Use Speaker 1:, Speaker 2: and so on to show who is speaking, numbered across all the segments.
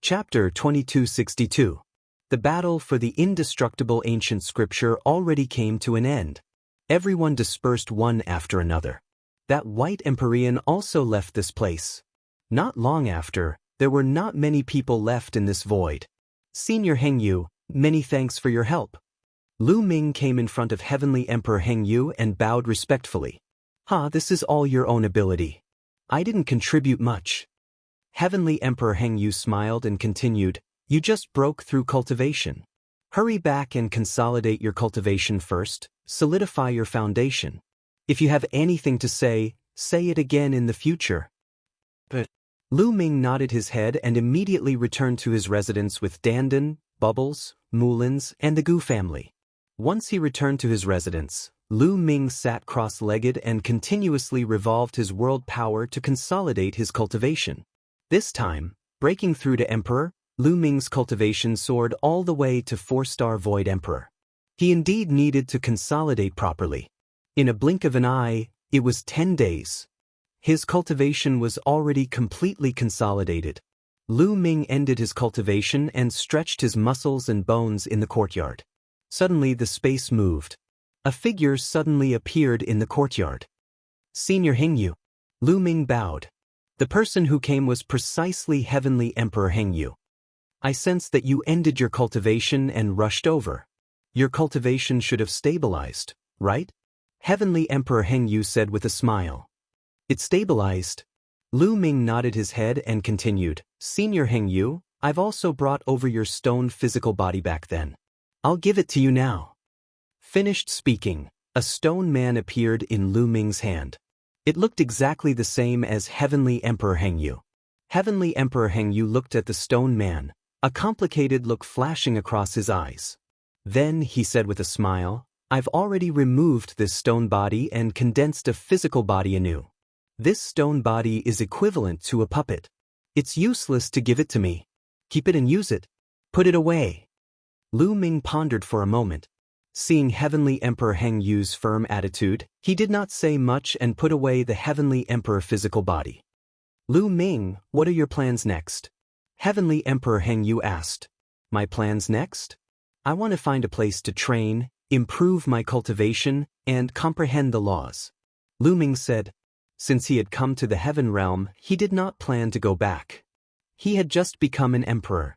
Speaker 1: Chapter 2262. The battle for the indestructible ancient scripture already came to an end. Everyone dispersed one after another. That white Empyrean also left this place. Not long after, there were not many people left in this void. Senior Hengyu, many thanks for your help. Lu Ming came in front of Heavenly Emperor Hengyu and bowed respectfully. This is all your own ability. I didn't contribute much. Heavenly Emperor Hengyu smiled and continued, you just broke through cultivation. Hurry back and consolidate your cultivation first, solidify your foundation. If you have anything to say it again in the future. But Lu Ming nodded his head and immediately returned to his residence with Dandan, Bubbles, Moulins, and the Gu family. Once he returned to his residence, Lu Ming sat cross-legged and continuously revolved his world power to consolidate his cultivation. This time, breaking through to Emperor, Lu Ming's cultivation soared all the way to 4-star Void Emperor. He indeed needed to consolidate properly. In a blink of an eye, it was 10 days. His cultivation was already completely consolidated. Lu Ming ended his cultivation and stretched his muscles and bones in the courtyard. Suddenly the space moved. A figure suddenly appeared in the courtyard. Senior Hengyu. Lu Ming bowed. The person who came was precisely Heavenly Emperor Hengyu. I sense that you ended your cultivation and rushed over. Your cultivation should have stabilized, right? Heavenly Emperor Hengyu said with a smile. It stabilized. Lu Ming nodded his head and continued, Senior Hengyu, I've also brought over your stone physical body back then. I'll give it to you now. Finished speaking, a stone man appeared in Lu Ming's hand. It looked exactly the same as Heavenly Emperor Hengyu. Heavenly Emperor Hengyu looked at the stone man, a complicated look flashing across his eyes. Then he said with a smile, I've already removed this stone body and condensed a physical body anew. This stone body is equivalent to a puppet. It's useless to give it to me. Keep it and use it. Put it away. Lu Ming pondered for a moment. Seeing Heavenly Emperor Hengyu's firm attitude, he did not say much and put away the Heavenly Emperor physical body. Lu Ming, what are your plans next? Heavenly Emperor Hengyu asked. My plans next? I want to find a place to train, improve my cultivation, and comprehend the laws. Lu Ming said. Since he had come to the Heaven Realm, he did not plan to go back. He had just become an emperor.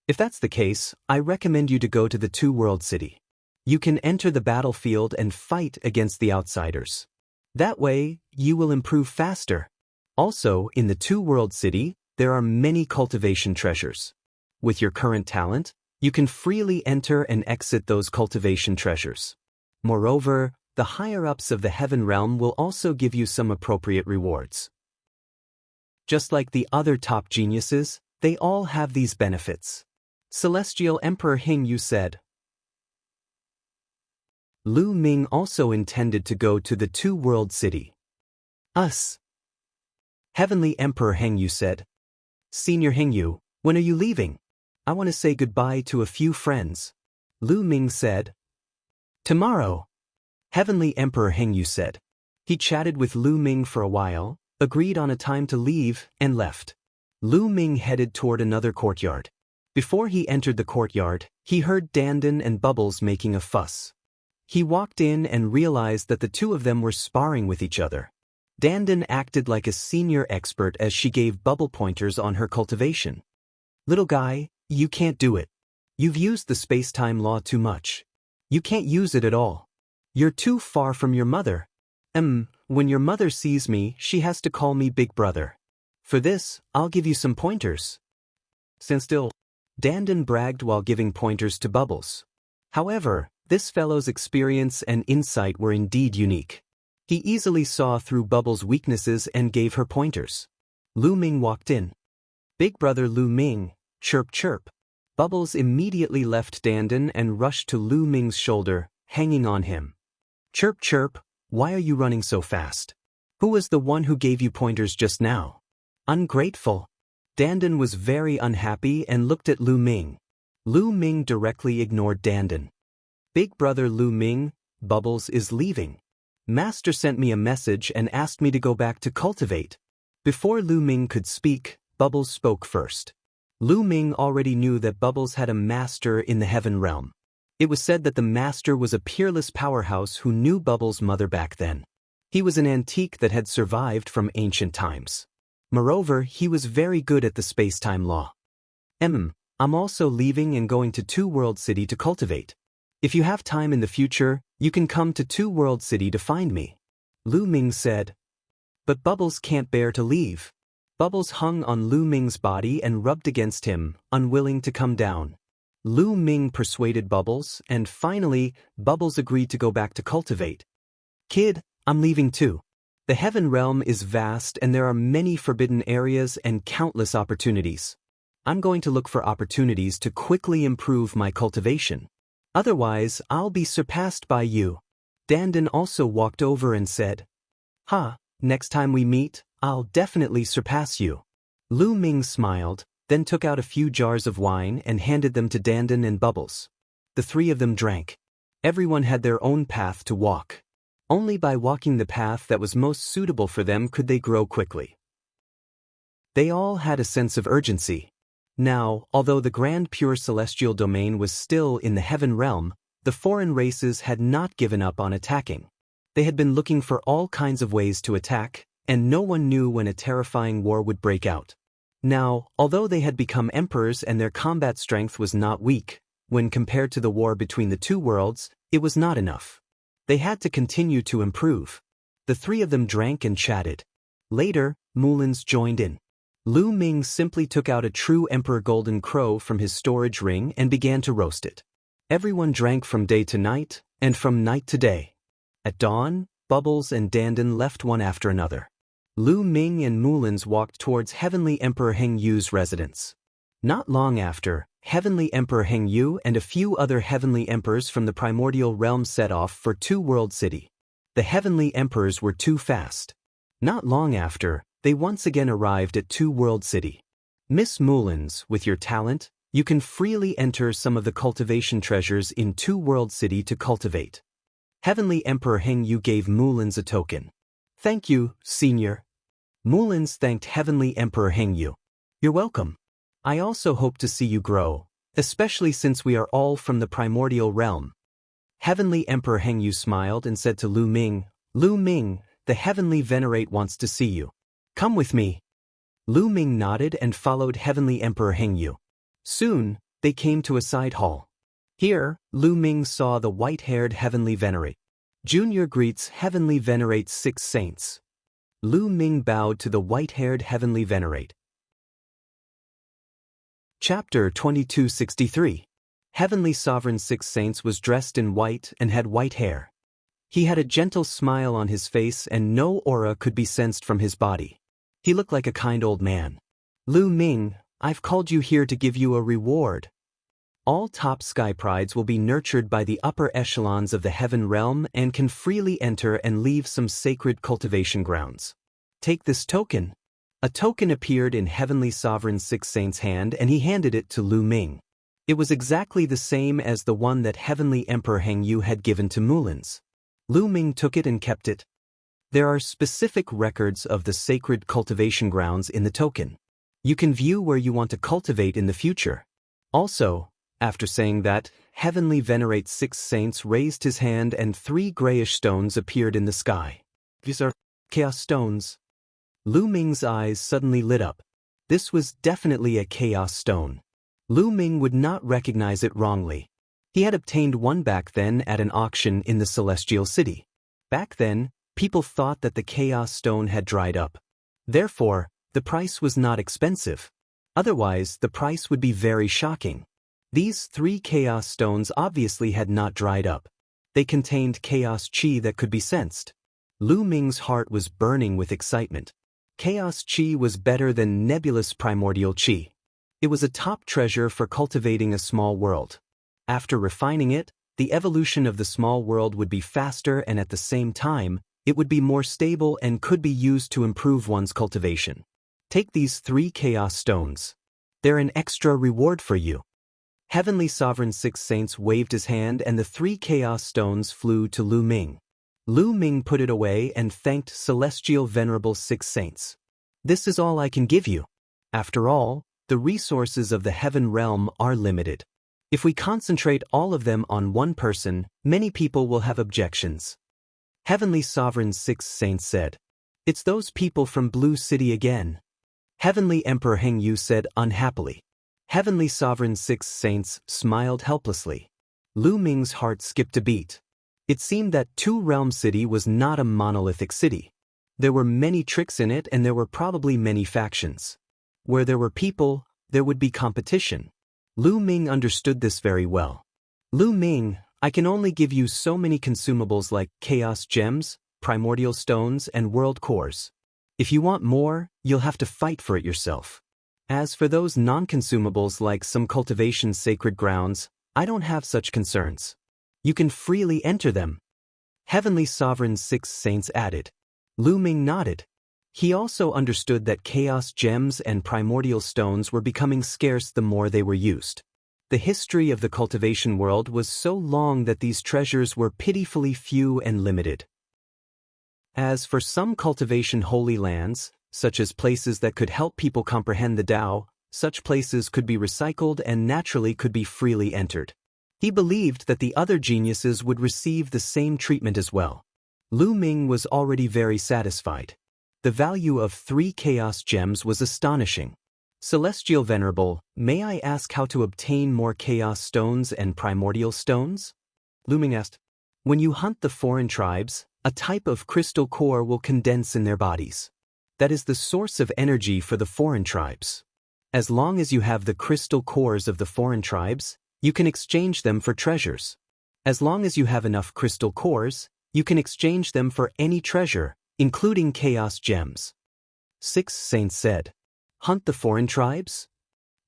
Speaker 1: If that's the case, I recommend you to go to the Two-World City. You can enter the battlefield and fight against the outsiders. That way, you will improve faster. Also, in the Two-World City, there are many cultivation treasures. With your current talent, you can freely enter and exit those cultivation treasures. Moreover, the higher-ups of the Heaven Realm will also give you some appropriate rewards. Just like the other top geniuses, they all have these benefits. Celestial Emperor Hengyu said. Lu Ming also intended to go to the Two-World City. Us. Heavenly Emperor Hengyu said. Senior Hengyu, when are you leaving? I want to say goodbye to a few friends. Lu Ming said. Tomorrow. Heavenly Emperor Hengyu said. He chatted with Lu Ming for a while, agreed on a time to leave, and left. Lu Ming headed toward another courtyard. Before he entered the courtyard, he heard Dandan and Bubbles making a fuss. He walked in and realized that the two of them were sparring with each other. Dandan acted like a senior expert as she gave Bubble pointers on her cultivation. Little guy, you can't do it. You've used the space-time law too much. You can't use it at all. You're too far from your mother. When your mother sees me, she has to call me Big Brother. For this, I'll give you some pointers. Stand still. Dandan bragged while giving pointers to Bubbles. However, this fellow's experience and insight were indeed unique. He easily saw through Bubbles' weaknesses and gave her pointers. Lu Ming walked in. Big Brother Lu Ming, chirp chirp. Bubbles immediately left Dandan and rushed to Lu Ming's shoulder, hanging on him. Chirp chirp, why are you running so fast? Who was the one who gave you pointers just now? Ungrateful. Dandan was very unhappy and looked at Lu Ming. Lu Ming directly ignored Dandan. Big Brother Lu Ming, Bubbles is leaving. Master sent me a message and asked me to go back to cultivate. Before Lu Ming could speak, Bubbles spoke first. Lu Ming already knew that Bubbles had a master in the heaven realm. It was said that the master was a peerless powerhouse who knew Bubbles' mother back then. He was an antique that had survived from ancient times. Moreover, he was very good at the space-time law. I'm also leaving and going to Two World City to cultivate. If you have time in the future, you can come to Two World City to find me. Lu Ming said. But Bubbles can't bear to leave. Bubbles hung on Lu Ming's body and rubbed against him, unwilling to come down. Lu Ming persuaded Bubbles, and finally, Bubbles agreed to go back to cultivate. Kid, I'm leaving too. The heaven realm is vast and there are many forbidden areas and countless opportunities. I'm going to look for opportunities to quickly improve my cultivation. Otherwise, I'll be surpassed by you. Dandan also walked over and said, next time we meet, I'll definitely surpass you. Lu Ming smiled, then took out a few jars of wine and handed them to Dandan and Bubbles. The three of them drank. Everyone had their own path to walk. Only by walking the path that was most suitable for them could they grow quickly. They all had a sense of urgency. Now, although the grand pure celestial domain was still in the heaven realm, the foreign races had not given up on attacking. They had been looking for all kinds of ways to attack, and no one knew when a terrifying war would break out. Now, although they had become emperors and their combat strength was not weak, when compared to the war between the two worlds, it was not enough. They had to continue to improve. The three of them drank and chatted. Later, Mulins joined in. Lu Ming simply took out a true emperor golden crow from his storage ring and began to roast it. Everyone drank from day to night, and from night to day. At dawn, Bubbles and Dandan left one after another. Lu Ming and Mulins walked towards Heavenly Emperor Heng Yu's residence. Not long after, Heavenly Emperor Heng Yu and a few other heavenly emperors from the primordial realm set off for Two World City. The heavenly emperors were too fast. Not long after, they once again arrived at Two World City. Miss Mulins, with your talent, you can freely enter some of the cultivation treasures in Two World City to cultivate. Heavenly Emperor Heng Yu gave Mulins a token. Thank you, Senior. Mulins thanked Heavenly Emperor Heng Yu. You're welcome. I also hope to see you grow, especially since we are all from the primordial realm. Heavenly Emperor Heng Yu smiled and said to Lu Ming, the Heavenly Venerate wants to see you. Come with me. Lu Ming nodded and followed Heavenly Emperor Heng Yu. Soon, they came to a side hall. Here, Lu Ming saw the white-haired Heavenly Venerate. Junior greets Heavenly Venerate's 6 saints. Lu Ming bowed to the white-haired Heavenly Venerate. Chapter 2263. Heavenly Sovereign 6 Saints was dressed in white and had white hair. He had a gentle smile on his face and no aura could be sensed from his body. He looked like a kind old man. Lu Ming, I've called you here to give you a reward. All top sky prides will be nurtured by the upper echelons of the heaven realm and can freely enter and leave some sacred cultivation grounds. Take this token. A token appeared in Heavenly Sovereign 6 Saint's hand and he handed it to Lu Ming. It was exactly the same as the one that Heavenly Emperor Heng Yu had given to Mulins. Lu Ming took it and kept it. There are specific records of the sacred cultivation grounds in the token. You can view where you want to cultivate in the future. Also, after saying that, Heavenly Venerate 6 Saints raised his hand and 3 grayish stones appeared in the sky. These are chaos stones. Lu Ming's eyes suddenly lit up. This was definitely a chaos stone. Lu Ming would not recognize it wrongly. He had obtained one back then at an auction in the Celestial City. Back then, people thought that the chaos stone had dried up. Therefore, the price was not expensive. Otherwise, the price would be very shocking. These 3 chaos stones obviously had not dried up. They contained chaos chi that could be sensed. Lu Ming's heart was burning with excitement. Chaos chi was better than nebulous primordial chi. It was a top treasure for cultivating a small world. After refining it, the evolution of the small world would be faster and at the same time, it would be more stable and could be used to improve one's cultivation. Take these 3 chaos stones. They're an extra reward for you. Heavenly Sovereign 6 Saints waved his hand and the 3 chaos stones flew to Lu Ming. Lu Ming put it away and thanked Celestial Venerable 6 Saints. This is all I can give you. After all, The resources of the heaven realm are limited. If we concentrate all of them on one person, many people will have objections. Heavenly Sovereign Six Saints said, "It's those people from Blue City again." Heavenly Emperor Heng Yu said unhappily. Heavenly Sovereign Six Saints smiled helplessly. Lu Ming's heart skipped a beat. It seemed that Two Realm City was not a monolithic city. There were many tricks in it and there were probably many factions. Where there were people, there would be competition. Lu Ming understood this very well. Lu Ming, I can only give you so many consumables like Chaos Gems, Primordial Stones, and World Cores. If you want more, you'll have to fight for it yourself. As for those non-consumables like some Cultivation Sacred Grounds, I don't have such concerns. You can freely enter them. Heavenly Sovereign Six Saints added. Lu Ming nodded. He also understood that Chaos Gems and Primordial Stones were becoming scarce the more they were used. The history of the cultivation world was so long that these treasures were pitifully few and limited. As for some cultivation holy lands, such as places that could help people comprehend the Tao, such places could be recycled and naturally could be freely entered. He believed that the other geniuses would receive the same treatment as well. Lu Ming was already very satisfied. The value of 3 Chaos Gems was astonishing. Celestial Venerable, may I ask how to obtain more Chaos Stones and Primordial Stones? Lu Ming asked. When you hunt the foreign tribes, a type of crystal core will condense in their bodies. That is the source of energy for the foreign tribes. As long as you have the crystal cores of the foreign tribes, you can exchange them for treasures. As long as you have enough crystal cores, you can exchange them for any treasure, including Chaos Gems. Six Saints said. Hunt the foreign tribes?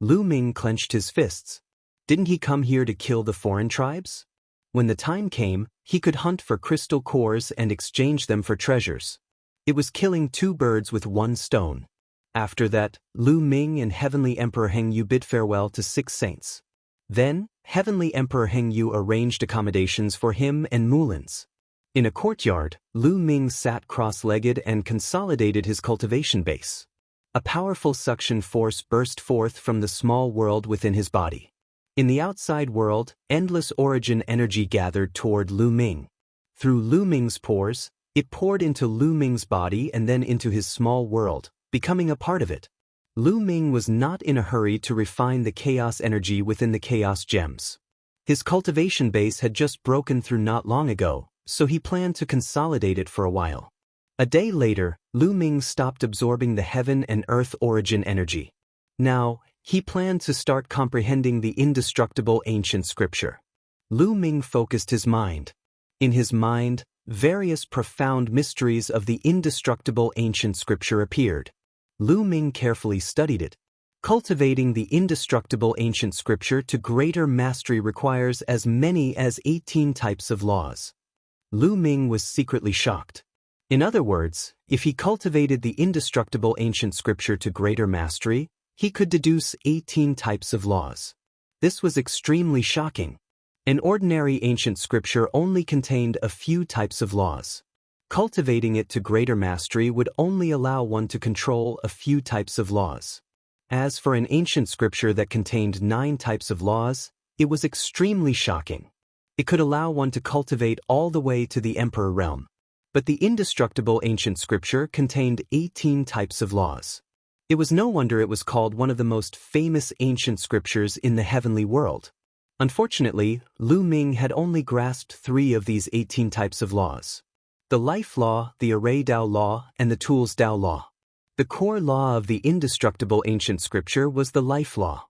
Speaker 1: Lu Ming clenched his fists. Didn't he come here to kill the foreign tribes? When the time came, he could hunt for crystal cores and exchange them for treasures. It was killing 2 birds with 1 stone. After that, Lu Ming and Heavenly Emperor Heng Yu bid farewell to Six Saints. Then, Heavenly Emperor Heng Yu arranged accommodations for him and Mulins. In a courtyard, Lu Ming sat cross-legged and consolidated his cultivation base. A powerful suction force burst forth from the small world within his body. In the outside world, endless origin energy gathered toward Lu Ming. Through Lu Ming's pores, it poured into Lu Ming's body and then into his small world, becoming a part of it. Lu Ming was not in a hurry to refine the chaos energy within the Chaos Gems. His cultivation base had just broken through not long ago, so he planned to consolidate it for a while. A day later, Lu Ming stopped absorbing the heaven and earth origin energy. Now, he planned to start comprehending the indestructible ancient scripture. Lu Ming focused his mind. In his mind, various profound mysteries of the indestructible ancient scripture appeared. Lu Ming carefully studied it. Cultivating the indestructible ancient scripture to greater mastery requires as many as 18 types of laws. Lu Ming was secretly shocked. In other words, if he cultivated the indestructible ancient scripture to greater mastery, he could deduce 18 types of laws. This was extremely shocking. An ordinary ancient scripture only contained a few types of laws. Cultivating it to greater mastery would only allow one to control a few types of laws. As for an ancient scripture that contained 9 types of laws, it was extremely shocking. It could allow one to cultivate all the way to the Emperor realm. But the indestructible ancient scripture contained 18 types of laws. It was no wonder it was called one of the most famous ancient scriptures in the heavenly world. Unfortunately, Lu Ming had only grasped 3 of these 18 types of laws. The life law, the array Dao law, and the tools Dao law. The core law of the indestructible ancient scripture was the life law.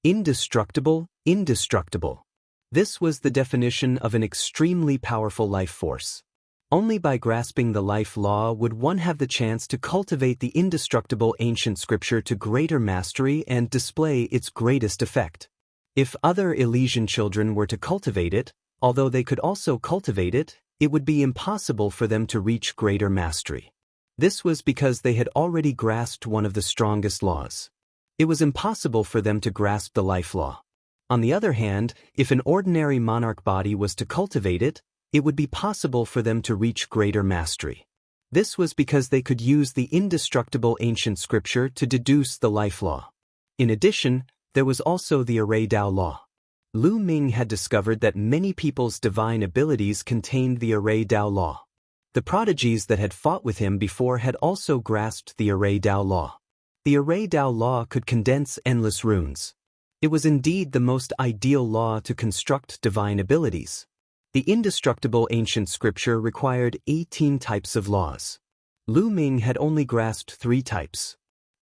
Speaker 1: Indestructible, indestructible. This was the definition of an extremely powerful life force. Only by grasping the life law would one have the chance to cultivate the indestructible ancient scripture to greater mastery and display its greatest effect. If other Elysian children were to cultivate it, although they could also cultivate it, it would be impossible for them to reach greater mastery. This was because they had already grasped one of the strongest laws. It was impossible for them to grasp the life law. On the other hand, if an ordinary monarch body was to cultivate it, it would be possible for them to reach greater mastery. This was because they could use the indestructible ancient scripture to deduce the life law. In addition, there was also the Array Dao law. Lu Ming had discovered that many people's divine abilities contained the Array Dao law. The prodigies that had fought with him before had also grasped the Array Dao law. The Array Dao law could condense endless runes. It was indeed the most ideal law to construct divine abilities. The indestructible ancient scripture required 18 types of laws. Lu Ming had only grasped 3 types.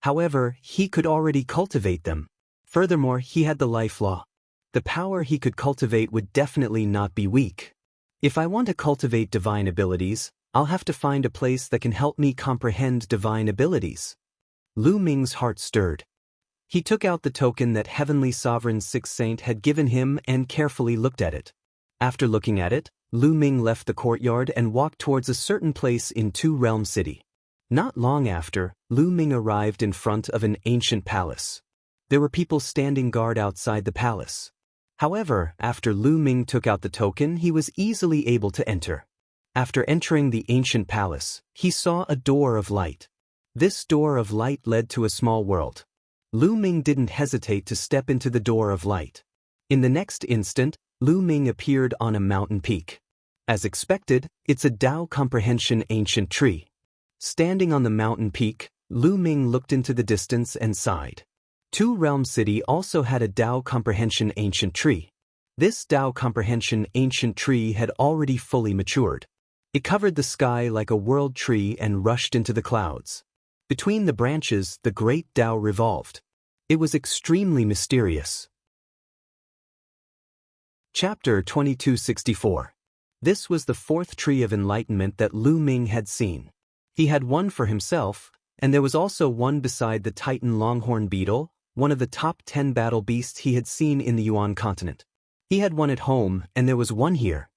Speaker 1: However, he could already cultivate them. Furthermore, he had the life law. The power he could cultivate would definitely not be weak. If I want to cultivate divine abilities, I'll have to find a place that can help me comprehend divine abilities. Lu Ming's heart stirred. He took out the token that Heavenly Sovereign's Sixth Saint had given him and carefully looked at it. After looking at it, Lu Ming left the courtyard and walked towards a certain place in Two Realm City. Not long after, Lu Ming arrived in front of an ancient palace. There were people standing guard outside the palace. However, after Lu Ming took out the token, he was easily able to enter. After entering the ancient palace, he saw a door of light. This door of light led to a small world. Lu Ming didn't hesitate to step into the door of light. In the next instant, Lu Ming appeared on a mountain peak. As expected, it's a Dao comprehension ancient tree. Standing on the mountain peak, Lu Ming looked into the distance and sighed. Two Realm City also had a Dao comprehension ancient tree. This Dao comprehension ancient tree had already fully matured. It covered the sky like a world tree and rushed into the clouds. Between the branches, the great Dao revolved. It was extremely mysterious. Chapter 2264. This was the 4th tree of enlightenment that Lu Ming had seen. He had one for himself, and there was also one beside the Titan Longhorn Beetle, one of the top 10 battle beasts he had seen in the Yuan continent. He had one at home, and there was one here.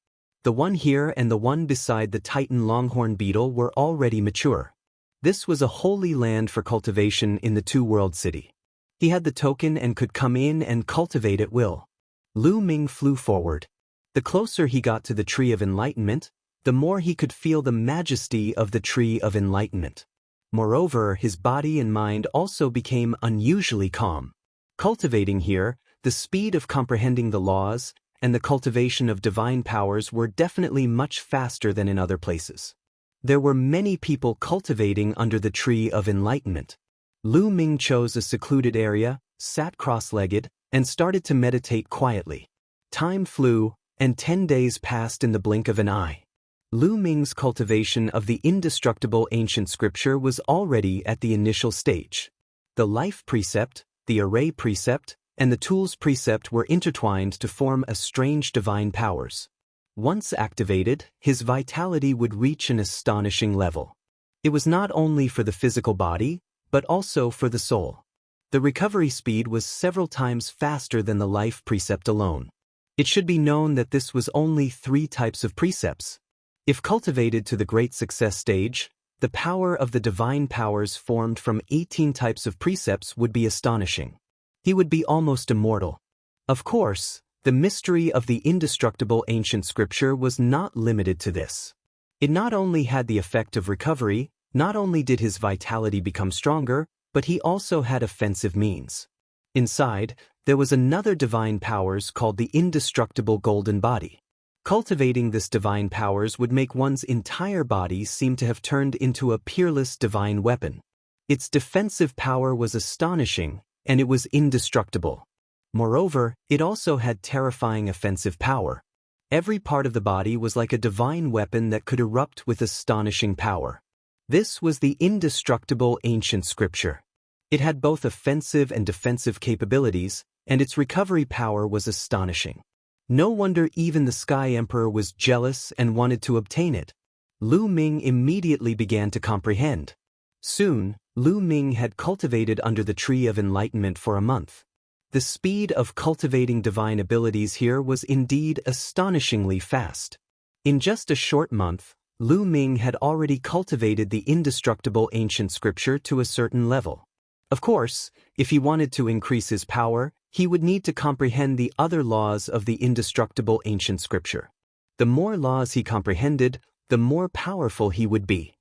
Speaker 1: The one here and the one beside the Titan Longhorn Beetle were already mature. This was a holy land for cultivation in the Two-World City. He had the token and could come in and cultivate at will. Lu Ming flew forward. The closer he got to the Tree of Enlightenment, the more he could feel the majesty of the Tree of Enlightenment. Moreover, his body and mind also became unusually calm. Cultivating here, the speed of comprehending the laws and the cultivation of divine powers were definitely much faster than in other places. There were many people cultivating under the Tree of Enlightenment. Lu Ming chose a secluded area, sat cross-legged, and started to meditate quietly. Time flew, and 10 days passed in the blink of an eye. Lu Ming's cultivation of the indestructible ancient scripture was already at the initial stage. The life precept, the array precept, and the tools precept were intertwined to form a strange divine powers. Once activated, his vitality would reach an astonishing level. It was not only for the physical body, but also for the soul. The recovery speed was several times faster than the life precept alone. It should be known that this was only 3 types of precepts. If cultivated to the great success stage, the power of the divine powers formed from 18 types of precepts would be astonishing. He would be almost immortal. Of course, the mystery of the indestructible ancient scripture was not limited to this. It not only had the effect of recovery, not only did his vitality become stronger, but he also had offensive means. Inside, there was another divine powers called the indestructible golden body. Cultivating this divine powers would make one's entire body seem to have turned into a peerless divine weapon. Its defensive power was astonishing, and it was indestructible. Moreover, it also had terrifying offensive power. Every part of the body was like a divine weapon that could erupt with astonishing power. This was the indestructible ancient scripture. It had both offensive and defensive capabilities, and its recovery power was astonishing. No wonder even the Sky Emperor was jealous and wanted to obtain it. Lu Ming immediately began to comprehend. Soon, Lu Ming had cultivated under the Tree of Enlightenment for a month. The speed of cultivating divine abilities here was indeed astonishingly fast. In just a short month, Lu Ming had already cultivated the indestructible ancient scripture to a certain level. Of course, if he wanted to increase his power, he would need to comprehend the other laws of the indestructible ancient scripture. The more laws he comprehended, the more powerful he would be.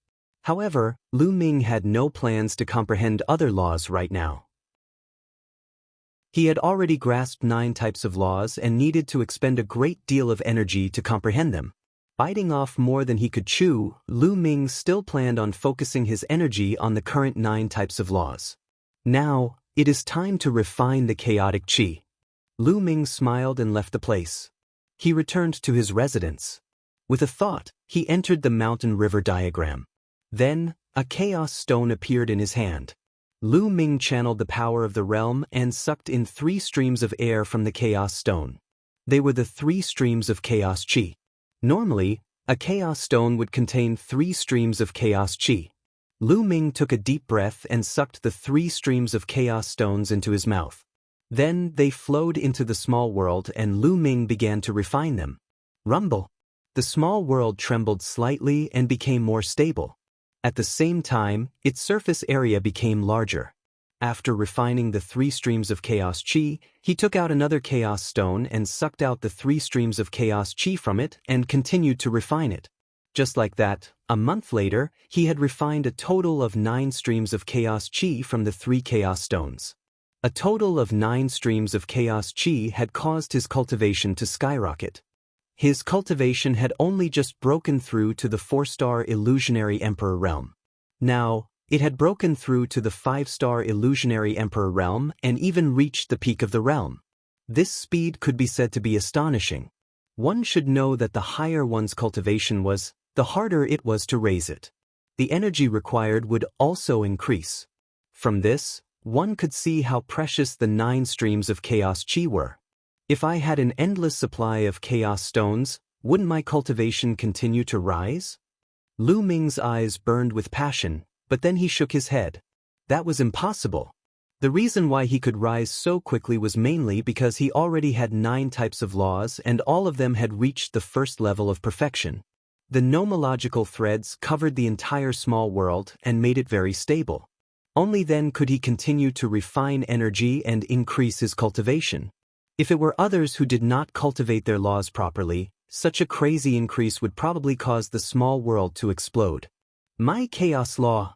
Speaker 1: However, Lu Ming had no plans to comprehend other laws right now. He had already grasped 9 types of laws and needed to expend a great deal of energy to comprehend them. Biting off more than he could chew, Lu Ming still planned on focusing his energy on the current 9 types of laws. Now, it is time to refine the chaotic qi. Lu Ming smiled and left the place. He returned to his residence. With a thought, he entered the mountain river diagram. Then, a chaos stone appeared in his hand. Lu Ming channeled the power of the realm and sucked in 3 streams of air from the chaos stone. They were the 3 streams of chaos qi. Normally, a chaos stone would contain 3 streams of chaos qi. Lu Ming took a deep breath and sucked the 3 streams of chaos stones into his mouth. Then they flowed into the small world and Lu Ming began to refine them. Rumble. The small world trembled slightly and became more stable. At the same time, its surface area became larger. After refining the 3 streams of chaos qi, he took out another chaos stone and sucked out the 3 streams of chaos qi from it and continued to refine it. Just like that, a month later, he had refined a total of 9 streams of chaos qi from the 3 chaos stones. A total of 9 streams of chaos qi had caused his cultivation to skyrocket. His cultivation had only just broken through to the 4-star illusionary emperor realm. Now, it had broken through to the 5-star illusionary emperor realm and even reached the peak of the realm. This speed could be said to be astonishing. One should know that the higher one's cultivation was, the harder it was to raise it. The energy required would also increase. From this, one could see how precious the 9 streams of chaos qi were. If I had an endless supply of chaos stones, wouldn't my cultivation continue to rise? Lu Ming's eyes burned with passion, but then he shook his head. That was impossible. The reason why he could rise so quickly was mainly because he already had 9 types of laws and all of them had reached the first level of perfection. The nomological threads covered the entire small world and made it very stable. Only then could he continue to refine energy and increase his cultivation. If it were others who did not cultivate their laws properly, such a crazy increase would probably cause the small world to explode. My chaos law.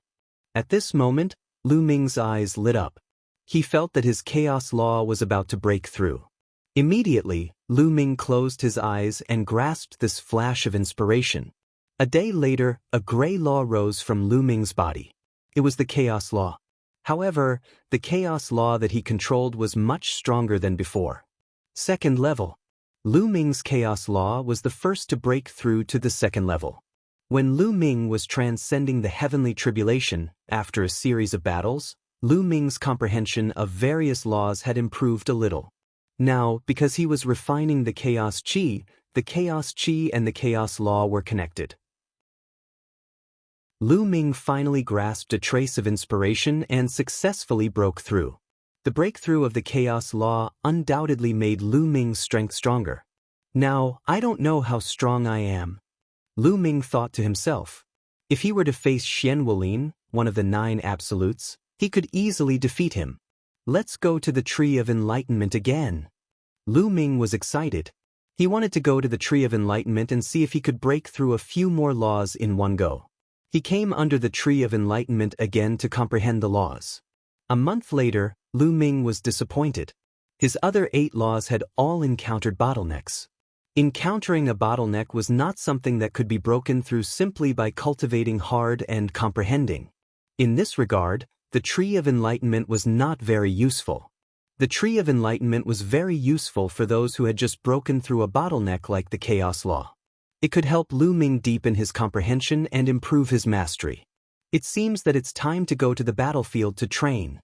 Speaker 1: At this moment, Lu Ming's eyes lit up. He felt that his chaos law was about to break through. Immediately, Lu Ming closed his eyes and grasped this flash of inspiration. A day later, a gray law rose from Lu Ming's body. It was the chaos law. However, the chaos law that he controlled was much stronger than before. Second level. Lu Ming's chaos law was the first to break through to the second level. When Lu Ming was transcending the heavenly tribulation, after a series of battles, Lu Ming's comprehension of various laws had improved a little. Now, because he was refining the chaos qi and the chaos law were connected. Lu Ming finally grasped a trace of inspiration and successfully broke through. The breakthrough of the chaos law undoubtedly made Lu Ming's strength stronger. Now, I don't know how strong I am. Lu Ming thought to himself. If he were to face Xian Wulin, one of the 9 absolutes, he could easily defeat him. Let's go to the Tree of Enlightenment again. Lu Ming was excited. He wanted to go to the Tree of Enlightenment and see if he could break through a few more laws in one go. He came under the Tree of Enlightenment again to comprehend the laws. A month later, Lu Ming was disappointed. His other 8 laws had all encountered bottlenecks. Encountering a bottleneck was not something that could be broken through simply by cultivating hard and comprehending. In this regard, the Tree of Enlightenment was not very useful. The Tree of Enlightenment was very useful for those who had just broken through a bottleneck like the Chaos Law. It could help Lu Ming deepen his comprehension and improve his mastery. It seems that it's time to go to the battlefield to train.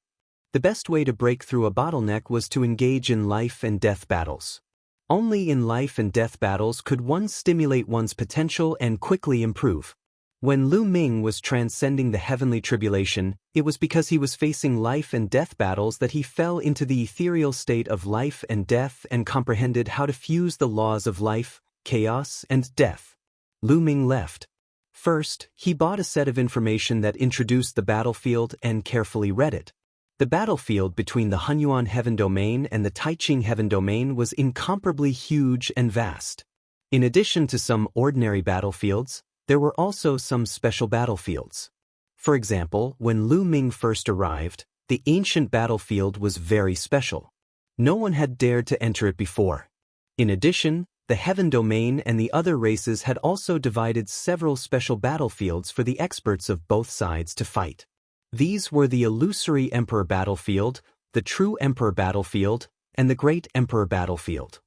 Speaker 1: The best way to break through a bottleneck was to engage in life and death battles. Only in life and death battles could one stimulate one's potential and quickly improve. When Lu Ming was transcending the heavenly tribulation, it was because he was facing life and death battles that he fell into the ethereal state of life and death and comprehended how to fuse the laws of life, chaos, and death. Lu Ming left. First, he bought a set of information that introduced the battlefield and carefully read it. The battlefield between the Hunyuan Heaven Domain and the Taiching Heaven Domain was incomparably huge and vast. In addition to some ordinary battlefields, there were also some special battlefields. For example, when Lu Ming first arrived, the ancient battlefield was very special. No one had dared to enter it before. In addition, the Heaven Domain and the other races had also divided several special battlefields for the experts of both sides to fight. These were the Illusory Emperor Battlefield, the True Emperor Battlefield, and the Great Emperor Battlefield.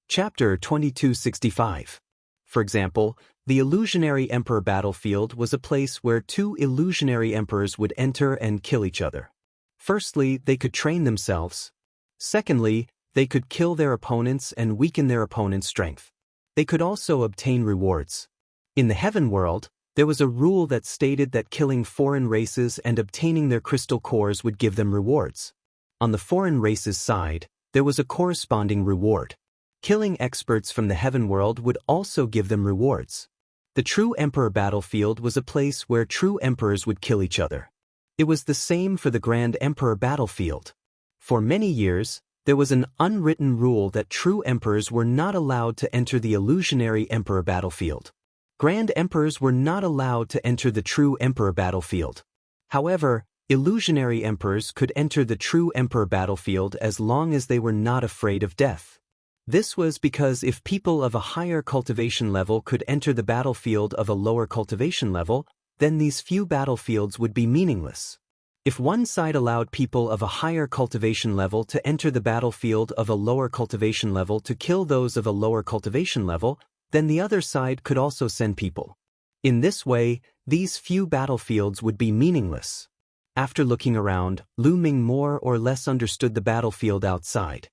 Speaker 1: Chapter 2265. For example, the Illusionary Emperor Battlefield was a place where two illusionary emperors would enter and kill each other. Firstly, they could train themselves. Secondly, they could kill their opponents and weaken their opponent's strength. They could also obtain rewards. In the Heaven World, there was a rule that stated that killing foreign races and obtaining their crystal cores would give them rewards. On the foreign races' side, there was a corresponding reward. Killing experts from the Heaven World would also give them rewards. The True Emperor Battlefield was a place where true emperors would kill each other. It was the same for the Grand Emperor Battlefield. For many years, there was an unwritten rule that true emperors were not allowed to enter the Illusionary Emperor Battlefield. Grand Emperors were not allowed to enter the True Emperor Battlefield. However, illusionary emperors could enter the True Emperor Battlefield as long as they were not afraid of death. This was because if people of a higher cultivation level could enter the battlefield of a lower cultivation level, then these few battlefields would be meaningless. If one side allowed people of a higher cultivation level to enter the battlefield of a lower cultivation level to kill those of a lower cultivation level, then the other side could also send people. In this way, these few battlefields would be meaningless. After looking around, Lu Ming more or less understood the battlefield outside.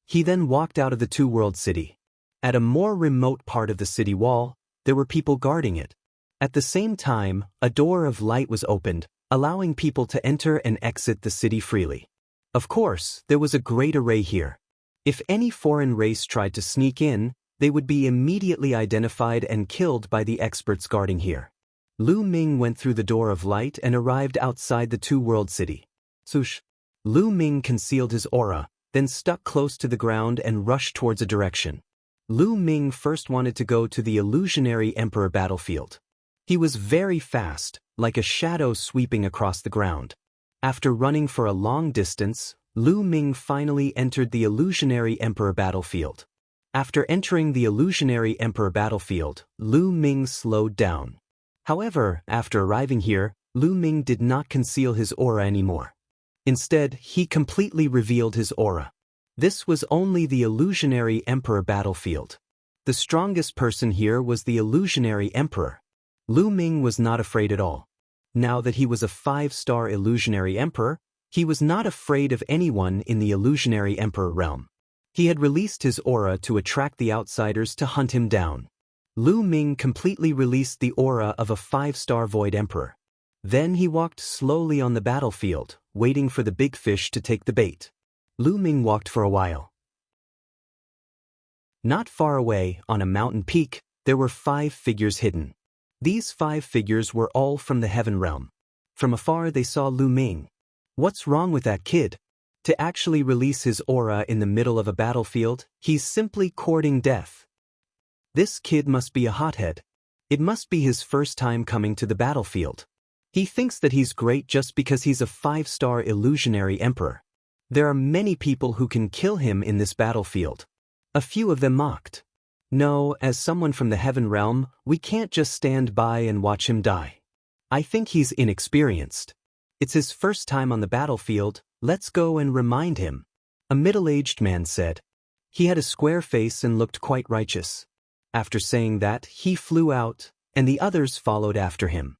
Speaker 1: He then walked out of the two-world city. At a more remote part of the city wall, there were people guarding it. At the same time, a door of light was opened, allowing people to enter and exit the city freely. Of course, there was a great array here. If any foreign race tried to sneak in, they would be immediately identified and killed by the experts guarding here. Lu Ming went through the door of light and arrived outside the two-world city. Swoosh! Lu Ming concealed his aura, then stuck close to the ground and rushed towards a direction. Lu Ming first wanted to go to the Illusionary Emperor Battlefield. He was very fast, like a shadow sweeping across the ground. After running for a long distance, Lu Ming finally entered the Illusionary Emperor Battlefield. After entering the Illusionary Emperor Battlefield, Lu Ming slowed down. However, after arriving here, Lu Ming did not conceal his aura anymore. Instead, he completely revealed his aura. This was only the Illusionary Emperor Battlefield. The strongest person here was the Illusionary Emperor. Lu Ming was not afraid at all. Now that he was a 5-star Illusionary Emperor, he was not afraid of anyone in the Illusionary Emperor realm. He had released his aura to attract the outsiders to hunt him down. Lu Ming completely released the aura of a 5-star Void Emperor. Then he walked slowly on the battlefield, waiting for the big fish to take the bait. Lu Ming walked for a while. Not far away, on a mountain peak, there were 5 figures hidden. These 5 figures were all from the Heaven Realm. From afar they saw Lu Ming. What's wrong with that kid? To actually release his aura in the middle of a battlefield, he's simply courting death. This kid must be a hothead. It must be his first time coming to the battlefield. He thinks that he's great just because he's a 5-star Illusionary Emperor. There are many people who can kill him in this battlefield. A few of them mocked. No, as someone from the Heaven Realm, we can't just stand by and watch him die. I think he's inexperienced. It's his first time on the battlefield, let's go and remind him. A middle-aged man said. He had a square face and looked quite righteous. After saying that, he flew out, and the others followed after him.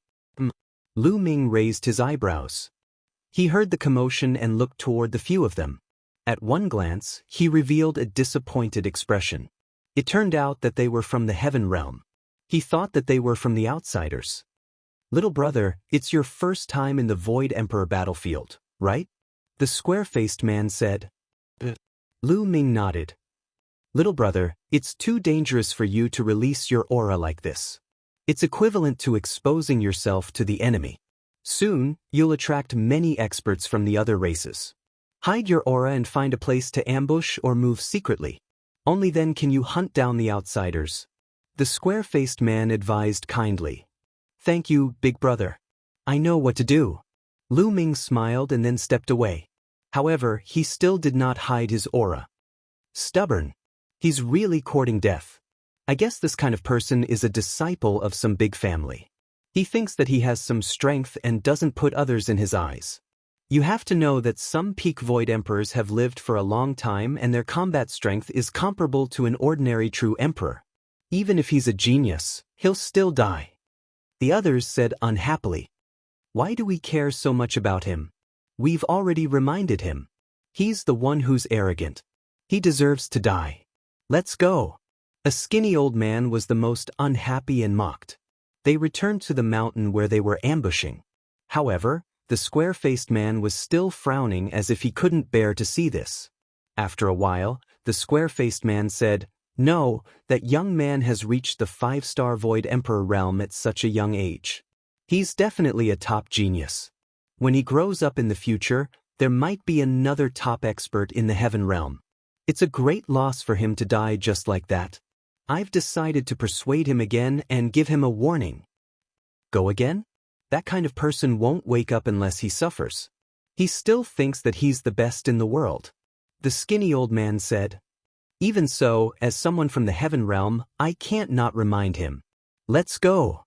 Speaker 1: Lu Ming raised his eyebrows. He heard the commotion and looked toward the few of them. At one glance, he revealed a disappointed expression. It turned out that they were from the Heaven Realm. He thought that they were from the outsiders. Little brother, it's your first time in the Void Emperor battlefield, right? The square-faced man said. Lu Ming nodded. Little brother, it's too dangerous for you to release your aura like this. It's equivalent to exposing yourself to the enemy. Soon, you'll attract many experts from the other races. Hide your aura and find a place to ambush or move secretly. Only then can you hunt down the outsiders. The square-faced man advised kindly. Thank you, big brother. I know what to do. Lu Ming smiled and then stepped away. However, he still did not hide his aura. Stubborn. He's really courting death. I guess this kind of person is a disciple of some big family. He thinks that he has some strength and doesn't put others in his eyes. You have to know that some peak void emperors have lived for a long time and their combat strength is comparable to an ordinary true emperor. Even if he's a genius, he'll still die. The others said unhappily. Why do we care so much about him? We've already reminded him. He's the one who's arrogant. He deserves to die. Let's go. A skinny old man was the most unhappy and mocked. They returned to the mountain where they were ambushing. However, the square-faced man was still frowning as if he couldn't bear to see this. After a while, the square-faced man said, "No, that young man has reached the 5-star Void Emperor realm at such a young age. He's definitely a top genius. When he grows up in the future, there might be another top expert in the heaven realm. It's a great loss for him to die just like that. I've decided to persuade him again and give him a warning." Go again? That kind of person won't wake up unless he suffers. He still thinks that he's the best in the world. The skinny old man said. Even so, as someone from the heaven realm, I can't not remind him. Let's go.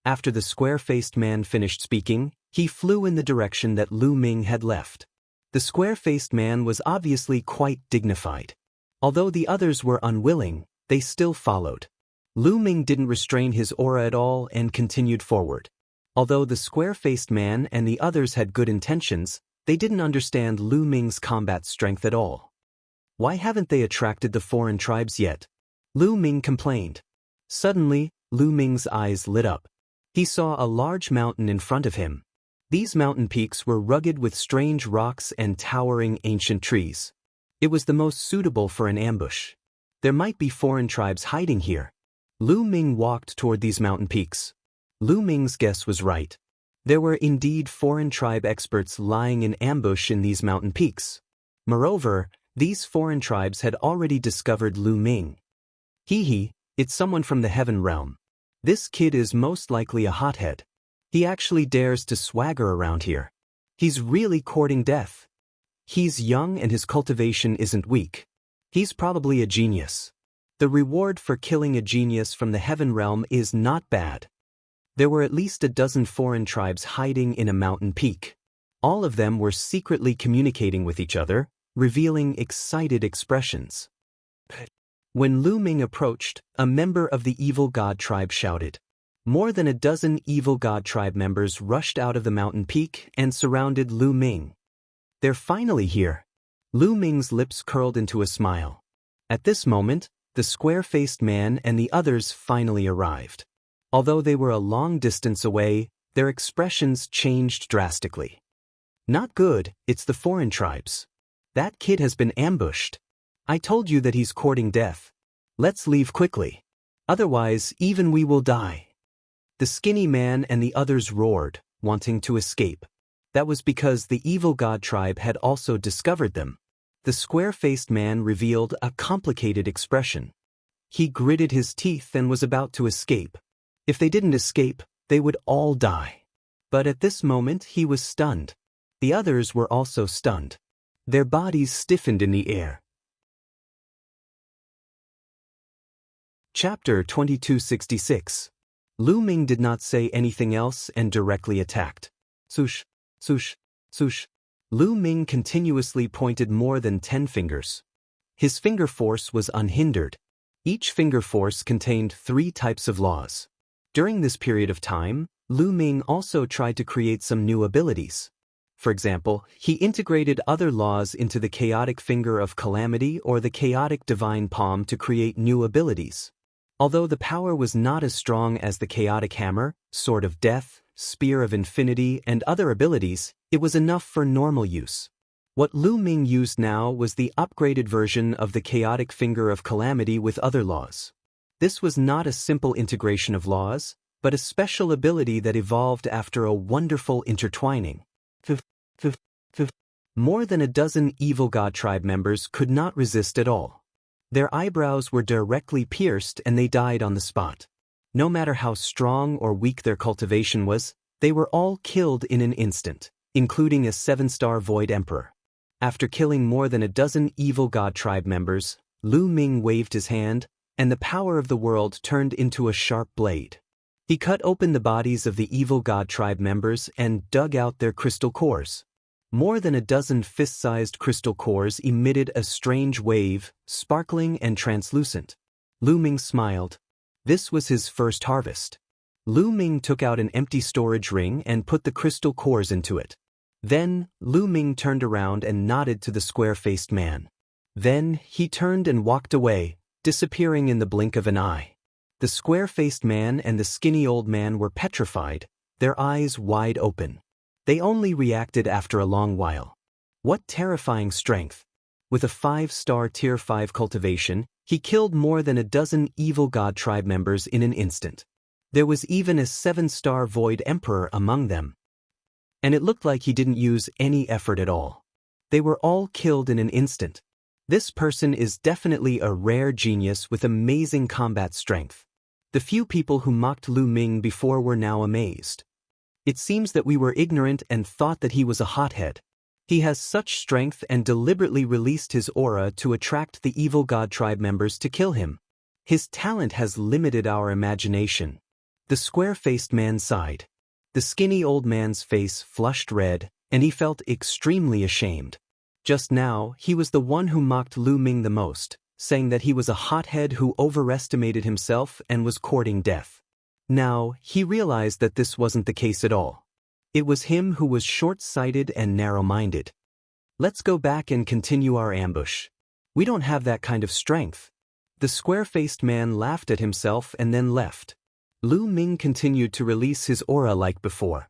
Speaker 1: After the square-faced man finished speaking, he flew in the direction that Lu Ming had left. The square-faced man was obviously quite dignified. Although the others were unwilling, they still followed. Lu Ming didn't restrain his aura at all and continued forward. Although the square-faced man and the others had good intentions, they didn't understand Lu Ming's combat strength at all. Why haven't they attracted the foreign tribes yet? Lu Ming complained. Suddenly, Lu Ming's eyes lit up. He saw a large mountain in front of him. These mountain peaks were rugged with strange rocks and towering ancient trees. It was the most suitable for an ambush. There might be foreign tribes hiding here. Lu Ming walked toward these mountain peaks. Lu Ming's guess was right. There were indeed foreign tribe experts lying in ambush in these mountain peaks. Moreover, these foreign tribes had already discovered Lu Ming. Hee, it's someone from the heaven realm. This kid is most likely a hothead. He actually dares to swagger around here. He's really courting death. He's young and his cultivation isn't weak. He's probably a genius. The reward for killing a genius from the heaven realm is not bad. There were at least a dozen foreign tribes hiding in a mountain peak. All of them were secretly communicating with each other, revealing excited expressions. When Lu Ming approached, a member of the evil god tribe shouted. More than a dozen evil god tribe members rushed out of the mountain peak and surrounded Lu Ming. They're finally here. Lu Ming's lips curled into a smile. At this moment, the square-faced man and the others finally arrived. Although they were a long distance away, their expressions changed drastically. Not good, it's the foreign tribes. That kid has been ambushed. I told you that he's courting death. Let's leave quickly. Otherwise, even we will die. The skinny man and the others roared, wanting to escape. That was because the evil god tribe had also discovered them. The square-faced man revealed a complicated expression. He gritted his teeth and was about to escape. If they didn't escape, they would all die. But at this moment he was stunned. The others were also stunned. Their bodies stiffened in the air. Chapter 2266. Lu Ming did not say anything else and directly attacked. Swoosh, swoosh, swoosh. Lu Ming continuously pointed more than 10 fingers. His finger force was unhindered. Each finger force contained 3 types of laws. During this period of time, Lu Ming also tried to create some new abilities. For example, he integrated other laws into the chaotic finger of calamity or the chaotic divine palm to create new abilities. Although the power was not as strong as the chaotic hammer, sword of death, spear of infinity, and other abilities, it was enough for normal use. What Lu Ming used now was the upgraded version of the chaotic finger of calamity with other laws. This was not a simple integration of laws, but a special ability that evolved after a wonderful intertwining. More than a dozen evil god tribe members could not resist at all. Their eyebrows were directly pierced and they died on the spot. No matter how strong or weak their cultivation was, they were all killed in an instant. including a 7-star Void Emperor. After killing more than a dozen evil god tribe members, Lu Ming waved his hand, and the power of the world turned into a sharp blade. He cut open the bodies of the evil god tribe members and dug out their crystal cores. More than a dozen fist-sized crystal cores emitted a strange wave, sparkling and translucent. Lu Ming smiled. This was his first harvest. Lu Ming took out an empty storage ring and put the crystal cores into it. Then, Lu Ming turned around and nodded to the square-faced man. Then, he turned and walked away, disappearing in the blink of an eye. The square-faced man and the skinny old man were petrified, their eyes wide open. They only reacted after a long while. What terrifying strength! With a 5-star Tier 5 cultivation, he killed more than a dozen evil god tribe members in an instant. There was even a 7-star Void Emperor among them. And it looked like he didn't use any effort at all. They were all killed in an instant. This person is definitely a rare genius with amazing combat strength. The few people who mocked Lu Ming before were now amazed. It seems that we were ignorant and thought that he was a hothead. He has such strength and deliberately released his aura to attract the evil god tribe members to kill him. His talent has limited our imagination. The square-faced man sighed. The skinny old man's face flushed red, and he felt extremely ashamed. Just now, he was the one who mocked Lu Ming the most, saying that he was a hothead who overestimated himself and was courting death. Now, he realized that this wasn't the case at all. It was him who was short-sighted and narrow-minded. Let's go back and continue our ambush. We don't have that kind of strength. The square-faced man laughed at himself and then left. Lu Ming continued to release his aura like before.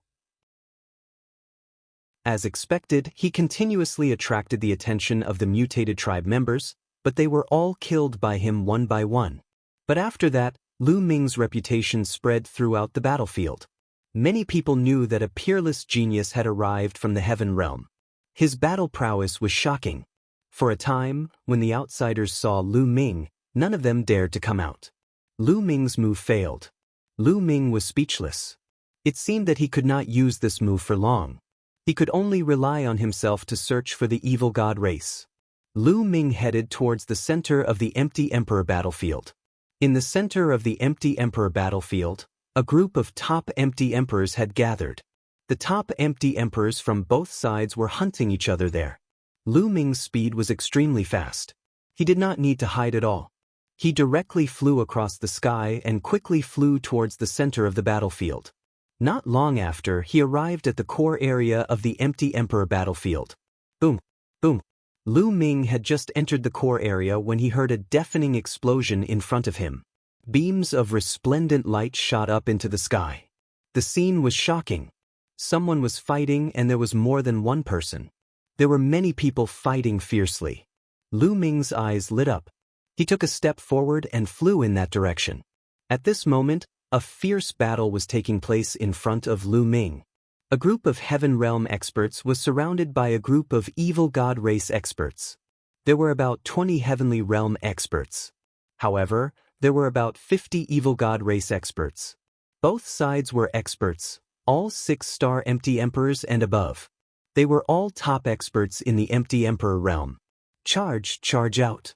Speaker 1: As expected, he continuously attracted the attention of the mutated tribe members, but they were all killed by him one by one. But after that, Lu Ming's reputation spread throughout the battlefield. Many people knew that a peerless genius had arrived from the heaven realm. His battle prowess was shocking. For a time, when the outsiders saw Lu Ming, none of them dared to come out. Lu Ming's move failed. Lu Ming was speechless. It seemed that he could not use this move for long. He could only rely on himself to search for the evil god race. Lu Ming headed towards the center of the empty emperor battlefield. In the center of the empty emperor battlefield, a group of top empty emperors had gathered. The top empty emperors from both sides were hunting each other there. Lu Ming's speed was extremely fast. He did not need to hide at all. He directly flew across the sky and quickly flew towards the center of the battlefield. Not long after, he arrived at the core area of the empty emperor battlefield. Boom! Boom! Lu Ming had just entered the core area when he heard a deafening explosion in front of him. Beams of resplendent light shot up into the sky. The scene was shocking. Someone was fighting and there was more than one person. There were many people fighting fiercely. Lu Ming's eyes lit up. He took a step forward and flew in that direction. At this moment, a fierce battle was taking place in front of Lu Ming. A group of Heaven Realm experts was surrounded by a group of Evil God Race experts. There were about 20 Heavenly Realm experts. However, there were about 50 Evil God Race experts. Both sides were experts, all 6-star Empty Emperors and above. They were all top experts in the Empty Emperor realm. Charge out.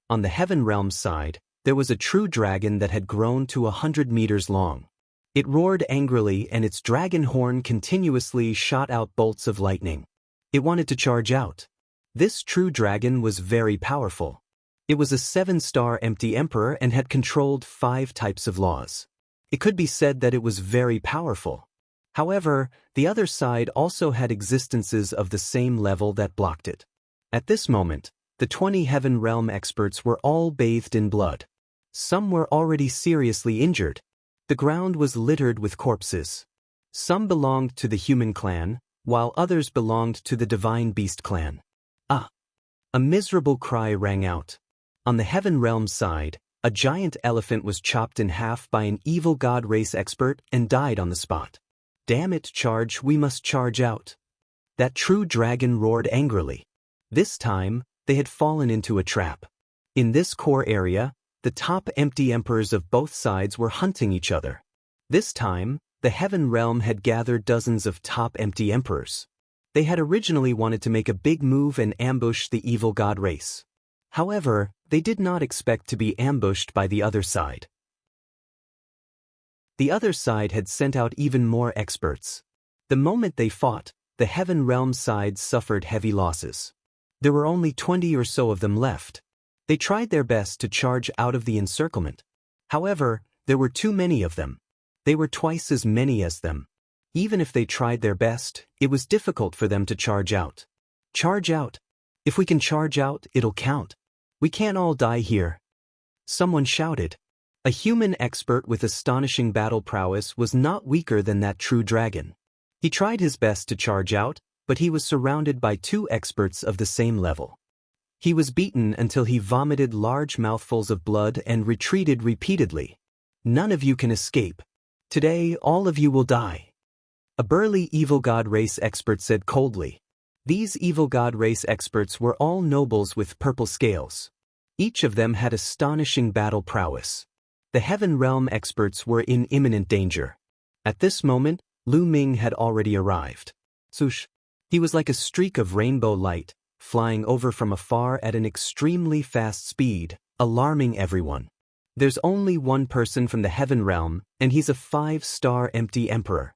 Speaker 1: On the Heaven Realm side, there was a true dragon that had grown to 100 meters long. It roared angrily and its dragon horn continuously shot out bolts of lightning. It wanted to charge out. This true dragon was very powerful. It was a 7-star Empty Emperor and had controlled 5 types of laws. It could be said that it was very powerful. However, the other side also had existences of the same level that blocked it. At this moment, the 20 Heaven Realm experts were all bathed in blood. Some were already seriously injured. The ground was littered with corpses. Some belonged to the human clan, while others belonged to the divine beast clan. Ah! A miserable cry rang out. On the Heaven Realm side, a giant elephant was chopped in half by an evil god race expert and died on the spot. Damn it, we must charge out. That true dragon roared angrily. This time, they had fallen into a trap. In this core area, the top Empty Emperors of both sides were hunting each other. This time, the Heaven Realm had gathered dozens of top Empty Emperors. They had originally wanted to make a big move and ambush the evil god race. However, they did not expect to be ambushed by the other side. The other side had sent out even more experts. The moment they fought, the Heaven Realm side suffered heavy losses. There were only 20 or so of them left. They tried their best to charge out of the encirclement. However, there were too many of them. They were twice as many as them. Even if they tried their best, it was difficult for them to charge out. Charge out. If we can charge out, it'll count. We can't all die here. Someone shouted. A human expert with astonishing battle prowess was not weaker than that true dragon. He tried his best to charge out, but he was surrounded by 2 experts of the same level. He was beaten until he vomited large mouthfuls of blood and retreated repeatedly. None of you can escape. Today, all of you will die. A burly evil god race expert said coldly. These evil god race experts were all nobles with purple scales. Each of them had astonishing battle prowess. The Heaven Realm experts were in imminent danger. At this moment, Lu Ming had already arrived. Swoosh! He was like a streak of rainbow light, flying over from afar at an extremely fast speed, alarming everyone. There's only one person from the Heaven Realm, and he's a 5-star empty emperor.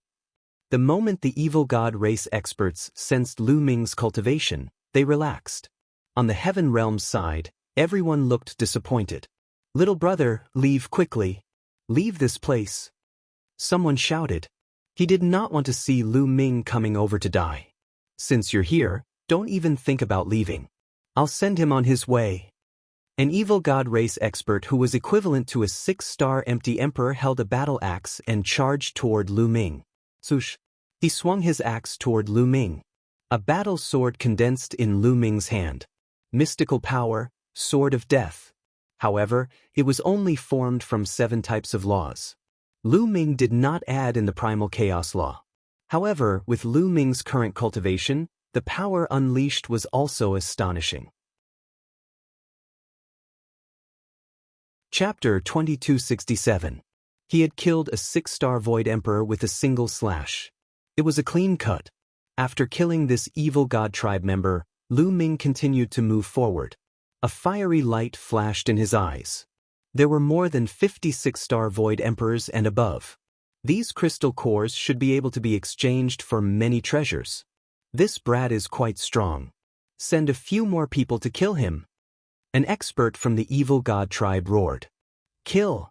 Speaker 1: The moment the evil god race experts sensed Lu Ming's cultivation, they relaxed. On the Heaven Realm side, everyone looked disappointed. Little brother, leave quickly. Leave this place. Someone shouted. He did not want to see Lu Ming coming over to die. Since you're here, don't even think about leaving. I'll send him on his way. An evil god race expert who was equivalent to a 6-star empty emperor held a battle axe and charged toward Lu Ming. Swoosh! He swung his axe toward Lu Ming. A battle sword condensed in Lu Ming's hand. Mystical power, sword of death. However, it was only formed from 7 types of laws. Lu Ming did not add in the primal chaos law. However, with Lu Ming's current cultivation, the power unleashed was also astonishing. Chapter 2267. He had killed a 6-star Void Emperor with a single slash. It was a clean cut. After killing this evil god tribe member, Lu Ming continued to move forward. A fiery light flashed in his eyes. There were more than 56-star Void Emperors and above. These crystal cores should be able to be exchanged for many treasures. This brat is quite strong. Send a few more people to kill him. An expert from the evil god tribe roared. Kill!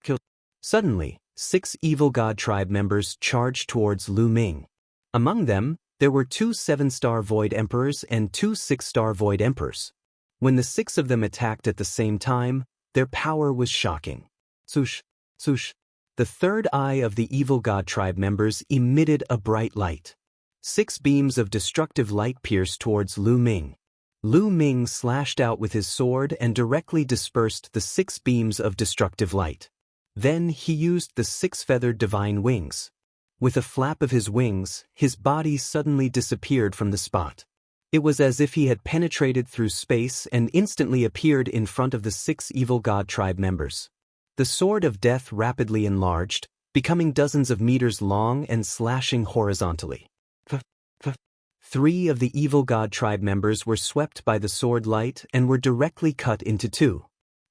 Speaker 1: Kill! Suddenly, 6 evil god tribe members charged towards Lu Ming. Among them, there were 2 7-star Void Emperors and 2 6-star Void Emperors. When the 6 of them attacked at the same time, their power was shocking. Swoosh! Swoosh! The third eye of the evil god tribe members emitted a bright light. 6 beams of destructive light pierced towards Lu Ming. Lu Ming slashed out with his sword and directly dispersed the 6 beams of destructive light. Then he used the 6-feathered divine wings. With a flap of his wings, his body suddenly disappeared from the spot. It was as if he had penetrated through space and instantly appeared in front of the 6 evil god tribe members. The sword of death rapidly enlarged, becoming dozens of meters long and slashing horizontally. 3 of the evil god tribe members were swept by the sword light and were directly cut into 2.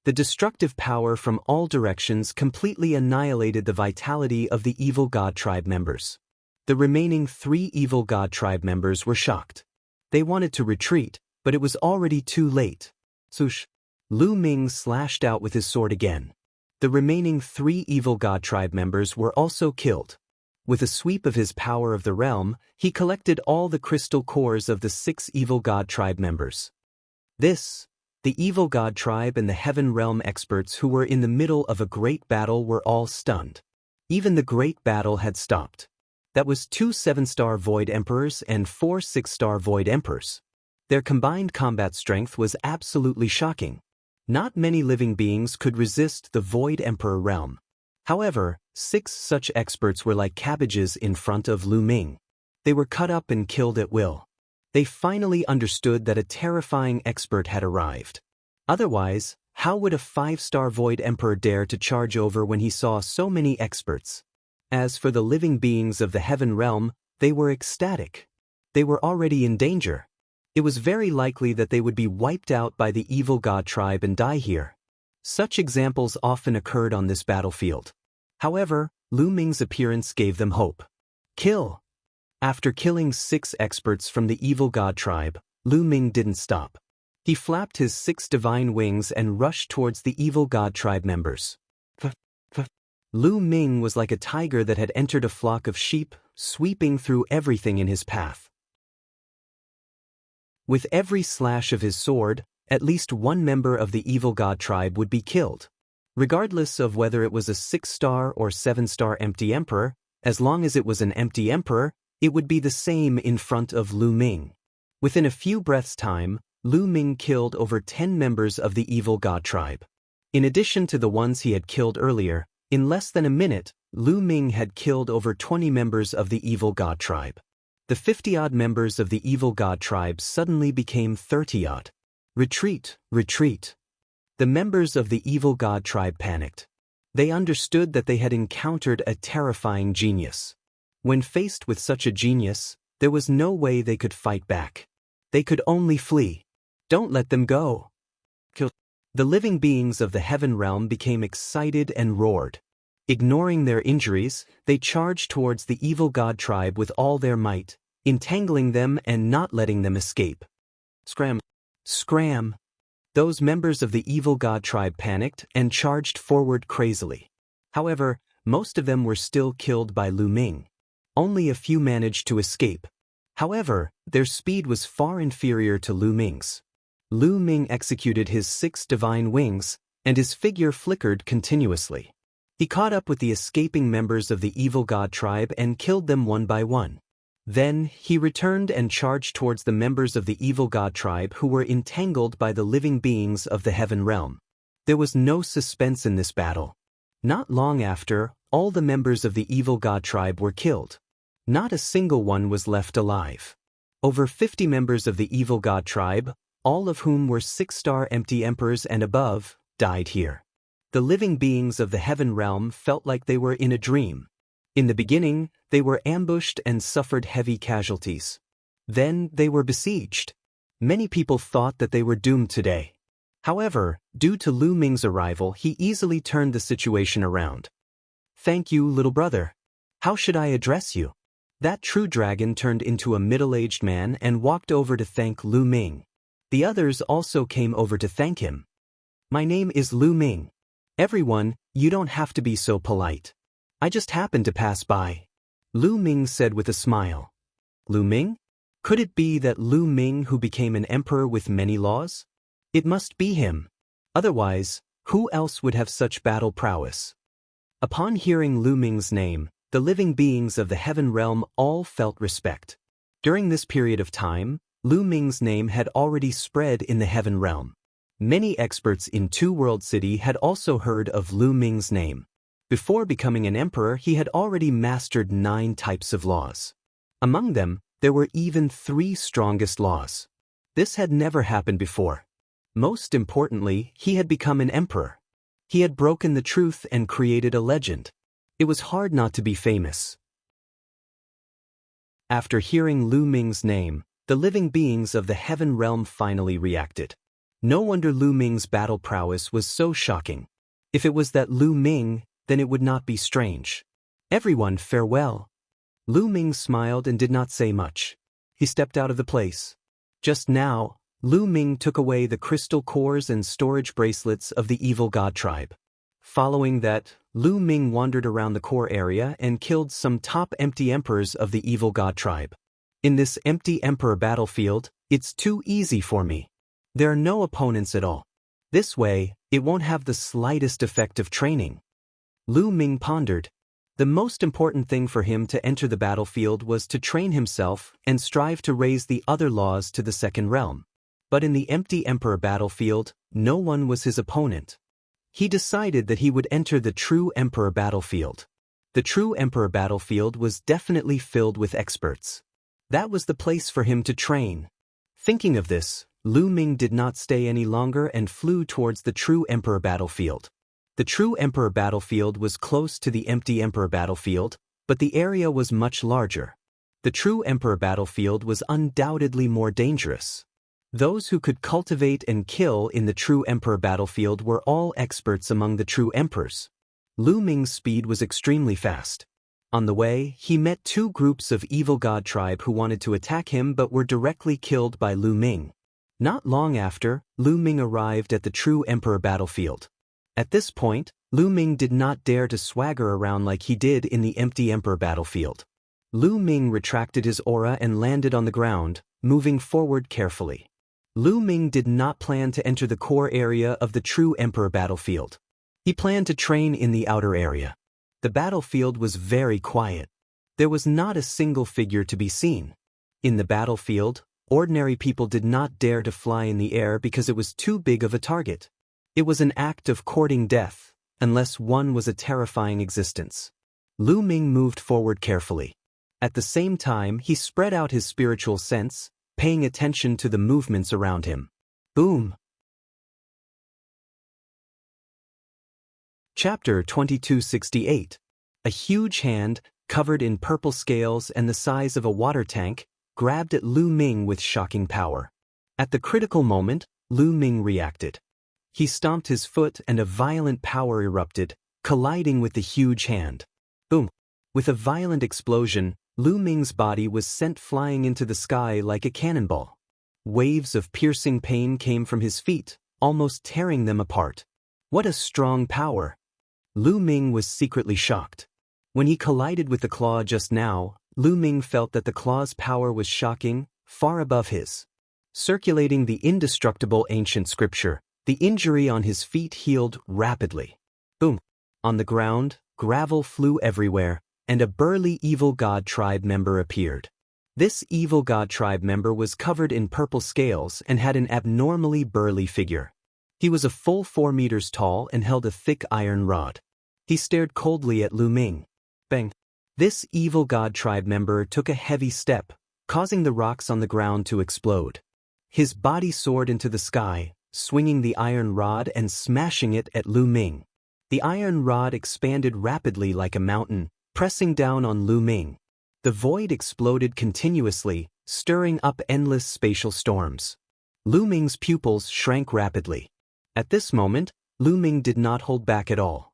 Speaker 1: The destructive power from all directions completely annihilated the vitality of the evil god tribe members. The remaining 3 evil god tribe members were shocked. They wanted to retreat, but it was already too late. Swoosh! Lu Ming slashed out with his sword again. The remaining 3 evil god tribe members were also killed. With a sweep of his power of the realm, he collected all the crystal cores of the 6 evil god tribe members. The evil god tribe and the Heaven Realm experts who were in the middle of a great battle were all stunned. Even the great battle had stopped. That was 2 7-star Void Emperors and 4 6-star Void Emperors. Their combined combat strength was absolutely shocking. Not many living beings could resist the Void Emperor realm. However, 6 such experts were like cabbages in front of Lu Ming. They were cut up and killed at will. They finally understood that a terrifying expert had arrived. Otherwise, how would a 5-star Void Emperor dare to charge over when he saw so many experts? As for the living beings of the Heaven Realm, they were ecstatic. They were already in danger. It was very likely that they would be wiped out by the evil god tribe and die here. Such examples often occurred on this battlefield. However, Lu Ming's appearance gave them hope. Kill! After killing 6 experts from the evil god tribe, Lu Ming didn't stop. He flapped his 6 divine wings and rushed towards the evil god tribe members. Lu Ming was like a tiger that had entered a flock of sheep, sweeping through everything in his path. With every slash of his sword, at least one member of the evil god tribe would be killed. Regardless of whether it was a 6-star or 7-star empty emperor, as long as it was an empty emperor, it would be the same in front of Lu Ming. Within a few breaths' time, Lu Ming killed over 10 members of the evil god tribe. In addition to the ones he had killed earlier, in less than a minute, Lu Ming had killed over 20 members of the evil god tribe. The 50-odd members of the evil god tribe suddenly became 30-odd. Retreat, retreat. The members of the evil god tribe panicked. They understood that they had encountered a terrifying genius. When faced with such a genius, there was no way they could fight back. They could only flee. Don't let them go. Kill. The living beings of the heaven realm became excited and roared. Ignoring their injuries, they charged towards the evil god tribe with all their might, entangling them and not letting them escape. Scram! Scram! Those members of the evil god tribe panicked and charged forward crazily. However, most of them were still killed by Lu Ming. Only a few managed to escape. However, their speed was far inferior to Lu Ming's. Lu Ming executed his 6 divine wings, and his figure flickered continuously. He caught up with the escaping members of the evil god tribe and killed them one by one. Then, he returned and charged towards the members of the evil god tribe who were entangled by the living beings of the heaven realm. There was no suspense in this battle. Not long after, all the members of the evil god tribe were killed. Not a single one was left alive. Over 50 members of the evil god tribe, all of whom were 6-star empty emperors and above, died here. The living beings of the heaven realm felt like they were in a dream. In the beginning, they were ambushed and suffered heavy casualties. Then they were besieged. Many people thought that they were doomed today. However, due to Lu Ming's arrival, he easily turned the situation around. "Thank you, little brother. How should I address you?" That true dragon turned into a middle-aged man and walked over to thank Lu Ming. The others also came over to thank him. "My name is Lu Ming. Everyone, you don't have to be so polite. I just happened to pass by," Lu Ming said with a smile. Lu Ming? Could it be that Lu Ming who became an emperor with many laws? It must be him. Otherwise, who else would have such battle prowess? Upon hearing Lu Ming's name, the living beings of the heaven realm all felt respect. During this period of time, Lu Ming's name had already spread in the heaven realm. Many experts in Two World City had also heard of Lu Ming's name. Before becoming an emperor, he had already mastered 9 types of laws. Among them, there were even 3 strongest laws. This had never happened before. Most importantly, he had become an emperor. He had broken the truth and created a legend. It was hard not to be famous. After hearing Lu Ming's name, the living beings of the heaven realm finally reacted. No wonder Lu Ming's battle prowess was so shocking. If it was that Lu Ming, then it would not be strange. "Everyone, farewell." Lu Ming smiled and did not say much. He stepped out of the place. Just now, Lu Ming took away the crystal cores and storage bracelets of the evil god tribe. Following that, Lu Ming wandered around the core area and killed some top empty emperors of the evil god tribe. In this empty emperor battlefield, it's too easy for me. There are no opponents at all. This way, it won't have the slightest effect of training. Lu Ming pondered. The most important thing for him to enter the battlefield was to train himself and strive to raise the other laws to the second realm. But in the empty emperor battlefield, no one was his opponent. He decided that he would enter the true emperor battlefield. The true emperor battlefield was definitely filled with experts. That was the place for him to train. Thinking of this, Lu Ming did not stay any longer and flew towards the true emperor battlefield. The true emperor battlefield was close to the empty emperor battlefield, but the area was much larger. The true emperor battlefield was undoubtedly more dangerous. Those who could cultivate and kill in the true emperor battlefield were all experts among the true emperors. Lu Ming's speed was extremely fast. On the way, he met two groups of evil god tribe who wanted to attack him but were directly killed by Lu Ming. Not long after, Lu Ming arrived at the true emperor battlefield. At this point, Lu Ming did not dare to swagger around like he did in the empty emperor battlefield. Lu Ming retracted his aura and landed on the ground, moving forward carefully. Lu Ming did not plan to enter the core area of the true emperor battlefield. He planned to train in the outer area. The battlefield was very quiet. There was not a single figure to be seen. In the battlefield, ordinary people did not dare to fly in the air because it was too big of a target. It was an act of courting death, unless one was a terrifying existence. Lu Ming moved forward carefully. At the same time, he spread out his spiritual sense, paying attention to the movements around him. Boom! Chapter 2268. A huge hand, covered in purple scales and the size of a water tank, grabbed at Lu Ming with shocking power. At the critical moment, Lu Ming reacted. He stomped his foot and a violent power erupted, colliding with the huge hand. Boom! With a violent explosion, Lu Ming's body was sent flying into the sky like a cannonball. Waves of piercing pain came from his feet, almost tearing them apart. What a strong power! Lu Ming was secretly shocked. When he collided with the claw just now, Lu Ming felt that the claw's power was shocking, far above his. Circulating the indestructible ancient scripture, the injury on his feet healed rapidly. Boom! On the ground, gravel flew everywhere, and a burly evil god tribe member appeared. This evil god tribe member was covered in purple scales and had an abnormally burly figure. He was a full 4 meters tall and held a thick iron rod. He stared coldly at Lu Ming. Bang! This evil god tribe member took a heavy step, causing the rocks on the ground to explode. His body soared into the sky, swinging the iron rod and smashing it at Lu Ming. The iron rod expanded rapidly like a mountain, pressing down on Lu Ming. The void exploded continuously, stirring up endless spatial storms. Lu Ming's pupils shrank rapidly. At this moment, Lu Ming did not hold back at all.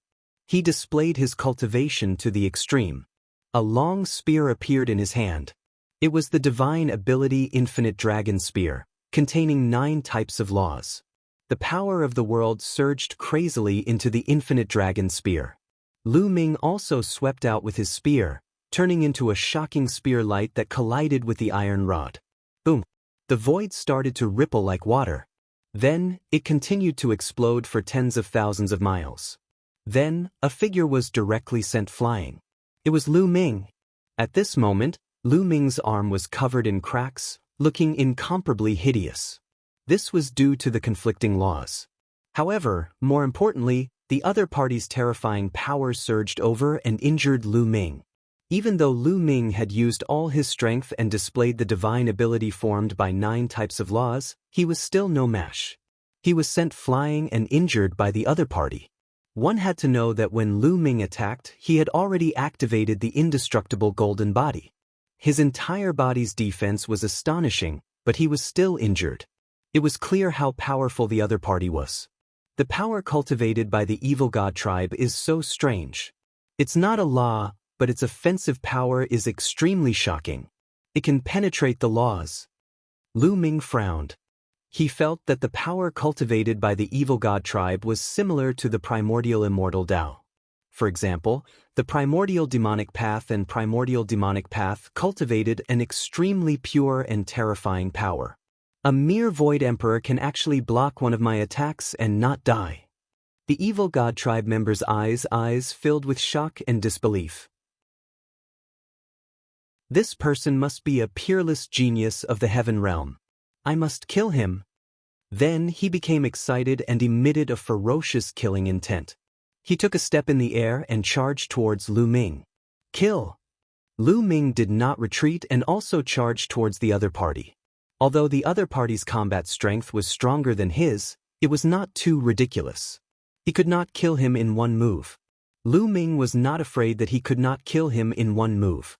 Speaker 1: He displayed his cultivation to the extreme. A long spear appeared in his hand. It was the divine ability Infinite Dragon Spear, containing 9 types of laws. The power of the world surged crazily into the Infinite Dragon Spear. Lu Ming also swept out with his spear, turning into a shocking spear light that collided with the iron rod. Boom! The void started to ripple like water. Then, it continued to explode for tens of thousands of miles. Then, a figure was directly sent flying. It was Lu Ming. At this moment, Lu Ming's arm was covered in cracks, looking incomparably hideous. This was due to the conflicting laws. However, more importantly, the other party's terrifying power surged over and injured Lu Ming. Even though Lu Ming had used all his strength and displayed the divine ability formed by 9 types of laws, he was still no match. He was sent flying and injured by the other party. One had to know that when Lu Ming attacked, he had already activated the indestructible golden body. His entire body's defense was astonishing, but he was still injured. It was clear how powerful the other party was. The power cultivated by the evil god tribe is so strange. It's not a law, but its offensive power is extremely shocking. It can penetrate the laws. Lu Ming frowned. He felt that the power cultivated by the evil god tribe was similar to the primordial immortal Tao. For example, the primordial demonic path and primordial demonic path cultivated an extremely pure and terrifying power. A mere void emperor can actually block one of my attacks and not die. The evil god tribe member's eyes filled with shock and disbelief. This person must be a peerless genius of the heaven realm. I must kill him. Then he became excited and emitted a ferocious killing intent. He took a step in the air and charged towards Lu Ming. Kill! Lu Ming did not retreat and also charged towards the other party. Although the other party's combat strength was stronger than his, it was not too ridiculous. He could not kill him in one move. Lu Ming was not afraid that he could not kill him in one move.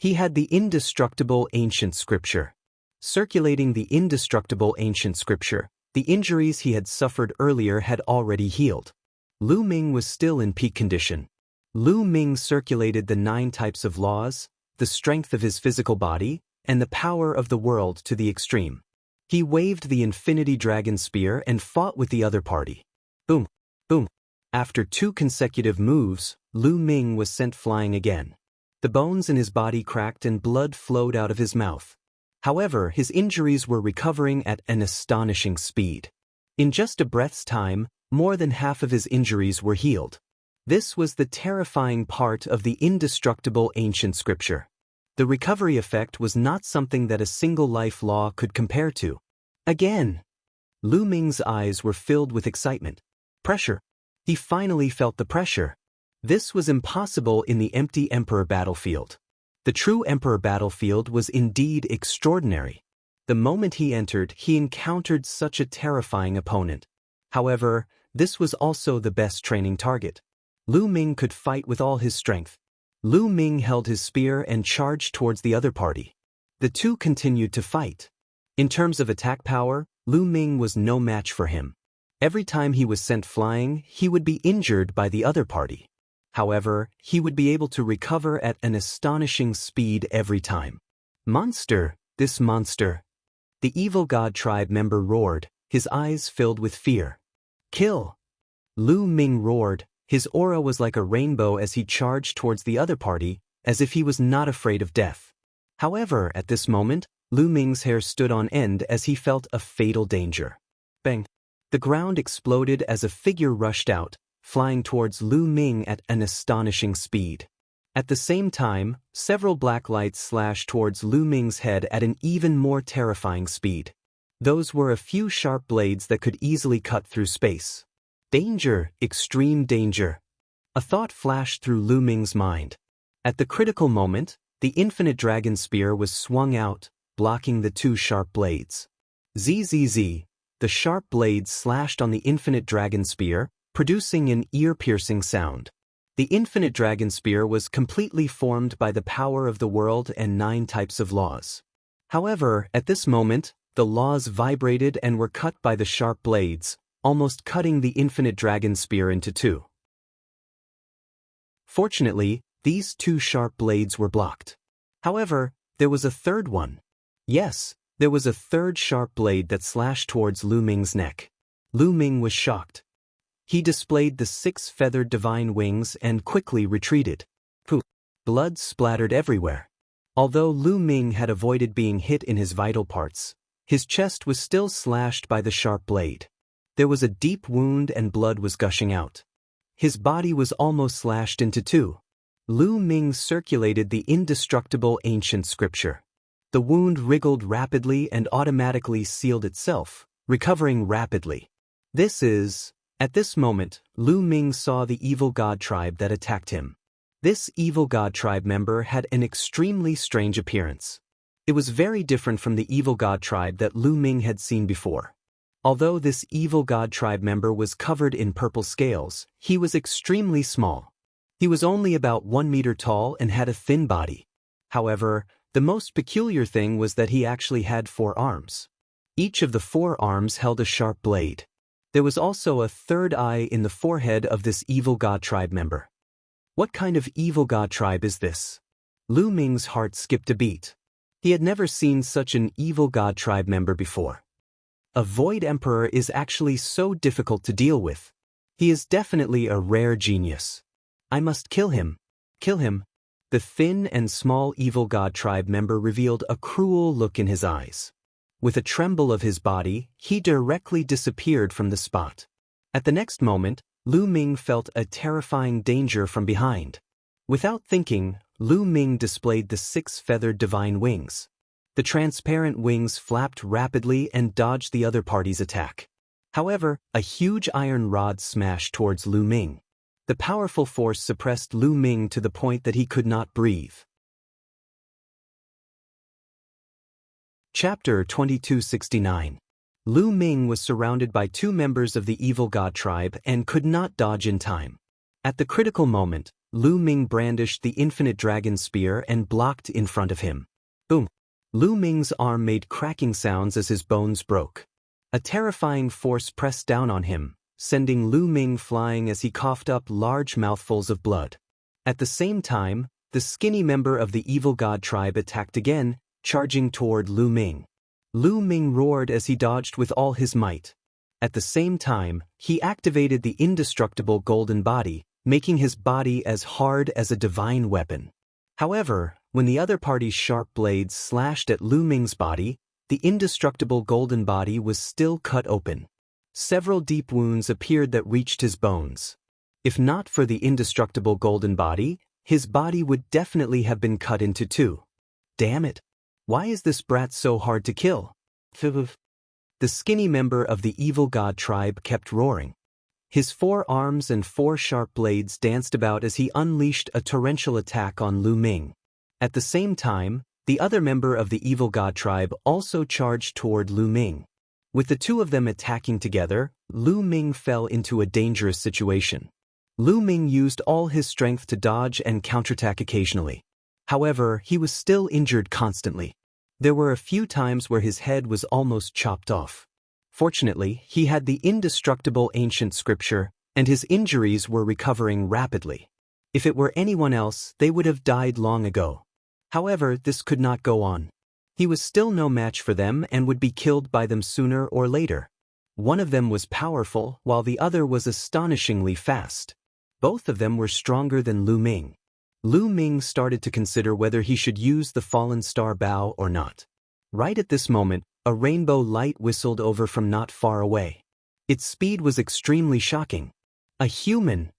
Speaker 1: He had the indestructible ancient scripture. Circulating the indestructible ancient scripture, the injuries he had suffered earlier had already healed. Lu Ming was still in peak condition. Lu Ming circulated the 9 types of laws, the strength of his physical body, and the power of the world to the extreme. He waved the Infinity Dragon Spear and fought with the other party. Boom, boom. After 2 consecutive moves, Lu Ming was sent flying again. The bones in his body cracked and blood flowed out of his mouth. However, his injuries were recovering at an astonishing speed. In just a breath's time, more than half of his injuries were healed. This was the terrifying part of the indestructible ancient scripture. The recovery effect was not something that a single life law could compare to. Again! Lu Ming's eyes were filled with excitement. Pressure. He finally felt the pressure. This was impossible in the empty Emperor battlefield. The true Emperor battlefield was indeed extraordinary. The moment he entered, he encountered such a terrifying opponent. However, this was also the best training target. Lu Ming could fight with all his strength. Lu Ming held his spear and charged towards the other party. The two continued to fight. In terms of attack power, Lu Ming was no match for him. Every time he was sent flying, he would be injured by the other party. However, he would be able to recover at an astonishing speed every time. Monster! This monster! The evil god tribe member roared, his eyes filled with fear. Kill! Lu Ming roared. His aura was like a rainbow as he charged towards the other party, as if he was not afraid of death. However, at this moment, Lu Ming's hair stood on end as he felt a fatal danger. Bang! The ground exploded as a figure rushed out, flying towards Lu Ming at an astonishing speed. At the same time, several black lights slashed towards Lu Ming's head at an even more terrifying speed. Those were a few sharp blades that could easily cut through space. Danger, extreme danger. A thought flashed through Lu Ming's mind. At the critical moment, the infinite dragon spear was swung out, blocking the 2 sharp blades. Zzz. The sharp blades slashed on the infinite dragon spear, producing an ear-piercing sound. The infinite dragon spear was completely formed by the power of the world and 9 types of laws. However, at this moment, the laws vibrated and were cut by the sharp blades, almost cutting the infinite dragon spear into 2. Fortunately, these 2 sharp blades were blocked. However, there was a third one. Yes, there was a third sharp blade that slashed towards Lu Ming's neck. Lu Ming was shocked. He displayed the 6 feathered divine wings and quickly retreated. Poof! Blood splattered everywhere. Although Lu Ming had avoided being hit in his vital parts, his chest was still slashed by the sharp blade. There was a deep wound and blood was gushing out. His body was almost slashed into 2. Lu Ming circulated the indestructible ancient scripture. The wound wriggled rapidly and automatically sealed itself, recovering rapidly. At this moment, Lu Ming saw the evil god tribe that attacked him. This evil god tribe member had an extremely strange appearance. It was very different from the evil god tribe that Lu Ming had seen before. Although this evil god tribe member was covered in purple scales, he was extremely small. He was only about 1 meter tall and had a thin body. However, the most peculiar thing was that he actually had 4 arms. Each of the 4 arms held a sharp blade. There was also a third eye in the forehead of this evil god tribe member. What kind of evil god tribe is this? Lu Ming's heart skipped a beat. He had never seen such an evil god tribe member before. A Void Emperor is actually so difficult to deal with. He is definitely a rare genius. I must kill him. Kill him. The thin and small evil god tribe member revealed a cruel look in his eyes. With a tremble of his body, he directly disappeared from the spot. At the next moment, Lu Ming felt a terrifying danger from behind. Without thinking, Lu Ming displayed the 6 feathered divine wings. The transparent wings flapped rapidly and dodged the other party's attack. However, a huge iron rod smashed towards Lu Ming. The powerful force suppressed Lu Ming to the point that he could not breathe. Chapter 2269. Lu Ming was surrounded by 2 members of the evil god tribe and could not dodge in time. At the critical moment, Lu Ming brandished the infinite dragon spear and blocked in front of him. Boom! Lu Ming's arm made cracking sounds as his bones broke. A terrifying force pressed down on him, sending Lu Ming flying as he coughed up large mouthfuls of blood. At the same time, the skinny member of the evil god tribe attacked again, charging toward Lu Ming. Lu Ming roared as he dodged with all his might. At the same time, he activated the indestructible golden body, making his body as hard as a divine weapon. However, when the other party's sharp blades slashed at Lu Ming's body, the indestructible golden body was still cut open. Several deep wounds appeared that reached his bones. If not for the indestructible golden body, his body would definitely have been cut into two. Damn it! Why is this brat so hard to kill? The skinny member of the evil god tribe kept roaring. His 4 arms and 4 sharp blades danced about as he unleashed a torrential attack on Lu Ming. At the same time, the other member of the evil god tribe also charged toward Lu Ming. With the two of them attacking together, Lu Ming fell into a dangerous situation. Lu Ming used all his strength to dodge and counterattack occasionally. However, he was still injured constantly. There were a few times where his head was almost chopped off. Fortunately, he had the indestructible ancient scripture, and his injuries were recovering rapidly. If it were anyone else, they would have died long ago. However, this could not go on. He was still no match for them and would be killed by them sooner or later. One of them was powerful, while the other was astonishingly fast. Both of them were stronger than Lu Ming. Lu Ming started to consider whether he should use the fallen star bow or not. Right at this moment, a rainbow light whistled over from not far away. Its speed was extremely shocking. A human!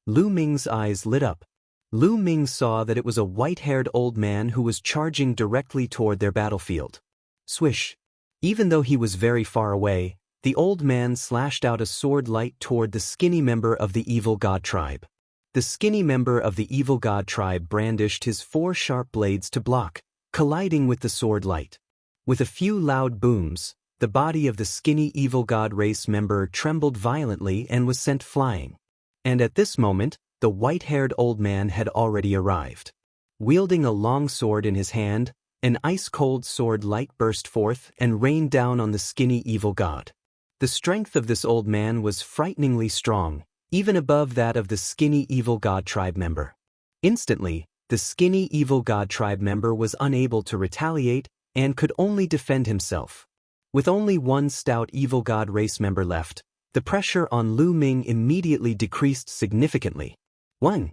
Speaker 1: Lu Ming's eyes lit up. Lu Ming saw that it was a white-haired old man who was charging directly toward their battlefield. Swish! Even though he was very far away, the old man slashed out a sword light toward the skinny member of the evil god tribe. The skinny member of the evil god tribe brandished his 4 sharp blades to block, colliding with the sword light. With a few loud booms, the body of the skinny evil god race member trembled violently and was sent flying. And at this moment, the white-haired old man had already arrived. Wielding a long sword in his hand, an ice-cold sword light burst forth and rained down on the skinny evil god. The strength of this old man was frighteningly strong, even above that of the skinny evil god tribe member. Instantly, the skinny evil god tribe member was unable to retaliate and could only defend himself. With only one stout evil god race member left, the pressure on Lu Ming immediately decreased significantly. 1.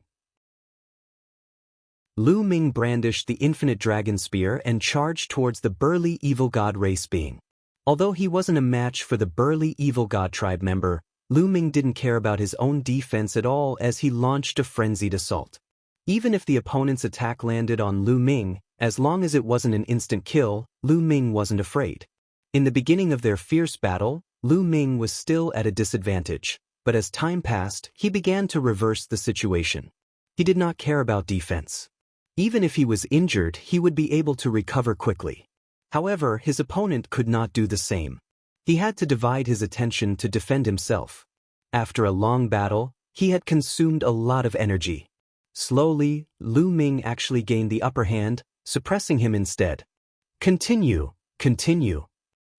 Speaker 1: Lu Ming brandished the infinite dragon spear and charged towards the burly evil god race being. Although he wasn't a match for the burly evil god tribe member, Lu Ming didn't care about his own defense at all as he launched a frenzied assault. Even if the opponent's attack landed on Lu Ming, as long as it wasn't an instant kill, Lu Ming wasn't afraid. In the beginning of their fierce battle, Lu Ming was still at a disadvantage, but as time passed, he began to reverse the situation. He did not care about defense. Even if he was injured, he would be able to recover quickly. However, his opponent could not do the same. He had to divide his attention to defend himself. After a long battle, he had consumed a lot of energy. Slowly, Lu Ming actually gained the upper hand, suppressing him instead. Continue.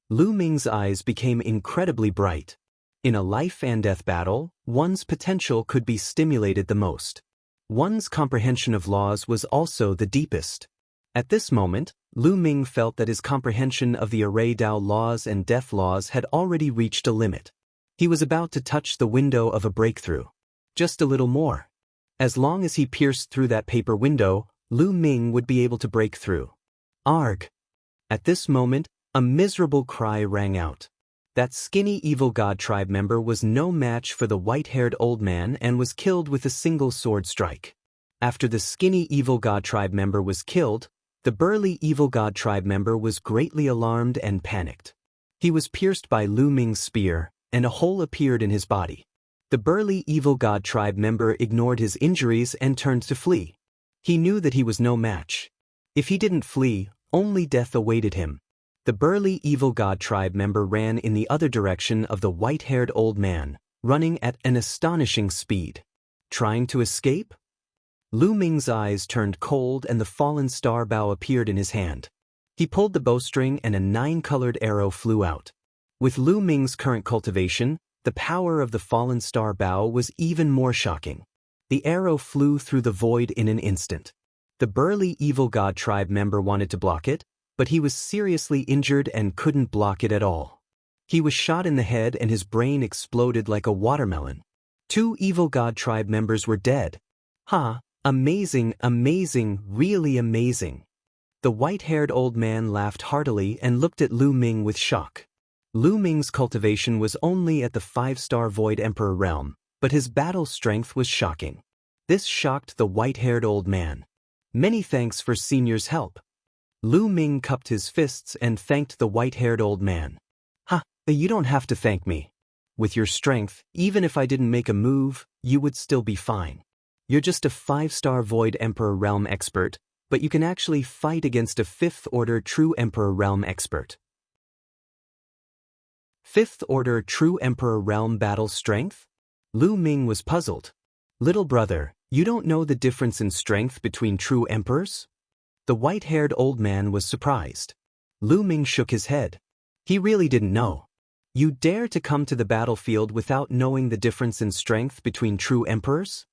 Speaker 1: Lu Ming's eyes became incredibly bright. In a life and death battle, one's potential could be stimulated the most. One's comprehension of laws was also the deepest. At this moment, Lu Ming felt that his comprehension of the Array Dao laws and death laws had already reached a limit. He was about to touch the window of a breakthrough. Just a little more. As long as he pierced through that paper window, Lu Ming would be able to break through. Arg! At this moment, a miserable cry rang out. That skinny evil god tribe member was no match for the white-haired old man and was killed with a single sword strike. After the skinny evil god tribe member was killed, the burly evil god tribe member was greatly alarmed and panicked. He was pierced by Lu Ming's spear, and a hole appeared in his body. The burly evil god tribe member ignored his injuries and turned to flee. He knew that he was no match. If he didn't flee, only death awaited him. The burly evil god tribe member ran in the other direction of the white-haired old man, running at an astonishing speed. Trying to escape? Lu Ming's eyes turned cold and the fallen star bow appeared in his hand. He pulled the bowstring and a 9-colored arrow flew out. With Lu Ming's current cultivation, the power of the fallen star bow was even more shocking. The arrow flew through the void in an instant. The burly evil god tribe member wanted to block it, but he was seriously injured and couldn't block it at all. He was shot in the head and his brain exploded like a watermelon. 2 evil god tribe members were dead. Ha! Amazing, amazing, really amazing. The white-haired old man laughed heartily and looked at Lu Ming with shock. Lu Ming's cultivation was only at the 5-star Void Emperor realm, but his battle strength was shocking. This shocked the white-haired old man. Many thanks for Senior's help. Lu Ming cupped his fists and thanked the white-haired old man. Ha, you don't have to thank me. With your strength, even if I didn't make a move, you would still be fine. You're just a 5-star Void Emperor realm expert, but you can actually fight against a 5th-order True Emperor realm expert. 5th-order True Emperor realm battle strength? Lu Ming was puzzled. Little brother, you don't know the difference in strength between true emperors? The white-haired old man was surprised. Lu Ming shook his head. He really didn't know. You dare to come to the battlefield without knowing the difference in strength between true emperors?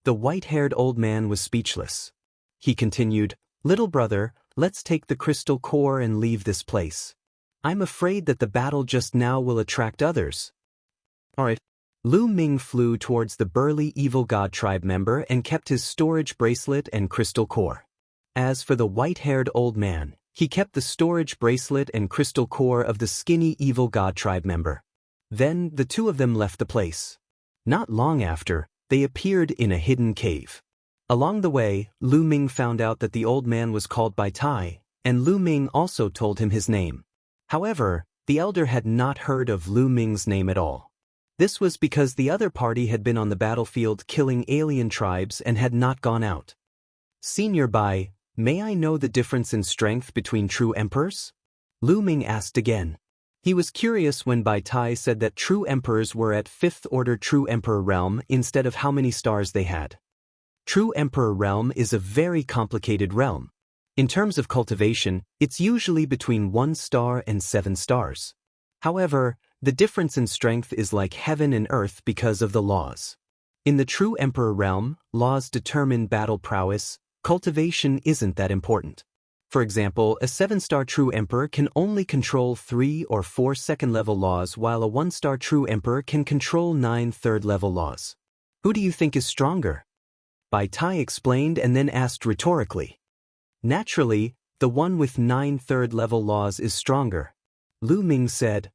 Speaker 1: The white-haired old man was speechless. He continued, Little brother, let's take the crystal core and leave this place. I'm afraid that the battle just now will attract others. Alright. Lu Ming flew towards the burly evil god tribe member and kept his storage bracelet and crystal core. As for the white-haired old man, he kept the storage bracelet and crystal core of the skinny evil god tribe member. Then the 2 of them left the place. Not long after, they appeared in a hidden cave. Along the way, Lu Ming found out that the old man was called Bai Tai, and Lu Ming also told him his name. However, the elder had not heard of Lu Ming's name at all. This was because the other party had been on the battlefield killing alien tribes and had not gone out. Senior Bai, may I know the difference in strength between true emperors? Lu Ming asked again. He was curious when Bai Tai said that true emperors were at 5th-order True Emperor realm instead of how many stars they had. True Emperor realm is a very complicated realm. In terms of cultivation, it's usually between 1 star and 7 stars. However, the difference in strength is like heaven and earth because of the laws. In the True Emperor realm, laws determine battle prowess. Cultivation isn't that important. For example, a 7-star True Emperor can only control 3 or 4 2nd-level laws while a 1-star True Emperor can control 9 3rd-level laws. Who do you think is stronger? Bai Tai explained and then asked rhetorically. Naturally, the one with 9 3rd-level laws is stronger. Lu Ming said.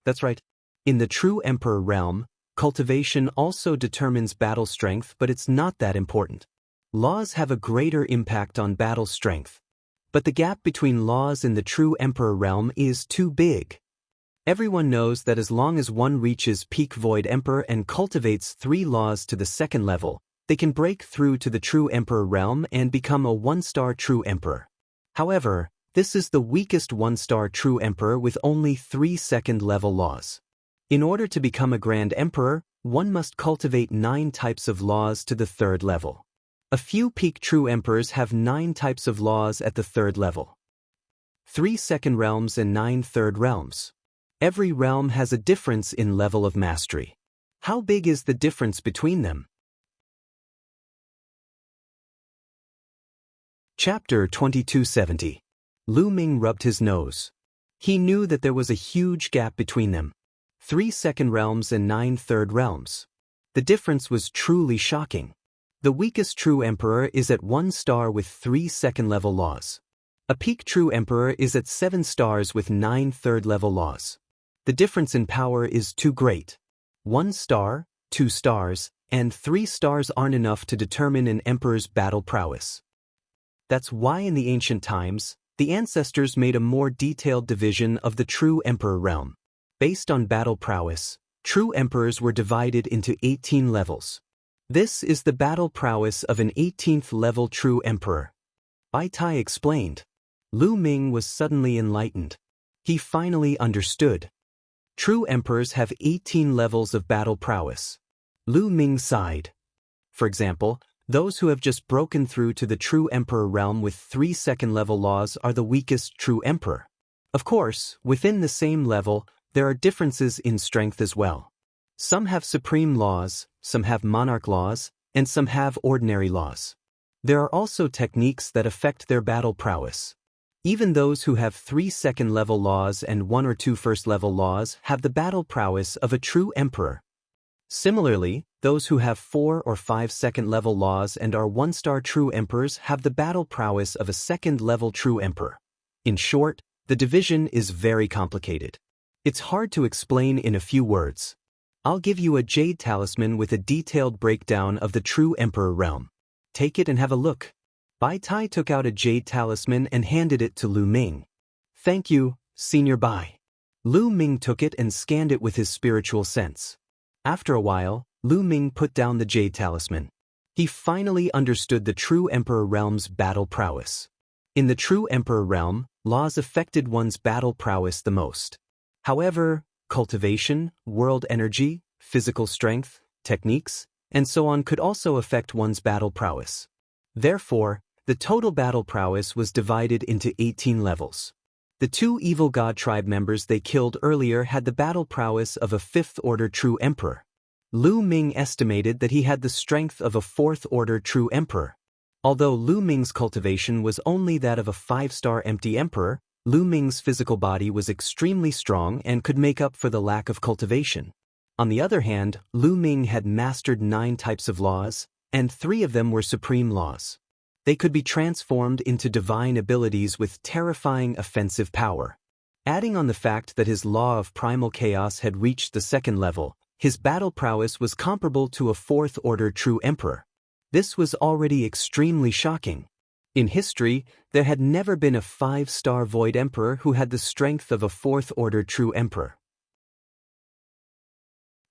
Speaker 1: That's right. In the True Emperor realm, cultivation also determines battle strength, but it's not that important. Laws have a greater impact on battle strength. But the gap between laws in the True Emperor realm is too big. Everyone knows that as long as one reaches peak Void Emperor and cultivates 3 laws to the 2nd level, they can break through to the True Emperor realm and become a 1-star True Emperor. However, this is the weakest 1-star True Emperor with only 3 2nd-level laws. In order to become a Grand Emperor, one must cultivate 9 types of laws to the 3rd level. A few peak True Emperors have 9 types of laws at the 3rd level. 3 2nd realms and 9 3rd realms. Every realm has a difference in level of mastery. How big is the difference between them? Chapter 2270. Lu Ming rubbed his nose. He knew that there was a huge gap between them. 3 2nd realms and 9 3rd realms. The difference was truly shocking. The weakest True Emperor is at 1 star with 3 2nd-level laws. A peak True Emperor is at 7 stars with 9 3rd-level laws. The difference in power is too great. 1 star, 2 stars, and 3 stars aren't enough to determine an emperor's battle prowess. That's why in the ancient times, the ancestors made a more detailed division of the True Emperor realm. Based on battle prowess, true emperors were divided into 18 levels. This is the battle prowess of an 18th-level True Emperor. Bai Tai explained. Lu Ming was suddenly enlightened. He finally understood. True emperors have 18 levels of battle prowess. Lu Ming sighed. For example, Those who have just broken through to the true emperor realm with 3 second-level laws are the weakest true emperor. Of course, within the same level, there are differences in strength as well. Some have supreme laws, some have monarch laws, and some have ordinary laws. There are also techniques that affect their battle prowess. Even those who have 3 second-level laws and 1 or 2 first-level laws have the battle prowess of a true emperor. Similarly, those who have 4 or 5 second-level laws and are 1-star true emperors have the battle prowess of a second-level true emperor. In short, the division is very complicated. It's hard to explain in a few words. I'll give you a jade talisman with a detailed breakdown of the true emperor realm. Take it and have a look. Bai Tai took out a jade talisman and handed it to Lu Ming. Thank you, Senior Bai. Lu Ming took it and scanned it with his spiritual sense. After a while, Lu Ming put down the jade talisman. He finally understood the true emperor realm's battle prowess. In the true emperor realm, laws affected one's battle prowess the most. However, cultivation, world energy, physical strength, techniques, and so on could also affect one's battle prowess. Therefore, the total battle prowess was divided into 18 levels. The 2 evil god tribe members they killed earlier had the battle prowess of a 5th-order true emperor. Lu Ming estimated that he had the strength of a 4th-order true emperor. Although Lu Ming's cultivation was only that of a 5-star empty emperor, Lu Ming's physical body was extremely strong and could make up for the lack of cultivation. On the other hand, Lu Ming had mastered 9 types of laws, and 3 of them were supreme laws. They could be transformed into divine abilities with terrifying offensive power. Adding on the fact that his law of primal chaos had reached the 2nd level, his battle prowess was comparable to a 4th-order true emperor. This was already extremely shocking. In history, there had never been a 5-star void emperor who had the strength of a 4th-order true emperor.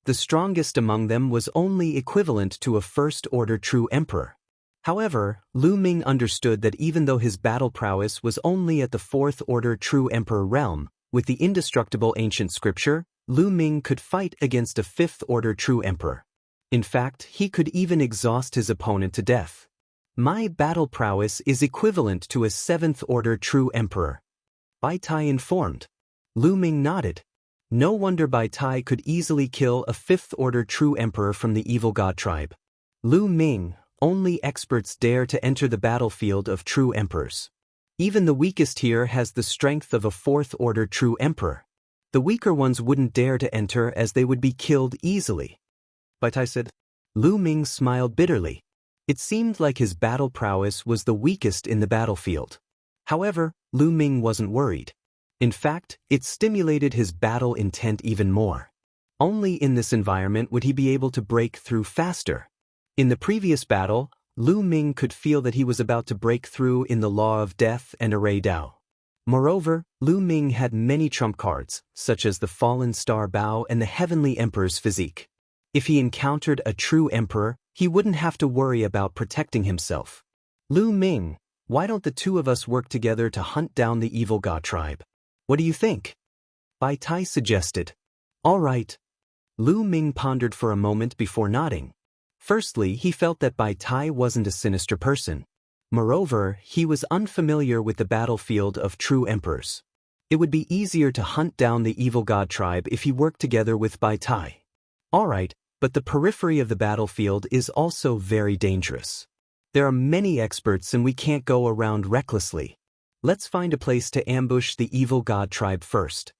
Speaker 1: The strongest among them was only equivalent to a 1st-order true emperor. However, Lu Ming understood that even though his battle prowess was only at the 4th-order true emperor realm, with the indestructible ancient scripture, Lu Ming could fight against a 5th-order true emperor. In fact, he could even exhaust his opponent to death. My battle prowess is equivalent to a 7th-order true emperor, Bai Tai informed. Lu Ming nodded. No wonder Bai Tai could easily kill a 5th-order true emperor from the evil god tribe. Lu Ming, only experts dare to enter the battlefield of true emperors. Even the weakest here has the strength of a 4th-order true emperor. The weaker ones wouldn't dare to enter as they would be killed easily. Bai Tai said. Lu Ming smiled bitterly. It seemed like his battle prowess was the weakest in the battlefield. However, Lu Ming wasn't worried. In fact, it stimulated his battle intent even more. Only in this environment would he be able to break through faster. In the previous battle, Lu Ming could feel that he was about to break through in the Law of Death and Array Dao. Moreover, Lu Ming had many trump cards, such as the Fallen Star Bao and the Heavenly Emperor's physique. If he encountered a true emperor, he wouldn't have to worry about protecting himself. Lu Ming, why don't the 2 of us work together to hunt down the evil god tribe? What do you think? Bai Tai suggested. All right. Lu Ming pondered for a moment before nodding. Firstly, he felt that Bai Tai wasn't a sinister person. Moreover, he was unfamiliar with the battlefield of true emperors. It would be easier to hunt down the evil god tribe if he worked together with Bai Tai. All right, but the periphery of the battlefield is also very dangerous. There are many experts and we can't go around recklessly. Let's find a place to ambush the evil god tribe first.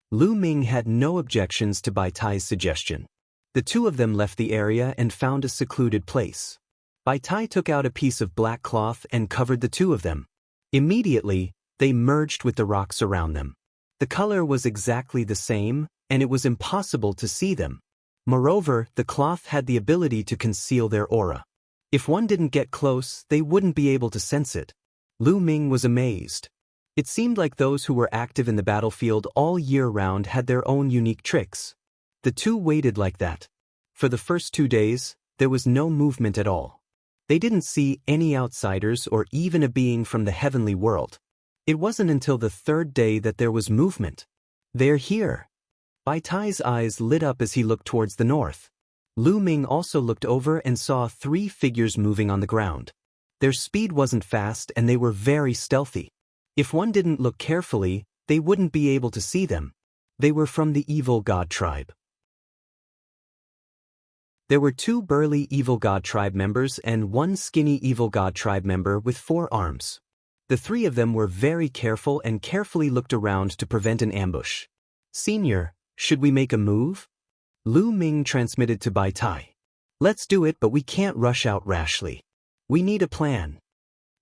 Speaker 1: Lu Ming had no objections to Bai Tai's suggestion. The 2 of them left the area and found a secluded place. Bai Tai took out a piece of black cloth and covered the 2 of them. Immediately, they merged with the rocks around them. The color was exactly the same, and it was impossible to see them. Moreover, the cloth had the ability to conceal their aura. If one didn't get close, they wouldn't be able to sense it. Lu Ming was amazed. It seemed like those who were active in the battlefield all year round had their own unique tricks. The 2 waited like that. For the first 2 days, there was no movement at all. They didn't see any outsiders or even a being from the heavenly world. It wasn't until the 3rd day that there was movement. They're here. Bai Tai's eyes lit up as he looked towards the north. Lu Ming also looked over and saw 3 figures moving on the ground. Their speed wasn't fast and they were very stealthy. If one didn't look carefully, they wouldn't be able to see them. They were from the evil god tribe. There were 2 burly evil god tribe members and 1 skinny evil god tribe member with 4 arms. The 3 of them were very careful and carefully looked around to prevent an ambush. "Senior, should we make a move?" Lu Ming transmitted to Bai Tai. "Let's do it, but we can't rush out rashly. We need a plan,"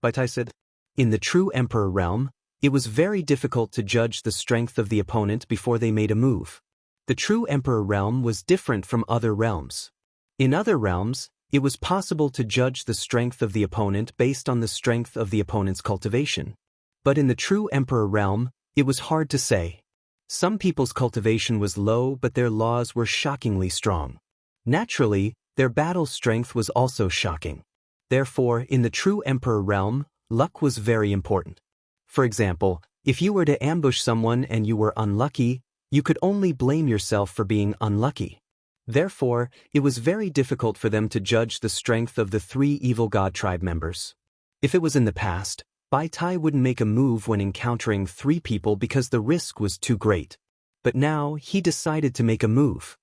Speaker 1: Bai Tai said. In the true Emperor realm, it was very difficult to judge the strength of the opponent before they made a move. The true Emperor realm was different from other realms. In other realms, it was possible to judge the strength of the opponent based on the strength of the opponent's cultivation. But in the true Emperor realm, it was hard to say. Some people's cultivation was low, but their laws were shockingly strong. Naturally, their battle strength was also shocking. Therefore, in the true Emperor realm, luck was very important. For example, if you were to ambush someone and you were unlucky, you could only blame yourself for being unlucky. Therefore, it was very difficult for them to judge the strength of the 3 evil god tribe members. If it was in the past, Bai Tai wouldn't make a move when encountering 3 people because the risk was too great. But now, he decided to make a move.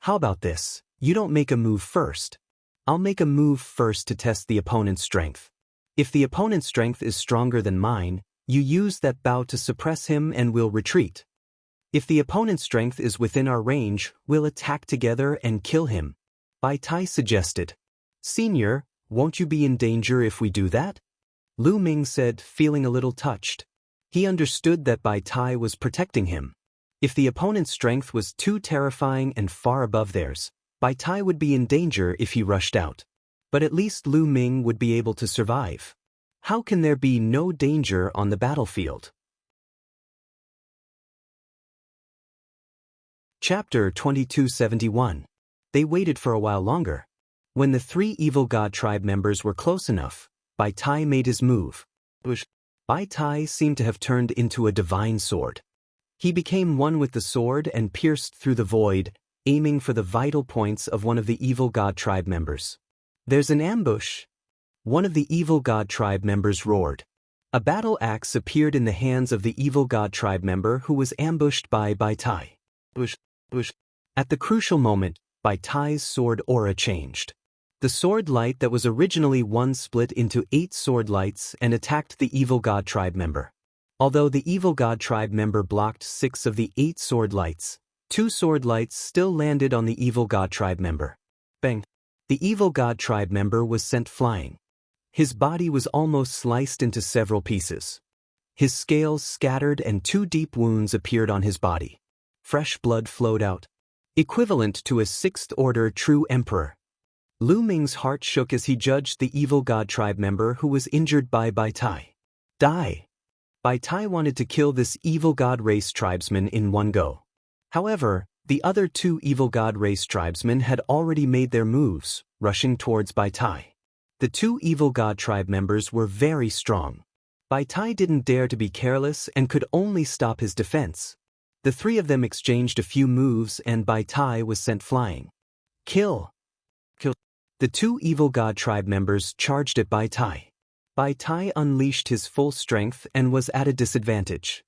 Speaker 1: "How about this? You don't make a move first. I'll make a move first to test the opponent's strength. If the opponent's strength is stronger than mine, you use that bow to suppress him and we'll retreat. If the opponent's strength is within our range, we'll attack together and kill him," Bai Tai suggested. "Senior, won't you be in danger if we do that?" Lu Ming said, feeling a little touched. He understood that Bai Tai was protecting him. If the opponent's strength was too terrifying and far above theirs, Bai Tai would be in danger if he rushed out. But at least Lu Ming would be able to survive. How can there be no danger on the battlefield? Chapter 2271. They waited for a while longer. When the 3 evil god tribe members were close enough, Bai Tai made his move. Bai Tai seemed to have turned into a divine sword. He became one with the sword and pierced through the void, aiming for the vital points of one of the evil god tribe members. "There's an ambush!" One of the evil god tribe members roared. A battle axe appeared in the hands of the evil god tribe member who was ambushed by Bai Tai. At the crucial moment, Bai Tai's sword aura changed. The sword light that was originally 1 split into 8 sword lights and attacked the evil god tribe member. Although the evil god tribe member blocked 6 of the 8 sword lights, 2 sword lights still landed on the evil god tribe member. Bang! The evil god tribe member was sent flying. His body was almost sliced into several pieces. His scales scattered and 2 deep wounds appeared on his body. Fresh blood flowed out, equivalent to a 6th-order true emperor. Lu Ming's heart shook as he judged the evil god tribe member who was injured by Bai Tai. Die! Bai Tai wanted to kill this evil god race tribesman in one go. However, the other 2 evil god race tribesmen had already made their moves, rushing towards Bai Tai. The 2 evil god tribe members were very strong. Bai Tai didn't dare to be careless and could only stop his defense. The 3 of them exchanged a few moves and Bai Tai was sent flying. Kill! Kill! The 2 evil god tribe members charged at Bai Tai. Bai Tai unleashed his full strength and was at a disadvantage.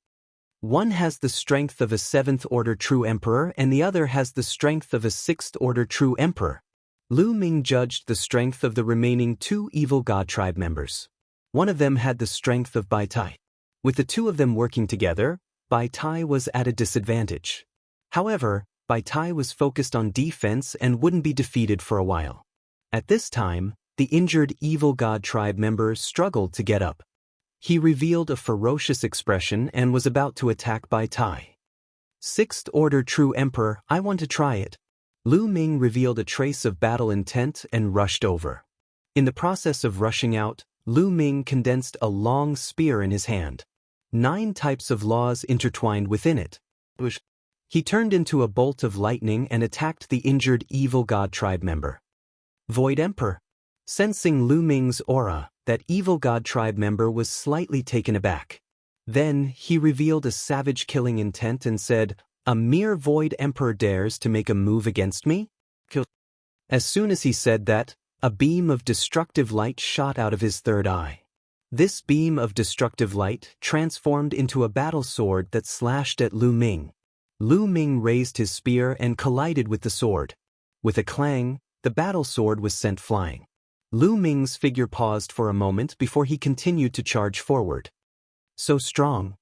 Speaker 1: One has the strength of a 7th-order true emperor and the other has the strength of a 6th-order true emperor. Lu Ming judged the strength of the remaining 2 evil god tribe members. One of them had the strength of Bai Tai. With the 2 of them working together, Bai Tai was at a disadvantage. However, Bai Tai was focused on defense and wouldn't be defeated for a while. At this time, the injured evil god tribe member struggled to get up. He revealed a ferocious expression and was about to attack Bai Tai. 6th-order true emperor, I want to try it. Lu Ming revealed a trace of battle intent and rushed over. In the process of rushing out, Lu Ming condensed a long spear in his hand. 9 types of laws intertwined within it. He turned into a bolt of lightning and attacked the injured evil god tribe member. Void Emperor. Sensing Lu Ming's aura, that evil god tribe member was slightly taken aback. Then, he revealed a savage killing intent and said, "A mere Void Emperor dares to make a move against me?" Kill. As soon as he said that, a beam of destructive light shot out of his third eye. This beam of destructive light transformed into a battle sword that slashed at Lu Ming. Lu Ming raised his spear and collided with the sword. With a clang, the battle sword was sent flying. Lu Ming's figure paused for a moment before he continued to charge forward. So strong.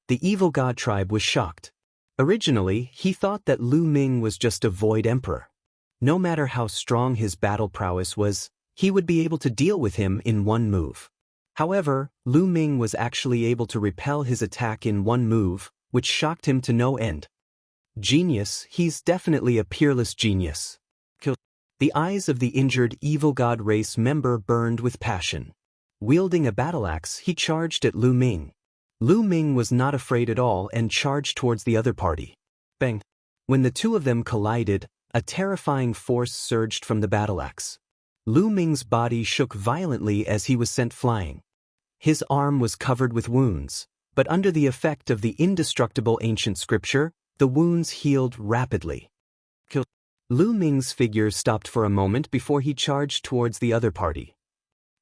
Speaker 1: The evil god tribe was shocked. Originally, he thought that Lu Ming was just a void emperor. No matter how strong his battle prowess was, he would be able to deal with him in one move. However, Lu Ming was actually able to repel his attack in one move, which shocked him to no end. Genius, he's definitely a peerless genius. The eyes of the injured evil god race member burned with passion. Wielding a battle axe, he charged at Lu Ming. Lu Ming was not afraid at all and charged towards the other party. Bang! When the two of them collided, a terrifying force surged from the battle axe. Lu Ming's body shook violently as he was sent flying. His arm was covered with wounds, but under the effect of the indestructible ancient scripture, the wounds healed rapidly. Lu Ming's figure stopped for a moment before he charged towards the other party.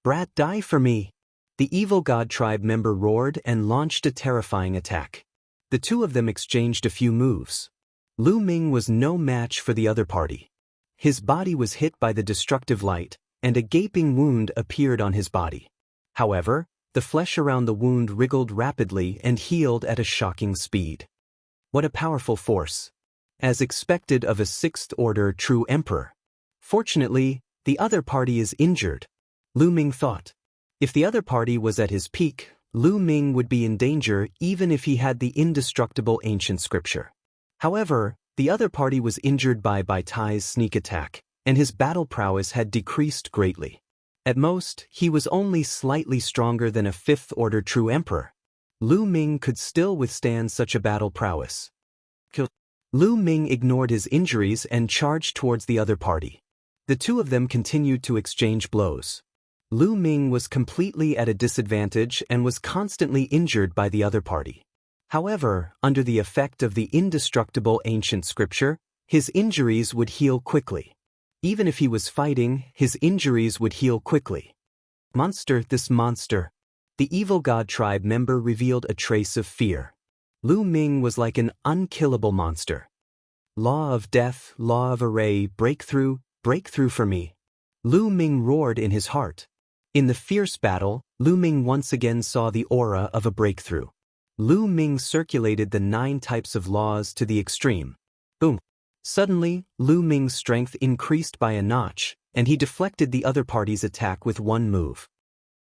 Speaker 1: "Brat, die for me!" The evil god tribe member roared and launched a terrifying attack. The two of them exchanged a few moves. Lu Ming was no match for the other party. His body was hit by the destructive light, and a gaping wound appeared on his body. However, the flesh around the wound wriggled rapidly and healed at a shocking speed. What a powerful force! As expected of a sixth-order true emperor. Fortunately, the other party is injured, Lu Ming thought. If the other party was at his peak, Lu Ming would be in danger even if he had the indestructible ancient scripture. However, the other party was injured by Bai Tai's sneak attack, and his battle prowess had decreased greatly. At most, he was only slightly stronger than a fifth-order true emperor. Lu Ming could still withstand such a battle prowess. Lu Ming ignored his injuries and charged towards the other party. The two of them continued to exchange blows. Lu Ming was completely at a disadvantage and was constantly injured by the other party. However, under the effect of the indestructible ancient scripture, his injuries would heal quickly. Even if he was fighting, his injuries would heal quickly. Monster, this monster. The evil god tribe member revealed a trace of fear. Lu Ming was like an unkillable monster. Law of death, law of array, breakthrough, breakthrough for me. Lu Ming roared in his heart. In the fierce battle, Lu Ming once again saw the aura of a breakthrough. Lu Ming circulated the 9 types of laws to the extreme. Boom! Suddenly, Lu Ming's strength increased by a notch, and he deflected the other party's attack with one move.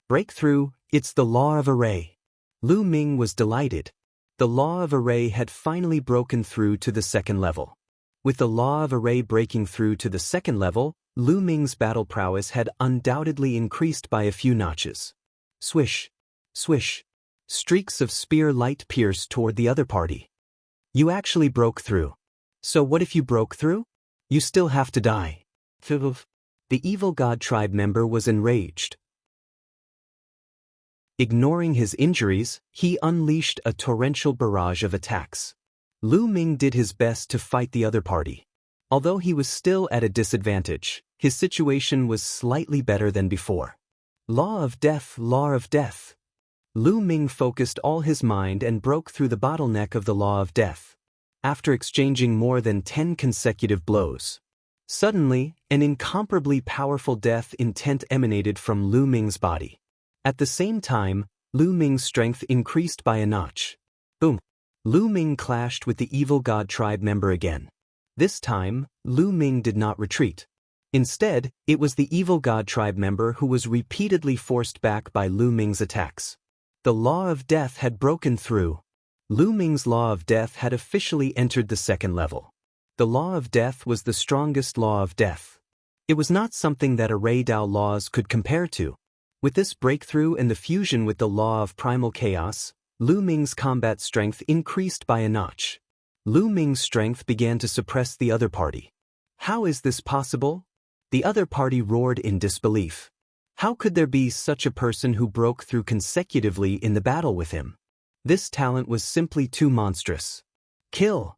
Speaker 1: Breakthrough, it's the law of array. Lu Ming was delighted. The law of array had finally broken through to the second level. With the law of array breaking through to the second level, Lu Ming's battle prowess had undoubtedly increased by a few notches. Swish! Swish! Streaks of spear light pierced toward the other party. You actually broke through. So what if you broke through? You still have to die. The evil god tribe member was enraged. Ignoring his injuries, he unleashed a torrential barrage of attacks. Lu Ming did his best to fight the other party. Although he was still at a disadvantage, his situation was slightly better than before. Law of death, law of death. Lu Ming focused all his mind and broke through the bottleneck of the law of death. After exchanging more than 10 consecutive blows. Suddenly, an incomparably powerful death intent emanated from Lu Ming's body. At the same time, Lu Ming's strength increased by a notch. Boom! Lu Ming clashed with the evil god tribe member again. This time, Lu Ming did not retreat. Instead, it was the evil god tribe member who was repeatedly forced back by Lu Ming's attacks. The law of death had broken through. Lu Ming's law of death had officially entered the second level. The law of death was the strongest law of death. It was not something that array Dao laws could compare to. With this breakthrough and the fusion with the law of primal chaos, Lu Ming's combat strength increased by a notch. Lu Ming's strength began to suppress the other party. How is this possible? The other party roared in disbelief. How could there be such a person who broke through consecutively in the battle with him? This talent was simply too monstrous. Kill!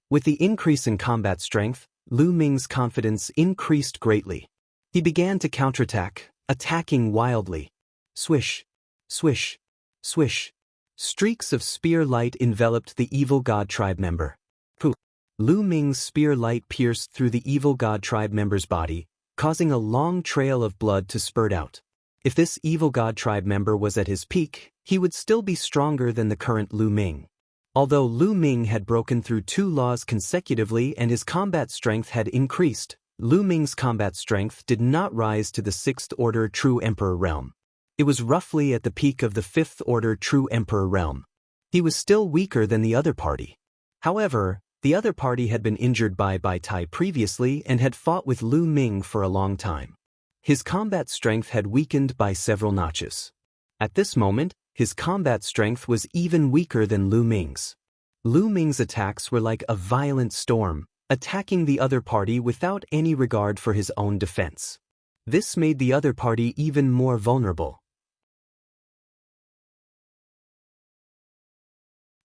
Speaker 1: With the increase in combat strength, Lu Ming's confidence increased greatly. He began to counterattack, attacking wildly. Swish, swish, swish. Streaks of spear light enveloped the evil god tribe member. Pooh! Lu Ming's spear light pierced through the evil god tribe member's body, causing a long trail of blood to spurt out. If this evil god tribe member was at his peak, he would still be stronger than the current Lu Ming. Although Lu Ming had broken through 2 laws consecutively and his combat strength had increased, Lu Ming's combat strength did not rise to the 6th Order True Emperor realm. It was roughly at the peak of the 5th Order True Emperor realm. He was still weaker than the other party. However, the other party had been injured by Bai Tai previously and had fought with Lu Ming for a long time. His combat strength had weakened by several notches. At this moment, his combat strength was even weaker than Lu Ming's. Lu Ming's attacks were like a violent storm, attacking the other party without any regard for his own defense. This made the other party even more vulnerable.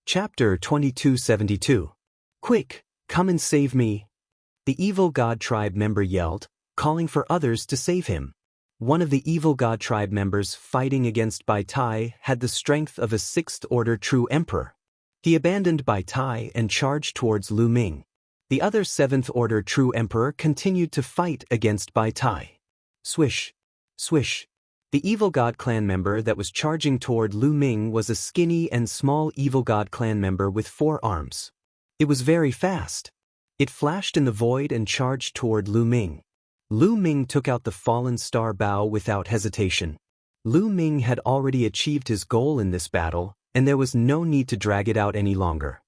Speaker 1: Chapter 2272. Quick, come and save me! The evil god tribe member yelled, calling for others to save him. One of the evil god tribe members fighting against Bai Tai had the strength of a 6th Order True Emperor. He abandoned Bai Tai and charged towards Lu Ming. The other 7th Order True Emperor continued to fight against Bai Tai. Swish, swish. The evil god clan member that was charging toward Lu Ming was a skinny and small evil god clan member with 4 arms. It was very fast. It flashed in the void and charged toward Lu Ming. Lu Ming took out the fallen star bow without hesitation. Lu Ming had already achieved his goal in this battle, and there was no need to drag it out any longer.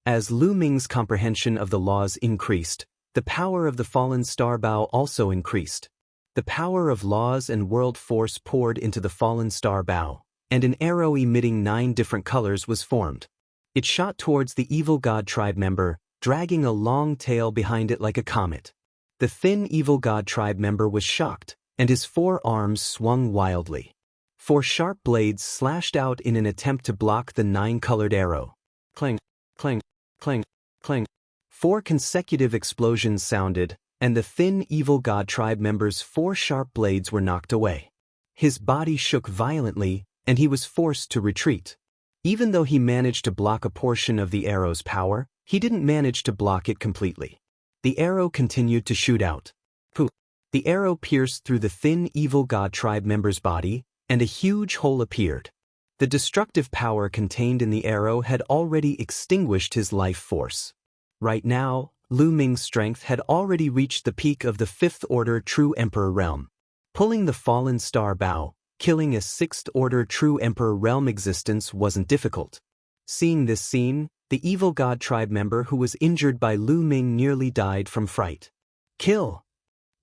Speaker 1: As Lu Ming's comprehension of the laws increased, the power of the fallen star bow also increased. The power of laws and world force poured into the fallen star bow, and an arrow emitting 9 different colors was formed. It shot towards the evil god tribe member, dragging a long tail behind it like a comet. The thin evil god tribe member was shocked, and his 4 arms swung wildly. 4 sharp blades slashed out in an attempt to block the 9-colored arrow. Clang, clang, clang, clang. 4 consecutive explosions sounded, and the thin evil god tribe member's 4 sharp blades were knocked away. His body shook violently, and he was forced to retreat. Even though he managed to block a portion of the arrow's power, he didn't manage to block it completely. The arrow continued to shoot out. Pooh! The arrow pierced through the thin evil god tribe member's body, and a huge hole appeared. The destructive power contained in the arrow had already extinguished his life force. Right now, Lu Ming's strength had already reached the peak of the 5th Order True Emperor realm. Pulling the fallen star bow, killing a 6th Order True Emperor realm existence wasn't difficult. Seeing this scene, the evil god tribe member who was injured by Lu Ming nearly died from fright. Kill!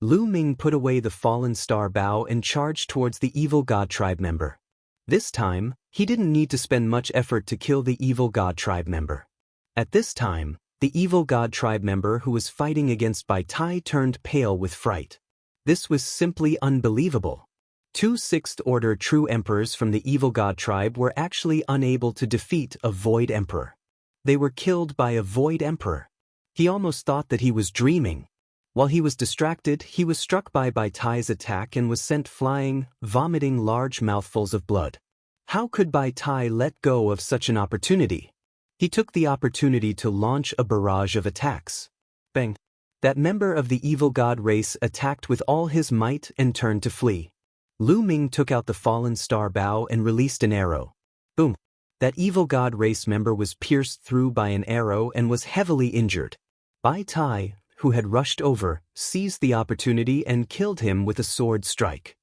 Speaker 1: Lu Ming put away the fallen star bow and charged towards the evil god tribe member. This time, he didn't need to spend much effort to kill the evil god tribe member. At this time, the evil god tribe member who was fighting against Bai Tai turned pale with fright. This was simply unbelievable. 2 6th Order True Emperors from the evil god tribe were actually unable to defeat a Void Emperor. They were killed by a Void Emperor. He almost thought that he was dreaming. While he was distracted, he was struck by Bai Tai's attack and was sent flying, vomiting large mouthfuls of blood. How could Bai Tai let go of such an opportunity? He took the opportunity to launch a barrage of attacks. Bang! That member of the evil god race attacked with all his might and turned to flee. Lu Ming took out the fallen star bow and released an arrow. Boom! That evil god race member was pierced through by an arrow and was heavily injured. Bai Tai, who had rushed over, seized the opportunity and killed him with a sword strike.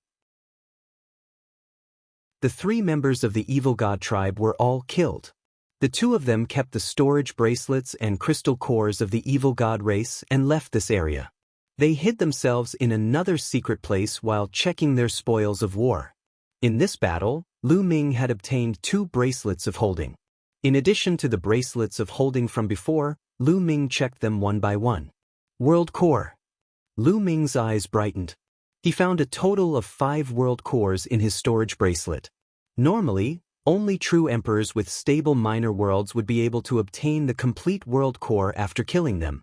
Speaker 1: The 3 members of the evil god tribe were all killed. The 2 of them kept the storage bracelets and crystal cores of the evil god race and left this area. They hid themselves in another secret place while checking their spoils of war. In this battle, Lu Ming had obtained 2 bracelets of holding. In addition to the bracelets of holding from before, Lu Ming checked them one by one. World Core. Lu Ming's eyes brightened. He found a total of 5 world cores in his storage bracelet. Normally, only true emperors with stable minor worlds would be able to obtain the complete world core after killing them.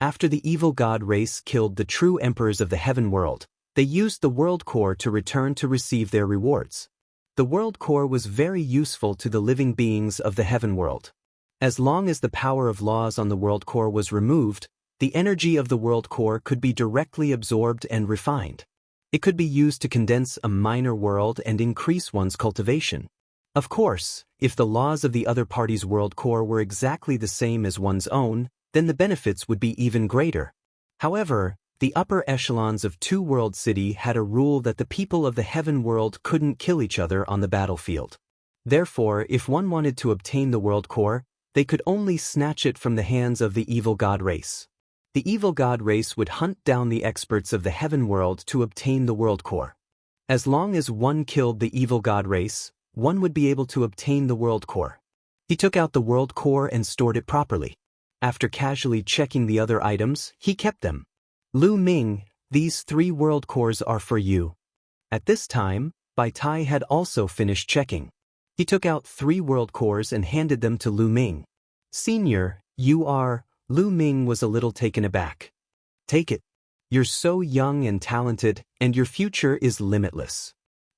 Speaker 1: After the evil god race killed the true emperors of the heaven world, they used the world core to return to receive their rewards. The world core was very useful to the living beings of the heaven world. As long as the power of laws on the world core was removed, the energy of the world core could be directly absorbed and refined. It could be used to condense a minor world and increase one's cultivation. Of course, if the laws of the other party's world core were exactly the same as one's own, then the benefits would be even greater. However, the upper echelons of Two World City had a rule that the people of the heaven world couldn't kill each other on the battlefield. Therefore, if one wanted to obtain the world core, they could only snatch it from the hands of the evil god race. The evil god race would hunt down the experts of the heaven world to obtain the world core. As long as one killed the evil god race, one would be able to obtain the world core. He took out the world core and stored it properly. After casually checking the other items, he kept them. Lu Ming, these 3 world cores are for you. At this time, Bai Tai had also finished checking. He took out 3 world cores and handed them to Lu Ming. Senior, you are... Lu Ming was a little taken aback. Take it. You're so young and talented, and your future is limitless.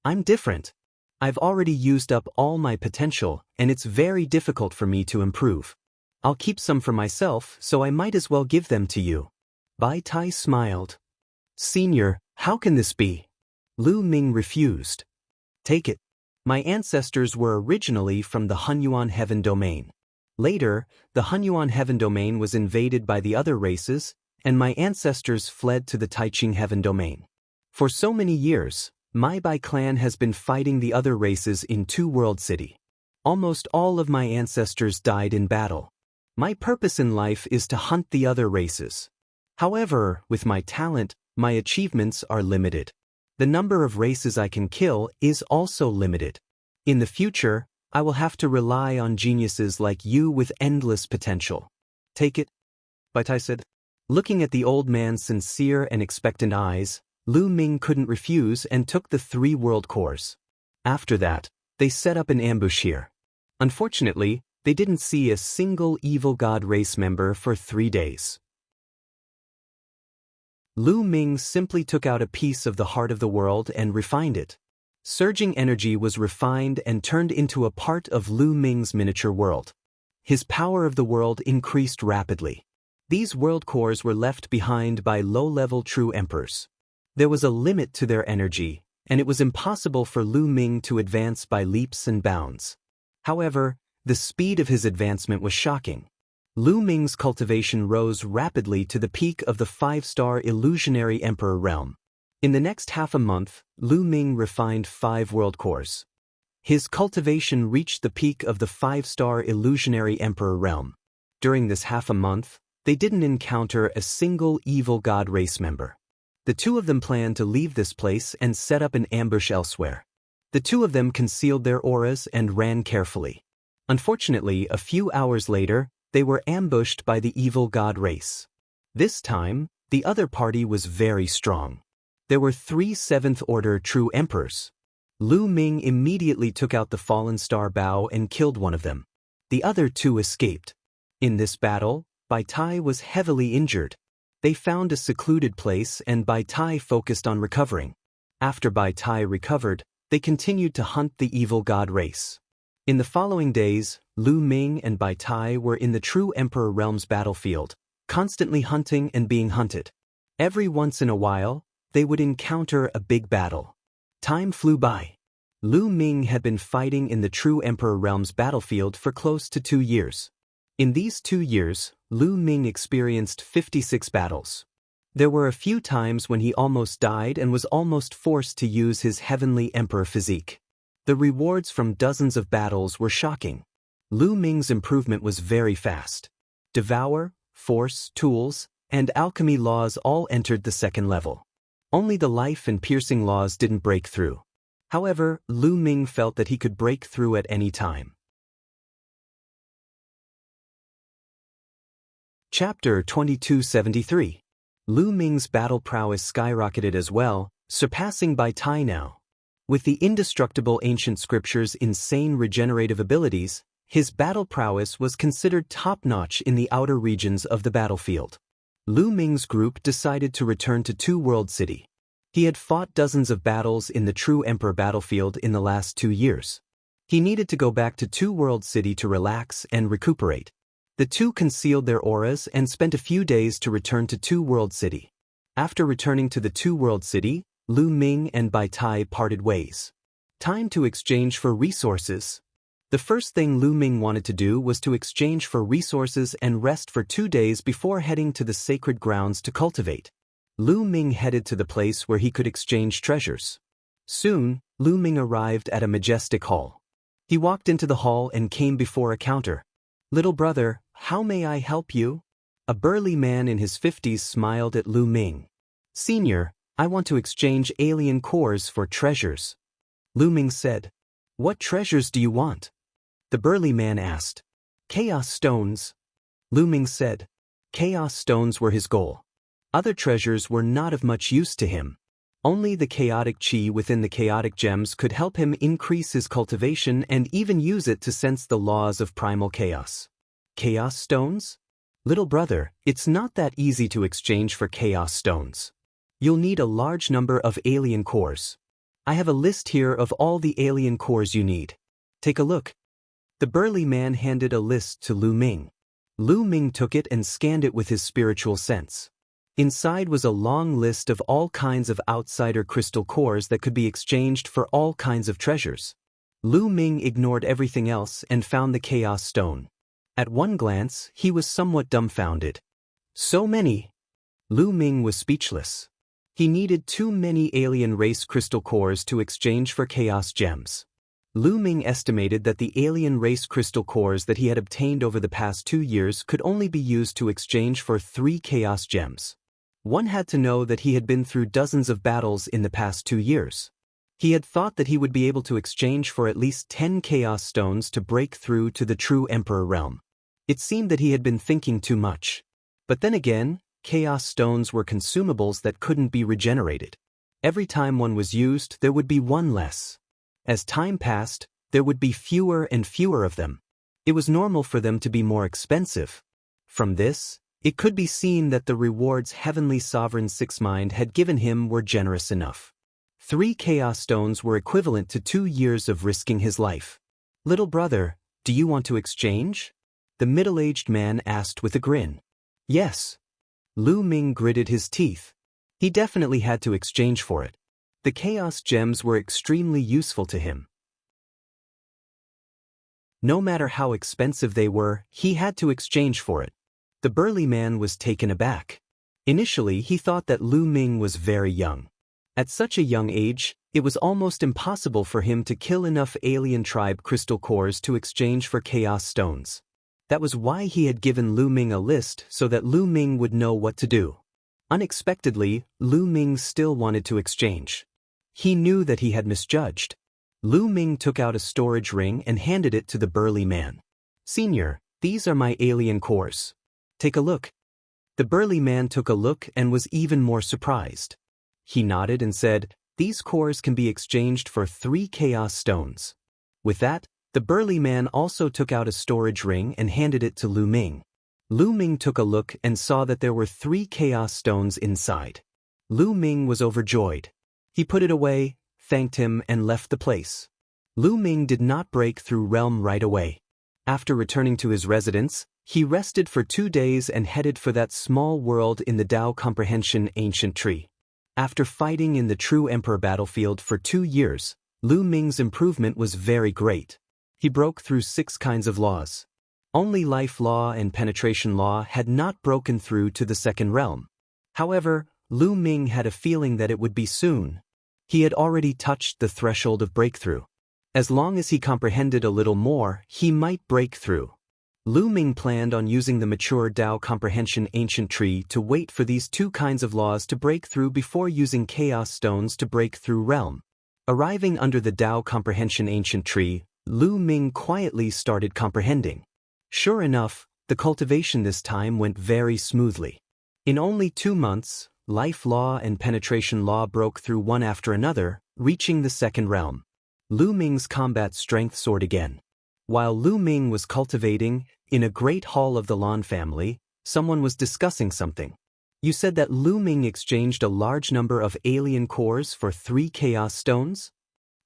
Speaker 1: I'm different. I've already used up all my potential, and it's very difficult for me to improve. I'll keep some for myself, so I might as well give them to you. Bai Tai smiled. Senior, how can this be? Lu Ming refused. Take it. My ancestors were originally from the Hunyuan Heaven Domain. Later, the Hunyuan Heaven Domain was invaded by the other races, and my ancestors fled to the Taiching Heaven Domain. For so many years, my Bai clan has been fighting the other races in Two World City. Almost all of my ancestors died in battle. My purpose in life is to hunt the other races. However, with my talent, my achievements are limited. The number of races I can kill is also limited. In the future, I will have to rely on geniuses like you with endless potential. Take it, Bai Tai said. Looking at the old man's sincere and expectant eyes, Lu Ming couldn't refuse and took the 3 world cores. After that, they set up an ambush here. Unfortunately, they didn't see a single evil god race member for 3 days. Lu Ming simply took out a piece of the heart of the world and refined it. Surging energy was refined and turned into a part of Lu Ming's miniature world. His power of the world increased rapidly. These world cores were left behind by low-level true emperors. There was a limit to their energy, and it was impossible for Lu Ming to advance by leaps and bounds. However, the speed of his advancement was shocking. Lu Ming's cultivation rose rapidly to the peak of the 5-star illusionary emperor realm. In the next half a month, Lu Ming refined 5 world cores. His cultivation reached the peak of the 5-star illusionary emperor realm. During this half a month, they didn't encounter a single evil god race member. The 2 of them planned to leave this place and set up an ambush elsewhere. The 2 of them concealed their auras and ran carefully. Unfortunately, a few hours later, they were ambushed by the evil god race. This time, the other party was very strong. There were 3 7th-order true emperors. Lu Ming immediately took out the fallen star bow and killed one of them. The other 2 escaped. In this battle, Bai Tai was heavily injured. They found a secluded place and Bai Tai focused on recovering. After Bai Tai recovered, they continued to hunt the evil god race. In the following days, Lu Ming and Bai Tai were in the true emperor realm's battlefield, constantly hunting and being hunted. Every once in a while, they would encounter a big battle. Time flew by. Lu Ming had been fighting in the true emperor realm's battlefield for close to 2 years. In these 2 years, Lu Ming experienced 56 battles. There were a few times when he almost died and was almost forced to use his heavenly emperor physique. The rewards from dozens of battles were shocking. Lu Ming's improvement was very fast. Devour, Force, Tools, and Alchemy laws all entered the 2nd level. Only the Life and Piercing laws didn't break through. However, Lu Ming felt that he could break through at any time. Chapter 2273. Lu Ming's battle prowess skyrocketed as well, surpassing Bai Tai now. With the indestructible ancient scripture's insane regenerative abilities, his battle prowess was considered top-notch in the outer regions of the battlefield. Lu Ming's group decided to return to Two World City. He had fought dozens of battles in the True Emperor battlefield in the last 2 years. He needed to go back to Two World City to relax and recuperate. The two concealed their auras and spent a few days to return to Two World City. After returning to the Two World City, Lu Ming and Bai Tai parted ways. Time to exchange for resources. The first thing Lu Ming wanted to do was to exchange for resources and rest for 2 days before heading to the sacred grounds to cultivate. Lu Ming headed to the place where he could exchange treasures. Soon, Lu Ming arrived at a majestic hall. He walked into the hall and came before a counter. "Little brother, how may I help you?" A burly man in his 50s smiled at Lu Ming. "Senior, I want to exchange alien cores for treasures." Lu Ming said. "What treasures do you want?" The burly man asked. "Chaos stones." Lu Ming said. Chaos stones were his goal. Other treasures were not of much use to him. Only the chaotic chi within the chaotic gems could help him increase his cultivation and even use it to sense the laws of primal chaos. Chaos stones? Little brother, it's not that easy to exchange for chaos stones. You'll need a large number of alien cores. I have a list here of all the alien cores you need. Take a look. The burly man handed a list to Lu Ming. Lu Ming took it and scanned it with his spiritual sense. Inside was a long list of all kinds of outsider crystal cores that could be exchanged for all kinds of treasures. Lu Ming ignored everything else and found the Chaos Stone. At one glance, he was somewhat dumbfounded. So many! Lu Ming was speechless. He needed too many alien race crystal cores to exchange for Chaos Gems. Lu Ming estimated that the alien race crystal cores that he had obtained over the past 2 years could only be used to exchange for 3 Chaos Gems. One had to know that he had been through dozens of battles in the past 2 years. He had thought that he would be able to exchange for at least 10 Chaos Stones to break through to the True Emperor realm. It seemed that he had been thinking too much. But then again, Chaos Stones were consumables that couldn't be regenerated. Every time one was used, there would be one less. As time passed, there would be fewer and fewer of them. It was normal for them to be more expensive. From this, it could be seen that the rewards Heavenly Sovereign Six Mind had given him were generous enough. 3 Chaos Stones were equivalent to 2 years of risking his life. "Little brother, do you want to exchange?" The middle-aged man asked with a grin. "Yes." Lu Ming gritted his teeth. He definitely had to exchange for it. The Chaos Gems were extremely useful to him. No matter how expensive they were, he had to exchange for it. The burly man was taken aback. Initially, he thought that Lu Ming was very young. At such a young age, it was almost impossible for him to kill enough alien tribe crystal cores to exchange for Chaos Stones. That was why he had given Lu Ming a list so that Lu Ming would know what to do. Unexpectedly, Lu Ming still wanted to exchange. He knew that he had misjudged. Lu Ming took out a storage ring and handed it to the burly man. "Senior, these are my alien cores. Take a look." The burly man took a look and was even more surprised. He nodded and said, "These cores can be exchanged for 3 Chaos Stones." With that, the burly man also took out a storage ring and handed it to Lu Ming. Lu Ming took a look and saw that there were 3 Chaos Stones inside. Lu Ming was overjoyed. He put it away, thanked him, and left the place. Lu Ming did not break through realm right away. After returning to his residence, he rested for 2 days and headed for that small world in the Tao Comprehension Ancient Tree. After fighting in the True Emperor battlefield for 2 years, Lu Ming's improvement was very great. He broke through 6 kinds of laws. Only Life Law and Penetration Law had not broken through to the second realm. However, Lu Ming had a feeling that it would be soon. He had already touched the threshold of breakthrough. As long as he comprehended a little more, he might break through. Lu Ming planned on using the mature Tao Comprehension Ancient Tree to wait for these 2 kinds of laws to break through before using Chaos Stones to break through realm. Arriving under the Tao Comprehension Ancient Tree, Lu Ming quietly started comprehending. Sure enough, the cultivation this time went very smoothly. In only 2 months, Life Law and Penetration Law broke through one after another, reaching the second realm. Lu Ming's combat strength soared again. While Lu Ming was cultivating, in a great hall of the Lan family, someone was discussing something. You said that Lu Ming exchanged a large number of alien cores for 3 chaos stones?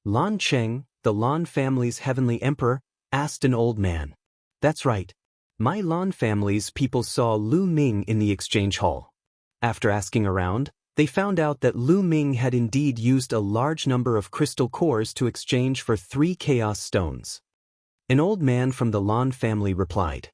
Speaker 1: Lan Cheng, the Lan family's heavenly emperor, asked an old man. That's right. My Lan family's people saw Lu Ming in the exchange hall. After asking around, they found out that Lu Ming had indeed used a large number of crystal cores to exchange for 3 chaos stones. An old man from the Lan family replied.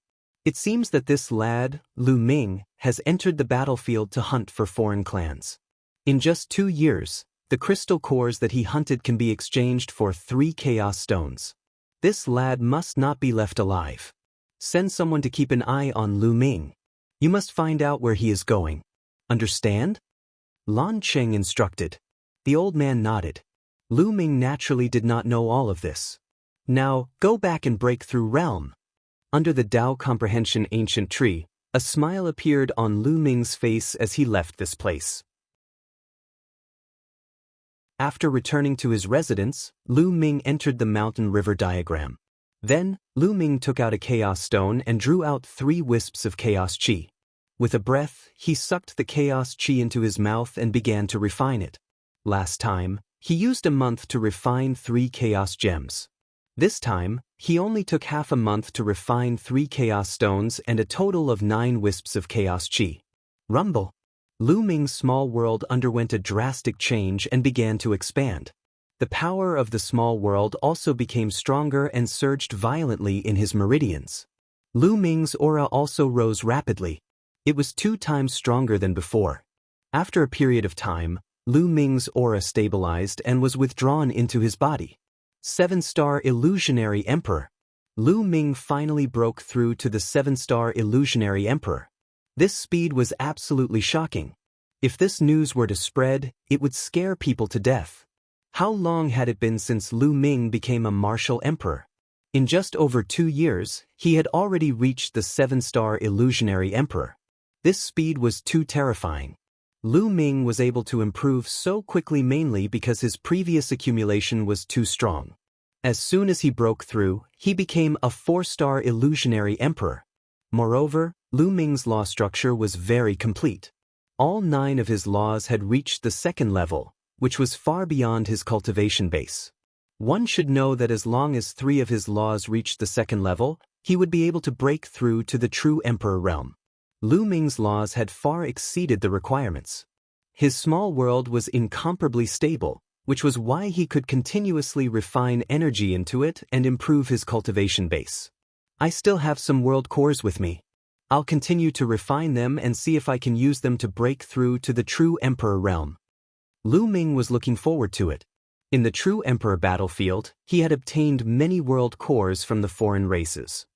Speaker 1: It seems that this lad, Lu Ming, has entered the battlefield to hunt for foreign clans. In just 2 years, the crystal cores that he hunted can be exchanged for 3 chaos stones. This lad must not be left alive. Send someone to keep an eye on Lu Ming. You must find out where he is going. Understand? Lan Cheng instructed. The old man nodded. Lu Ming naturally did not know all of this. Now, go back and break through realm. Under the Dao Comprehension ancient tree, a smile appeared on Lu Ming's face as he left this place. After returning to his residence, Lu Ming entered the mountain river diagram. Then, Lu Ming took out a chaos stone and drew out 3 wisps of chaos qi. With a breath, he sucked the chaos qi into his mouth and began to refine it. Last time, he used a month to refine 3 chaos gems. This time, he only took half a month to refine 3 chaos stones and a total of 9 wisps of chaos qi. Rumble. Lu Ming's small world underwent a drastic change and began to expand. The power of the small world also became stronger and surged violently in his meridians. Lu Ming's aura also rose rapidly. It was 2 times stronger than before. After a period of time, Lu Ming's aura stabilized and was withdrawn into his body. 7-star Illusionary Emperor. Lu Ming finally broke through to the 7-star Illusionary Emperor. This speed was absolutely shocking. If this news were to spread, it would scare people to death. How long had it been since Lu Ming became a martial emperor? In just over 2 years, he had already reached the 7-star Illusionary Emperor. This speed was too terrifying. Lu Ming was able to improve so quickly mainly because his previous accumulation was too strong. As soon as he broke through, he became a 4-star Illusionary Emperor. Moreover, Lu Ming's law structure was very complete. All 9 of his laws had reached the 2nd level, which was far beyond his cultivation base. One should know that as long as 3 of his laws reached the 2nd level, he would be able to break through to the true emperor realm. Lu Ming's laws had far exceeded the requirements. His small world was incomparably stable, which was why he could continuously refine energy into it and improve his cultivation base. I still have some world cores with me. I'll continue to refine them and see if I can use them to break through to the true emperor realm. Lu Ming was looking forward to it. In the true emperor battlefield, he had obtained many world cores from the foreign races.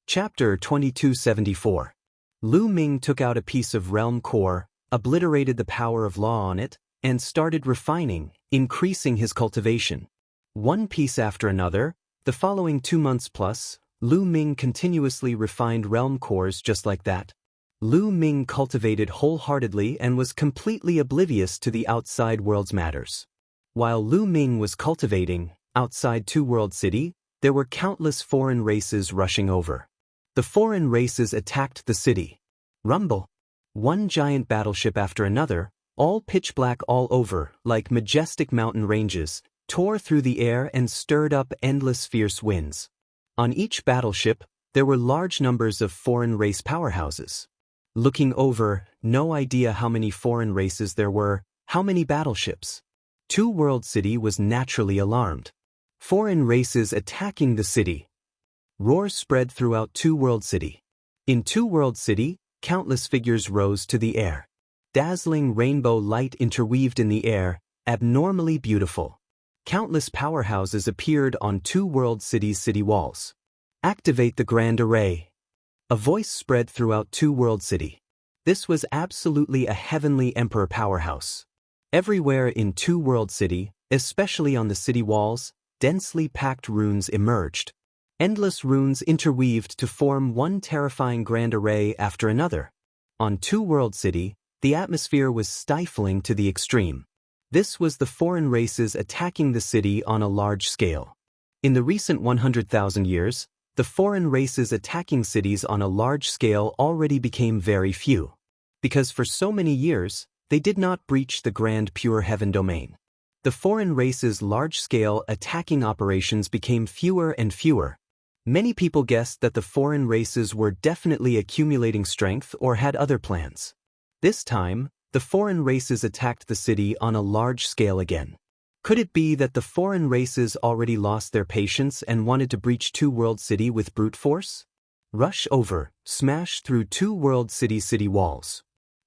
Speaker 1: Chapter 2274. Lu Ming took out a piece of realm core, obliterated the power of law on it, and started refining, increasing his cultivation. One piece after another, the following 2 months plus, Lu Ming continuously refined realm cores just like that. Lu Ming cultivated wholeheartedly and was completely oblivious to the outside world's matters. While Lu Ming was cultivating, outside Two World City, there were countless foreign races rushing over. The foreign races attacked the city. Rumble. One giant battleship after another, all pitch black all over, like majestic mountain ranges, tore through the air and stirred up endless fierce winds. On each battleship, there were large numbers of foreign race powerhouses. Looking over, no idea how many foreign races there were, how many battleships. Two World City was naturally alarmed. Foreign races attacking the city. Roars spread throughout Two World City. In Two World City, countless figures rose to the air. Dazzling rainbow light interweaved in the air, abnormally beautiful. Countless powerhouses appeared on Two World City's city walls. Activate the Grand Array. A voice spread throughout Two World City. This was absolutely a heavenly emperor powerhouse. Everywhere in Two World City, especially on the city walls, densely packed runes emerged. Endless runes interweaved to form one terrifying grand array after another. On Two World City, the atmosphere was stifling to the extreme. This was the foreign races attacking the city on a large scale. In the recent 100,000 years, The foreign races attacking cities on a large scale already became very few. Because for so many years, they did not breach the grand pure heaven domain. The foreign races' large-scale attacking operations became fewer and fewer. Many people guessed that the foreign races were definitely accumulating strength or had other plans. This time, the foreign races attacked the city on a large scale again. Could it be that the foreign races already lost their patience and wanted to breach Two World City with brute force? Rush over, smash through Two World city walls.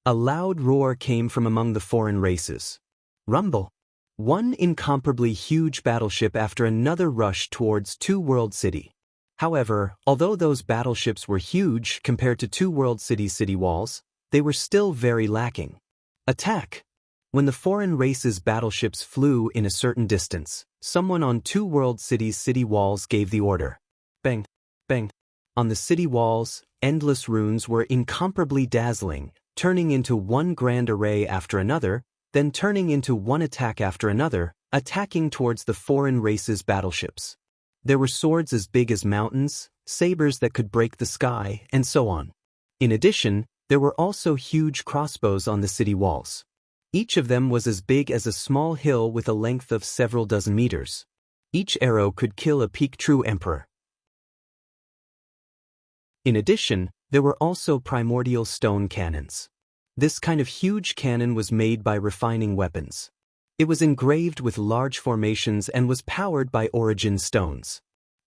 Speaker 1: A loud roar came from among the foreign races. Rumble. One incomparably huge battleship after another rushed towards Two World City. However, although those battleships were huge compared to Two World City's city walls, they were still very lacking. Attack! When the foreign race's battleships flew in a certain distance, someone on Two World City's city walls gave the order. Bang! Bang! On the city walls, endless runes were incomparably dazzling, turning into one grand array after another, then turning into one attack after another, attacking towards the foreign race's battleships. There were swords as big as mountains, sabers that could break the sky, and so on. In addition, there were also huge crossbows on the city walls. Each of them was as big as a small hill with a length of several dozen meters. Each arrow could kill a peak true emperor. In addition, there were also primordial stone cannons. This kind of huge cannon was made by refining weapons. It was engraved with large formations and was powered by origin stones.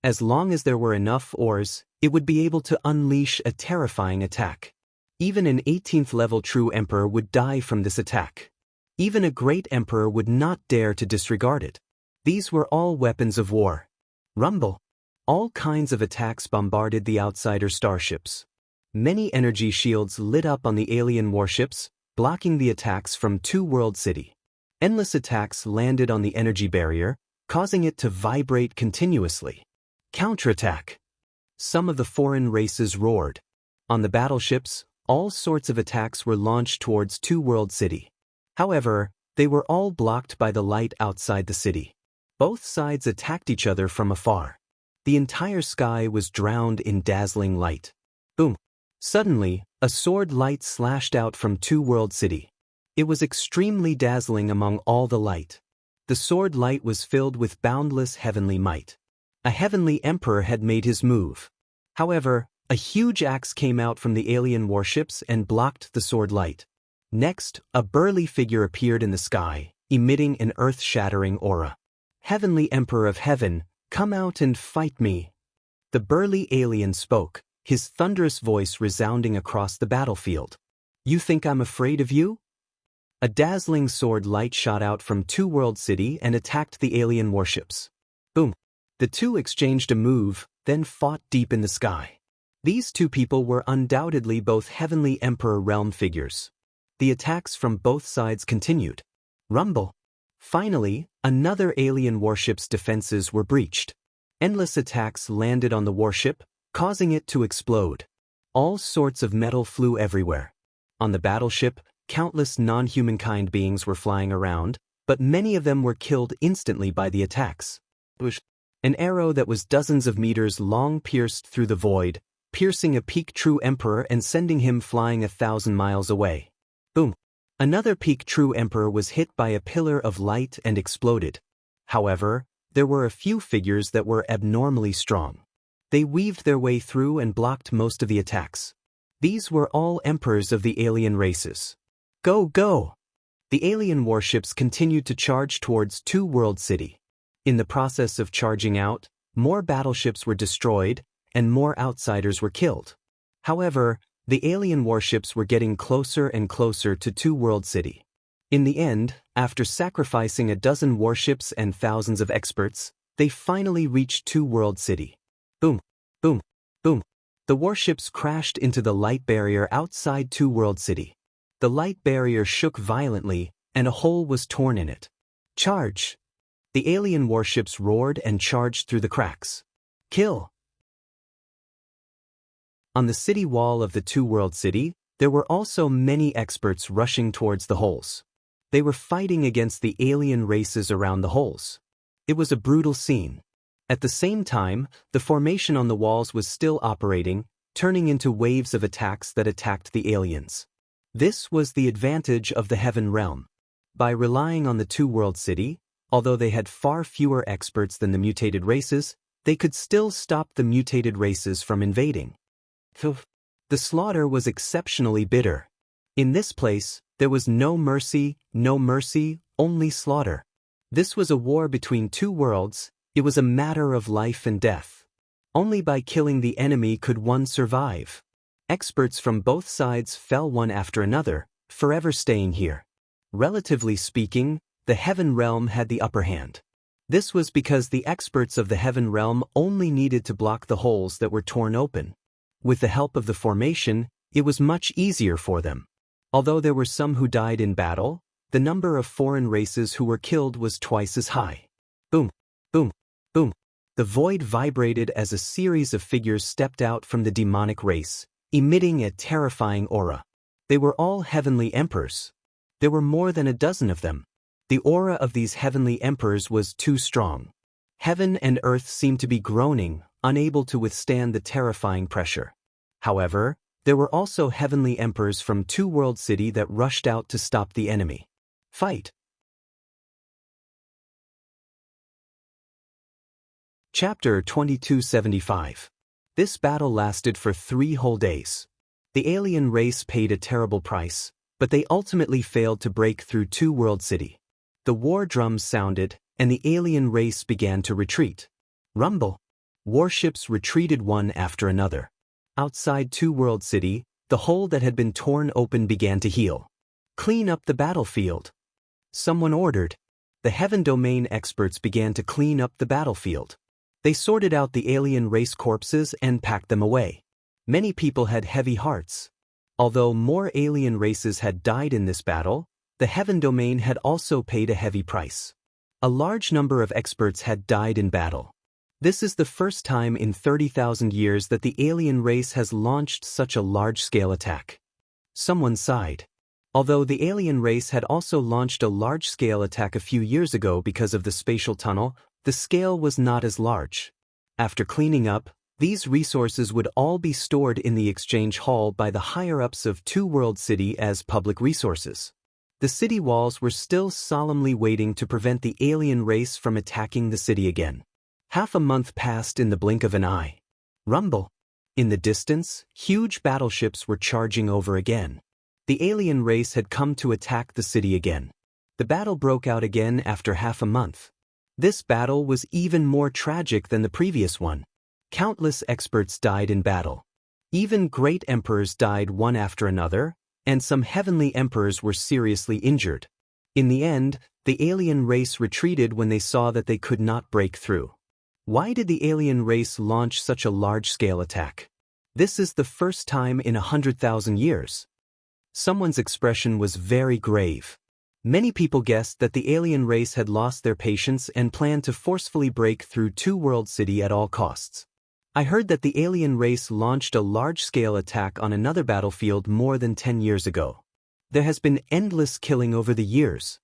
Speaker 1: As long as there were enough ores, it would be able to unleash a terrifying attack. Even an 18th level true emperor would die from this attack. Even a great emperor would not dare to disregard it. These were all weapons of war. Rumble. All kinds of attacks bombarded the outsider starships. Many energy shields lit up on the alien warships, blocking the attacks from Two World City. Endless attacks landed on the energy barrier, causing it to vibrate continuously. Counterattack. Some of the foreign races roared. On the battleships, all sorts of attacks were launched towards Two World City. However, they were all blocked by the light outside the city. Both sides attacked each other from afar. The entire sky was drowned in dazzling light. Boom! Suddenly, a sword light slashed out from Two World City. It was extremely dazzling among all the light. The sword light was filled with boundless heavenly might. A heavenly emperor had made his move. However, a huge axe came out from the alien warships and blocked the sword light. Next, a burly figure appeared in the sky, emitting an earth-shattering aura. Heavenly Emperor of Heaven, come out and fight me. The burly alien spoke, his thunderous voice resounding across the battlefield. You think I'm afraid of you? A dazzling sword light shot out from Two World City and attacked the alien warships. Boom! The two exchanged a move, then fought deep in the sky. These two people were undoubtedly both Heavenly Emperor realm figures. The attacks from both sides continued. Rumble. Finally, another alien warship's defenses were breached. Endless attacks landed on the warship, causing it to explode. All sorts of metal flew everywhere. On the battleship, countless non-humankind beings were flying around, but many of them were killed instantly by the attacks. An arrow that was dozens of meters long pierced through the void, piercing a peak true emperor and sending him flying 1,000 miles away. Boom! Another peak true emperor was hit by a pillar of light and exploded. However, there were a few figures that were abnormally strong. They weaved their way through and blocked most of the attacks. These were all emperors of the alien races. Go, go! The alien warships continued to charge towards Two World City. In the process of charging out, more battleships were destroyed, and more outsiders were killed. However, the alien warships were getting closer and closer to Two World City. In the end, after sacrificing a dozen warships and thousands of experts, they finally reached Two World City. Boom, boom, boom. The warships crashed into the light barrier outside Two World City. The light barrier shook violently, and a hole was torn in it. Charge! The alien warships roared and charged through the cracks. Kill! On the city wall of the Two World City, there were also many experts rushing towards the holes. They were fighting against the alien races around the holes. It was a brutal scene. At the same time, the formation on the walls was still operating, turning into waves of attacks that attacked the aliens. This was the advantage of the Heaven Realm. By relying on the two-world city, although they had far fewer experts than the mutated races, they could still stop the mutated races from invading. The slaughter was exceptionally bitter. In this place, there was no mercy, only slaughter. This was a war between two worlds. It was a matter of life and death. Only by killing the enemy could one survive. Experts from both sides fell one after another, forever staying here. Relatively speaking, the Heaven Realm had the upper hand. This was because the experts of the Heaven Realm only needed to block the holes that were torn open. With the help of the formation, it was much easier for them. Although there were some who died in battle, the number of foreign races who were killed was twice as high. Boom, boom, boom. The void vibrated as a series of figures stepped out from the demonic race, emitting a terrifying aura. They were all heavenly emperors. There were more than a dozen of them. The aura of these heavenly emperors was too strong. Heaven and earth seemed to be groaning, unable to withstand the terrifying pressure. However, there were also heavenly emperors from Two-World City that rushed out to stop the enemy. Fight. Chapter 2275. This battle lasted for 3 whole days. The alien race paid a terrible price, but they ultimately failed to break through Two-World City. The war drums sounded, and the alien race began to retreat. Rumble. Warships retreated one after another. Outside Two-World City, the hole that had been torn open began to heal. Clean up the battlefield. Someone ordered. The Heaven Domain experts began to clean up the battlefield. They sorted out the alien race corpses and packed them away. Many people had heavy hearts. Although more alien races had died in this battle, the Heaven Domain had also paid a heavy price. A large number of experts had died in battle. This is the first time in 30,000 years that the alien race has launched such a large-scale attack. Someone sighed. Although the alien race had also launched a large-scale attack a few years ago because of the spatial tunnel, the scale was not as large. After cleaning up, these resources would all be stored in the exchange hall by the higher-ups of Two-World City as public resources. The city walls were still solemnly waiting to prevent the alien race from attacking the city again. Half a month passed in the blink of an eye. Rumble. In the distance, huge battleships were charging over again. The alien race had come to attack the city again. The battle broke out again after half a month. This battle was even more tragic than the previous one. Countless experts died in battle. Even great emperors died one after another, and some heavenly emperors were seriously injured. In the end, the alien race retreated when they saw that they could not break through. Why did the alien race launch such a large-scale attack? This is the first time in 100,000 years. Someone's expression was very grave. Many people guessed that the alien race had lost their patience and planned to forcefully break through Two-World City at all costs. I heard that the alien race launched a large-scale attack on another battlefield more than 10 years ago. There has been endless killing over the years.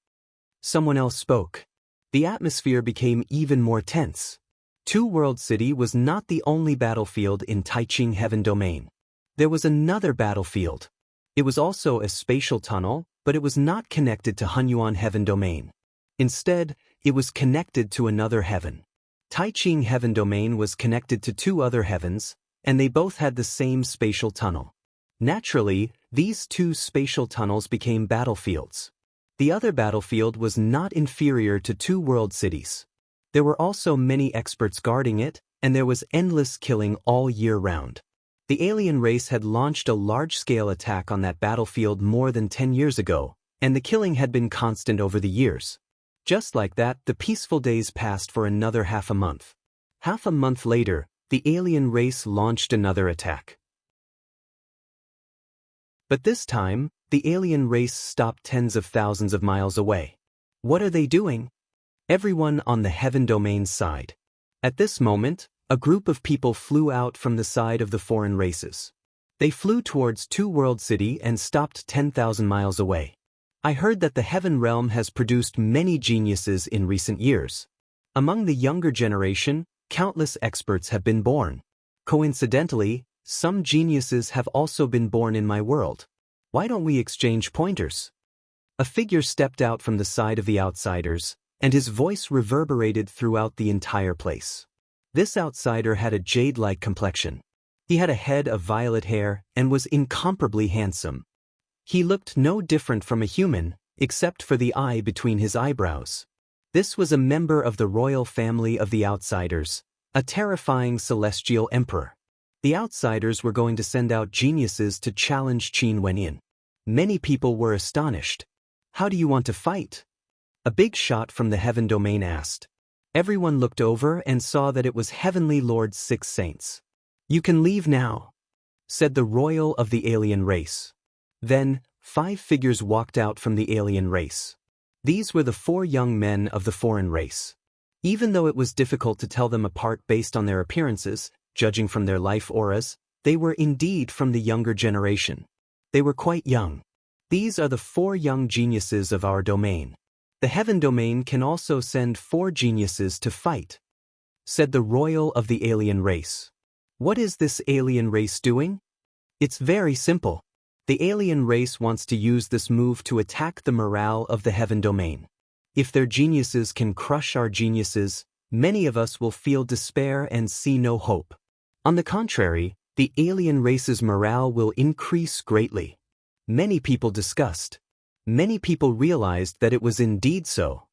Speaker 1: Someone else spoke. The atmosphere became even more tense. Two-World City was not the only battlefield in Taiching Heaven Domain. There was another battlefield. It was also a spatial tunnel, but it was not connected to Hunyuan Heaven Domain. Instead, it was connected to another heaven. Taiching Heaven Domain was connected to 2 other heavens, and they both had the same spatial tunnel. Naturally, these 2 spatial tunnels became battlefields. The other battlefield was not inferior to Two-World Cities. There were also many experts guarding it, and there was endless killing all year round. The alien race had launched a large-scale attack on that battlefield more than 10 years ago, and the killing had been constant over the years. Just like that, the peaceful days passed for another half a month. Half a month later, the alien race launched another attack. But this time, the alien race stopped tens of thousands of miles away. What are they doing? Everyone on the Heaven Domain's side. At this moment, a group of people flew out from the side of the foreign races. They flew towards Two-World City and stopped 10,000 miles away. I heard that the Heaven Realm has produced many geniuses in recent years. Among the younger generation, Countless experts have been born. Coincidentally, some geniuses have also been born in my world. Why don't we exchange pointers? A figure stepped out from the side of the outsiders, and his voice reverberated throughout the entire place. This outsider had a jade-like complexion. He had a head of violet hair and was incomparably handsome. He looked no different from a human, except for the eye between his eyebrows. This was a member of the royal family of the outsiders, a terrifying celestial emperor. The outsiders were going to send out geniuses to challenge Qin Wenyin. Many people were astonished. How do you want to fight? A big shot from the heaven domain asked. Everyone looked over and saw that it was Heavenly Lord's 6 saints. You can leave now, said the royal of the alien race. Then, 5 figures walked out from the alien race. These were the 4 young men of the foreign race. Even though it was difficult to tell them apart based on their appearances, judging from their life auras, they were indeed from the younger generation. They were quite young. These are the 4 young geniuses of our domain. The heaven domain can also send 4 geniuses to fight, said the royal of the alien race. What is this alien race doing? It's very simple. The alien race wants to use this move to attack the morale of the heaven domain. If their geniuses can crush our geniuses, many of us will feel despair and see no hope. On the contrary, the alien race's morale will increase greatly. Many people discussed. Many people realized that it was indeed so.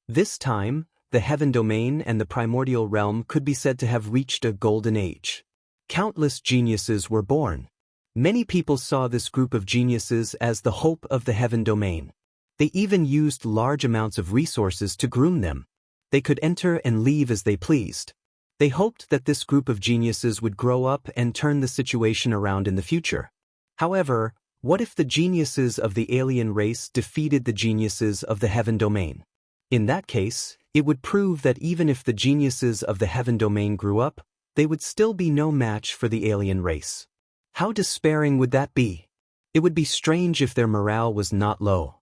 Speaker 1: This time, the heaven domain and the primordial realm could be said to have reached a golden age. Countless geniuses were born. Many people saw this group of geniuses as the hope of the heaven domain. They even used large amounts of resources to groom them. They could enter and leave as they pleased. They hoped that this group of geniuses would grow up and turn the situation around in the future. However, what if the geniuses of the alien race defeated the geniuses of the heaven domain? In that case, it would prove that even if the geniuses of the heaven domain grew up, they would still be no match for the alien race. How despairing would that be? It would be strange if their morale was not low.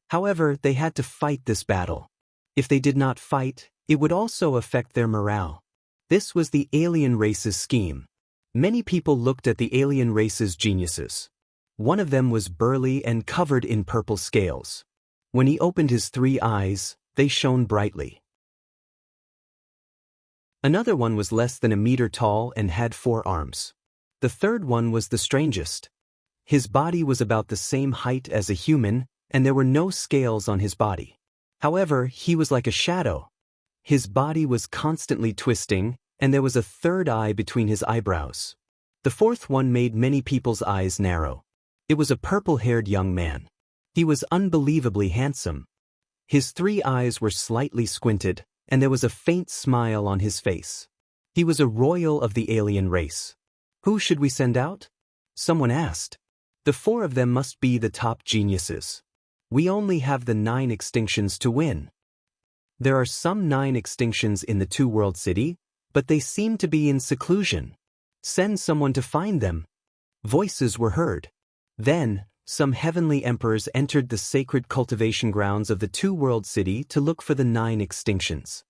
Speaker 1: However, they had to fight this battle. If they did not fight, it would also affect their morale. This was the alien race's scheme. Many people looked at the alien race's geniuses. One of them was burly and covered in purple scales. When he opened his 3 eyes, they shone brightly. Another one was less than a meter tall and had 4 arms. The third one was the strangest. His body was about the same height as a human, and there were no scales on his body. However, he was like a shadow. His body was constantly twisting, and there was a 3rd eye between his eyebrows. The 4th one made many people's eyes narrow. It was a purple-haired young man. He was unbelievably handsome. His 3 eyes were slightly squinted, and there was a faint smile on his face. He was a royal of the alien race. Who should we send out? Someone asked. The 4 of them must be the top geniuses. We only have the 9 extinctions to win. There are some 9 extinctions in the 2-world city, but they seem to be in seclusion. Send someone to find them. Voices were heard. Then, some heavenly emperors entered the sacred cultivation grounds of the 2-world city to look for the 9 extinctions.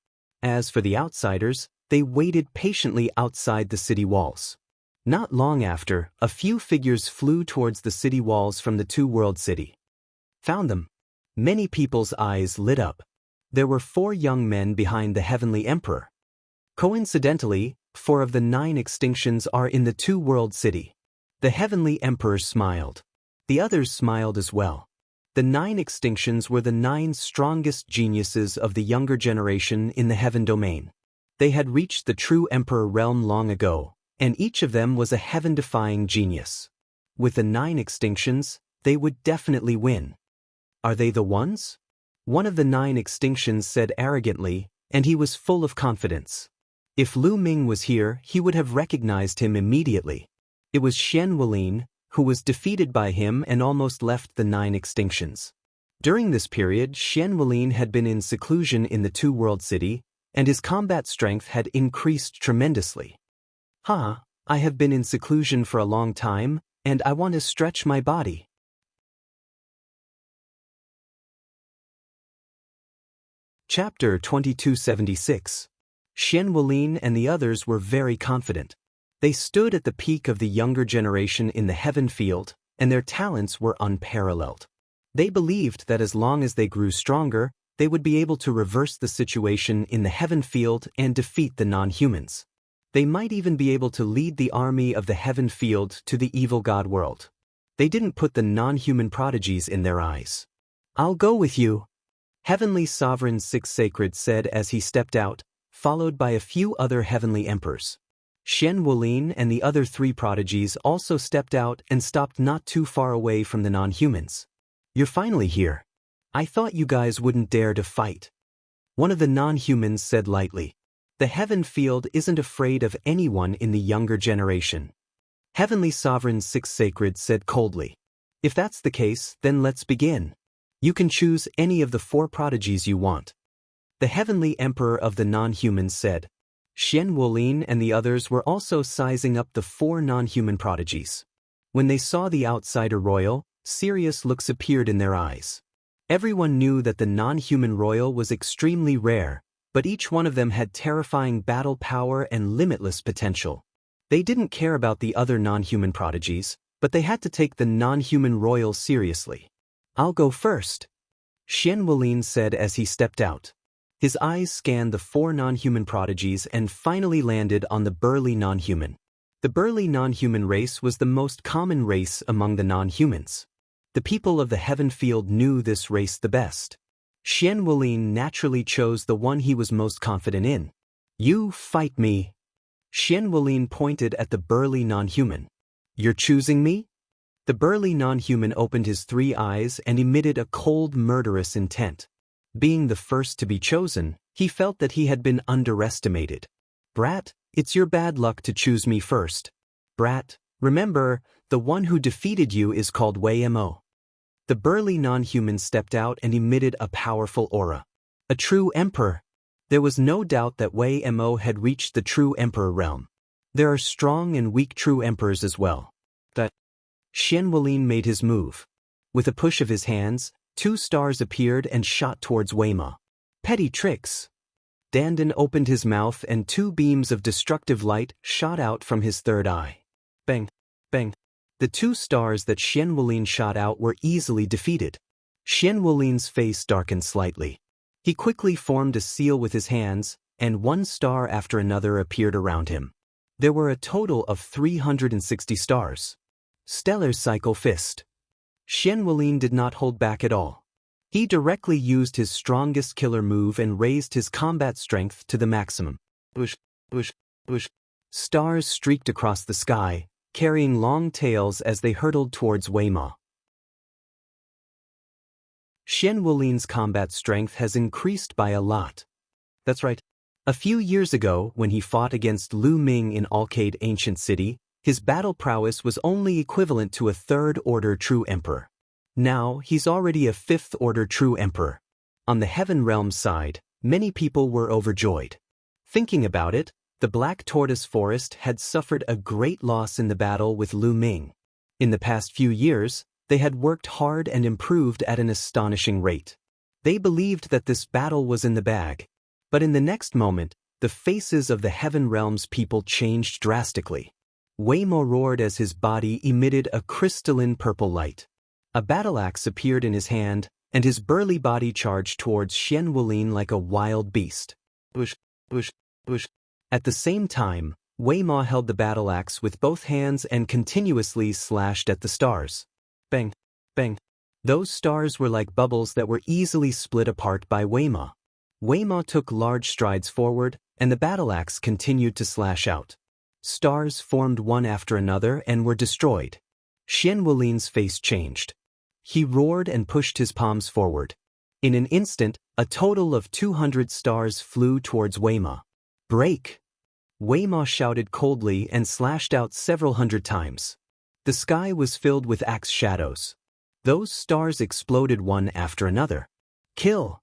Speaker 1: As for the outsiders, they waited patiently outside the city walls. Not long after, a few figures flew towards the city walls from the 2-world city. Found them. Many people's eyes lit up. There were 4 young men behind the heavenly emperor. Coincidentally, 4 of the 9 extinctions are in the 2-world city. The heavenly emperor smiled. The others smiled as well. The 9 extinctions were the 9 strongest geniuses of the younger generation in the heaven domain. They had reached the true emperor realm long ago, and each of them was a heaven-defying genius. With the 9 extinctions, they would definitely win. Are they the ones? One of the 9 extinctions said arrogantly, and he was full of confidence. If Lu Ming was here, he would have recognized him immediately. It was Xian Wuling, who was defeated by him and almost left the 9 extinctions. During this period, Xian Wuling had been in seclusion in the 2-world city, and his combat strength had increased tremendously. I have been in seclusion for a long time, and I want to stretch my body. Chapter 2276. Xian Wulin and the others were very confident. They stood at the peak of the younger generation in the heaven field, and their talents were unparalleled. They believed that as long as they grew stronger, they would be able to reverse the situation in the heaven field and defeat the non-humans. They might even be able to lead the army of the heaven field to the evil god world. They didn't put the non-human prodigies in their eyes. "I'll go with you," Heavenly Sovereign Six Sacred said as he stepped out, followed by a few other heavenly emperors. Xian Wulin and the other 3 prodigies also stepped out and stopped not too far away from the non-humans. "You're finally here. I thought you guys wouldn't dare to fight," one of the non-humans said lightly. "The heaven field isn't afraid of anyone in the younger generation." Heavenly Sovereign Six Sacred said coldly. "If that's the case, then let's begin. You can choose any of the 4 prodigies you want." The Heavenly Emperor of the non-humans said. Xian Wulin and the others were also sizing up the 4 non-human prodigies. When they saw the outsider royal, serious looks appeared in their eyes. Everyone knew that the non-human royal was extremely rare, but each one of them had terrifying battle power and limitless potential. They didn't care about the other non-human prodigies, but they had to take the non-human royal seriously. "I'll go first," Xian Wulin said as he stepped out. His eyes scanned the 4 non-human prodigies and finally landed on the burly non-human. The burly non-human race was the most common race among the non-humans. The people of the heaven field knew this race the best. Xian Wulin naturally chose the one he was most confident in. "You fight me." Xian Wulin pointed at the burly non-human. "You're choosing me?" The burly non-human opened his 3 eyes and emitted a cold, murderous intent. Being the first to be chosen, he felt that he had been underestimated. "Brat, it's your bad luck to choose me first. Brat, remember, the one who defeated you is called Wei Mo." The burly non-human stepped out and emitted a powerful aura. A true emperor. There was no doubt that Wei Mo had reached the true emperor realm. There are strong and weak true emperors as well. Xian Wulin made his move. With a push of his hands, 2 stars appeared and shot towards Weima. "Petty tricks." Dandan opened his mouth and 2 beams of destructive light shot out from his 3rd eye. Bang! Bang! The 2 stars that Xian Wulin shot out were easily defeated. Xian Wulin's face darkened slightly. He quickly formed a seal with his hands, and 1 star after another appeared around him. There were a total of 360 stars. Stellar Cycle Fist. Xian Wulin did not hold back at all. He directly used his strongest killer move and raised his combat strength to the maximum. Whoosh, whoosh, whoosh. Stars streaked across the sky, carrying long tails as they hurtled towards Weima. Xian Wulin's combat strength has increased by a lot. That's right. A few years ago, when he fought against Lu Ming in Alcade Ancient City, his battle prowess was only equivalent to a 3rd-order true emperor. Now, he's already a 5th-order true emperor. On the Heaven Realm side, many people were overjoyed. Thinking about it, the Black Tortoise Forest had suffered a great loss in the battle with Lu Ming. In the past few years, they had worked hard and improved at an astonishing rate. They believed that this battle was in the bag. But in the next moment, the faces of the Heaven Realm's people changed drastically. Weimo roared as his body emitted a crystalline purple light. A battle axe appeared in his hand, and his burly body charged towards Xian Wulin like a wild beast. Whoosh, whoosh, whoosh. At the same time, Weimo held the battle axe with both hands and continuously slashed at the stars. Bang, bang. Those stars were like bubbles that were easily split apart by Weimo. Weimo took large strides forward, and the battle axe continued to slash out. Stars formed one after another and were destroyed. Xian Wulin's face changed. He roared and pushed his palms forward. In an instant, a total of 200 stars flew towards Weima. "Break!" Weima shouted coldly and slashed out several hundred times. The sky was filled with axe shadows. Those stars exploded one after another. "Kill!"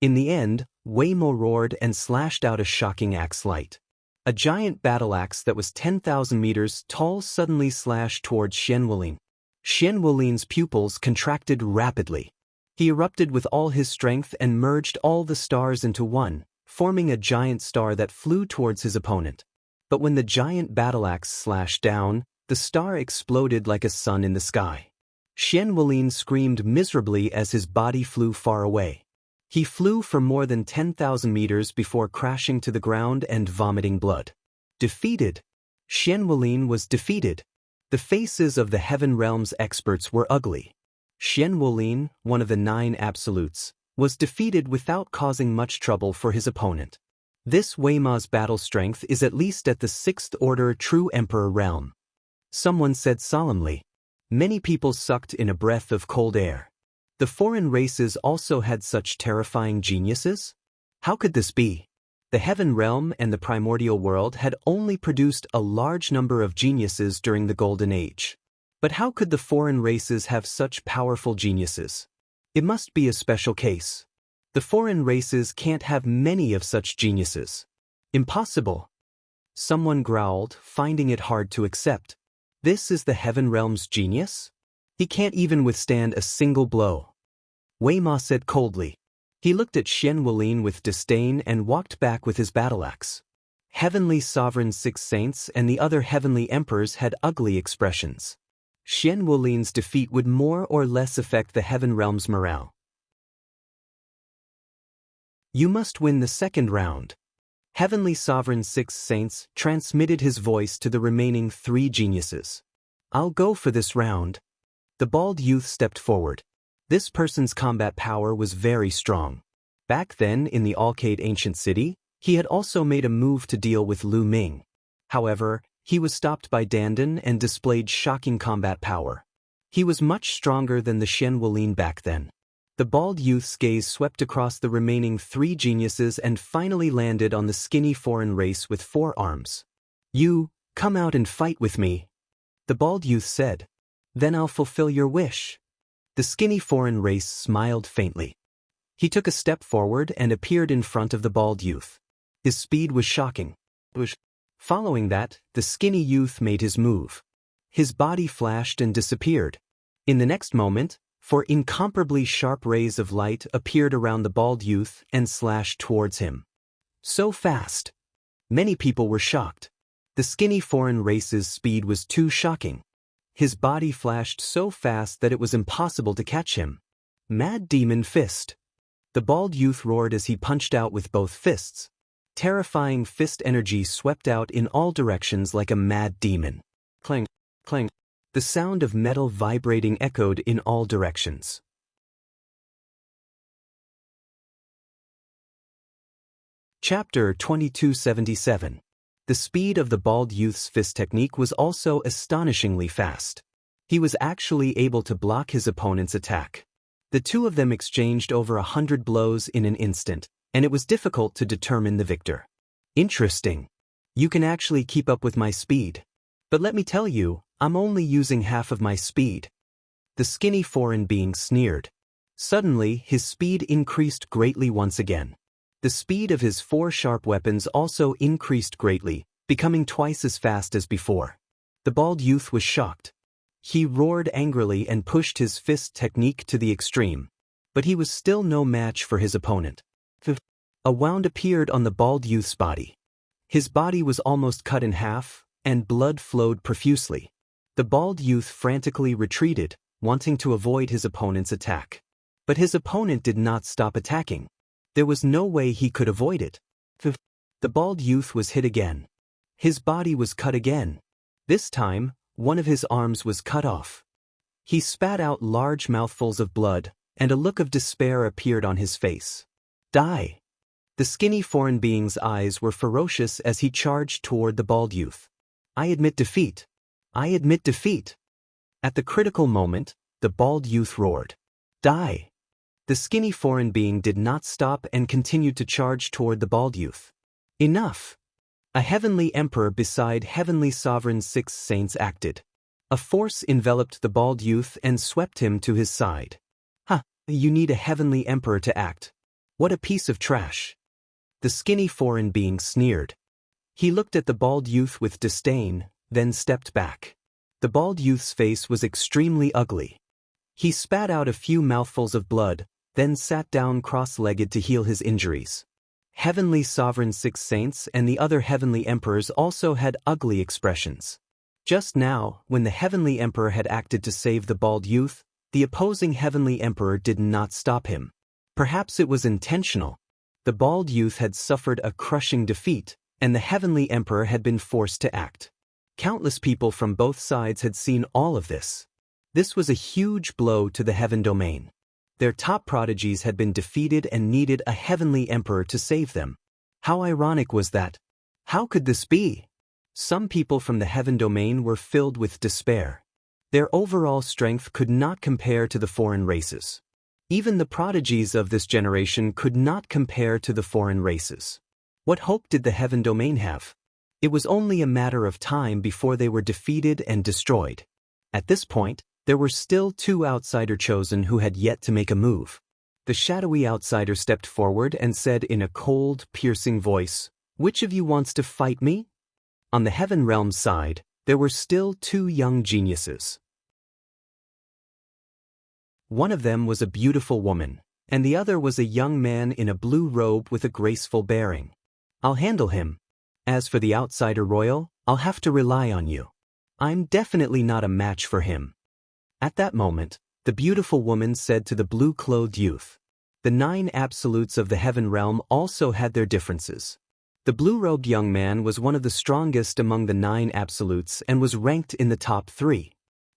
Speaker 1: In the end, Weimo roared and slashed out a shocking axe light. A giant battle axe that was 10,000 meters tall suddenly slashed towards Xian Wulin. Xian Wulin's pupils contracted rapidly. He erupted with all his strength and merged all the stars into one, forming a giant star that flew towards his opponent. But when the giant battle-axe slashed down, the star exploded like a sun in the sky. Xian Wulin screamed miserably as his body flew far away. He flew for more than 10,000 meters before crashing to the ground and vomiting blood. Defeated. Xian Wulin was defeated. The faces of the Heaven Realm's experts were ugly. Xian Wulin, one of the 9 absolutes, was defeated without causing much trouble for his opponent. This Wei Ma's battle strength is at least at the 6th order True Emperor realm. Someone said solemnly. Many people sucked in a breath of cold air. The foreign races also had such terrifying geniuses? How could this be? The Heaven Realm and the primordial world had only produced a large number of geniuses during the Golden Age. But how could the foreign races have such powerful geniuses? It must be a special case. The foreign races can't have many of such geniuses. Impossible. Someone growled, finding it hard to accept. This is the Heaven Realm's genius? He can't even withstand a single blow. Wei Ma said coldly. He looked at Xian Wulin with disdain and walked back with his battle-axe. Heavenly Sovereign 6 Saints and the other heavenly emperors had ugly expressions. Xian Wulin's defeat would more or less affect the Heaven Realm's morale. You must win the second round. Heavenly Sovereign 6 Saints transmitted his voice to the remaining 3 geniuses. I'll go for this round. The bald youth stepped forward. This person's combat power was very strong. Back then in the Alcade ancient city, he had also made a move to deal with Lu Ming. However, he was stopped by Dandan and displayed shocking combat power. He was much stronger than the Xian Wulin back then. The bald youth's gaze swept across the remaining 3 geniuses and finally landed on the skinny foreign race with 4 arms. You, come out and fight with me. The bald youth said. Then I'll fulfill your wish. The skinny foreign race smiled faintly. He took a step forward and appeared in front of the bald youth. His speed was shocking. Following that, the skinny youth made his move. His body flashed and disappeared. In the next moment, 4 incomparably sharp rays of light appeared around the bald youth and slashed towards him. So fast. Many people were shocked. The skinny foreign race's speed was too shocking. His body flashed so fast that it was impossible to catch him. Mad Demon Fist. The bald youth roared as he punched out with both fists. Terrifying fist energy swept out in all directions like a mad demon. Clang, clang. The sound of metal vibrating echoed in all directions. Chapter 2277. The speed of the bald youth's fist technique was also astonishingly fast. He was actually able to block his opponent's attack. The 2 of them exchanged over 100 blows in an instant, and it was difficult to determine the victor. Interesting. You can actually keep up with my speed. But let me tell you, I'm only using half of my speed. The skinny foreign being sneered. Suddenly, his speed increased greatly once again. The speed of his 4 sharp weapons also increased greatly, becoming twice as fast as before. The bald youth was shocked. He roared angrily and pushed his fist technique to the extreme. But he was still no match for his opponent. A wound appeared on the bald youth's body. His body was almost cut in half, and blood flowed profusely. The bald youth frantically retreated, wanting to avoid his opponent's attack. But his opponent did not stop attacking. There was no way he could avoid it. The bald youth was hit again. His body was cut again. This time, one of his arms was cut off. He spat out large mouthfuls of blood, and a look of despair appeared on his face. Die! The skinny foreign being's eyes were ferocious as he charged toward the bald youth. I admit defeat. I admit defeat. At the critical moment, the bald youth roared. Die! The skinny foreign being did not stop and continued to charge toward the bald youth. Enough! A heavenly emperor beside heavenly sovereign 6 saints acted. A force enveloped the bald youth and swept him to his side. You need a heavenly emperor to act. What a piece of trash. The skinny foreign being sneered. He looked at the bald youth with disdain, then stepped back. The bald youth's face was extremely ugly. He spat out a few mouthfuls of blood, then sat down cross-legged to heal his injuries. Heavenly Sovereign 6 saints and the other heavenly emperors also had ugly expressions. Just now, when the heavenly emperor had acted to save the bald youth, the opposing heavenly emperor did not stop him. Perhaps it was intentional. The bald youth had suffered a crushing defeat, and the heavenly emperor had been forced to act. Countless people from both sides had seen all of this. This was a huge blow to the heaven domain. Their top prodigies had been defeated and needed a heavenly emperor to save them. How ironic was that? How could this be? Some people from the heaven domain were filled with despair. Their overall strength could not compare to the foreign races. Even the prodigies of this generation could not compare to the foreign races. What hope did the heaven domain have? It was only a matter of time before they were defeated and destroyed. At this point, there were still 2 outsider chosen who had yet to make a move. The shadowy outsider stepped forward and said in a cold, piercing voice, "Which of you wants to fight me?" On the heaven realm side, there were still 2 young geniuses. One of them was a beautiful woman, and the other was a young man in a blue robe with a graceful bearing. "I'll handle him. As for the outsider royal, I'll have to rely on you. I'm definitely not a match for him." At that moment, the beautiful woman said to the blue-clothed youth. The 9 absolutes of the heaven realm also had their differences. The blue-robed young man was one of the strongest among the 9 absolutes and was ranked in the top 3.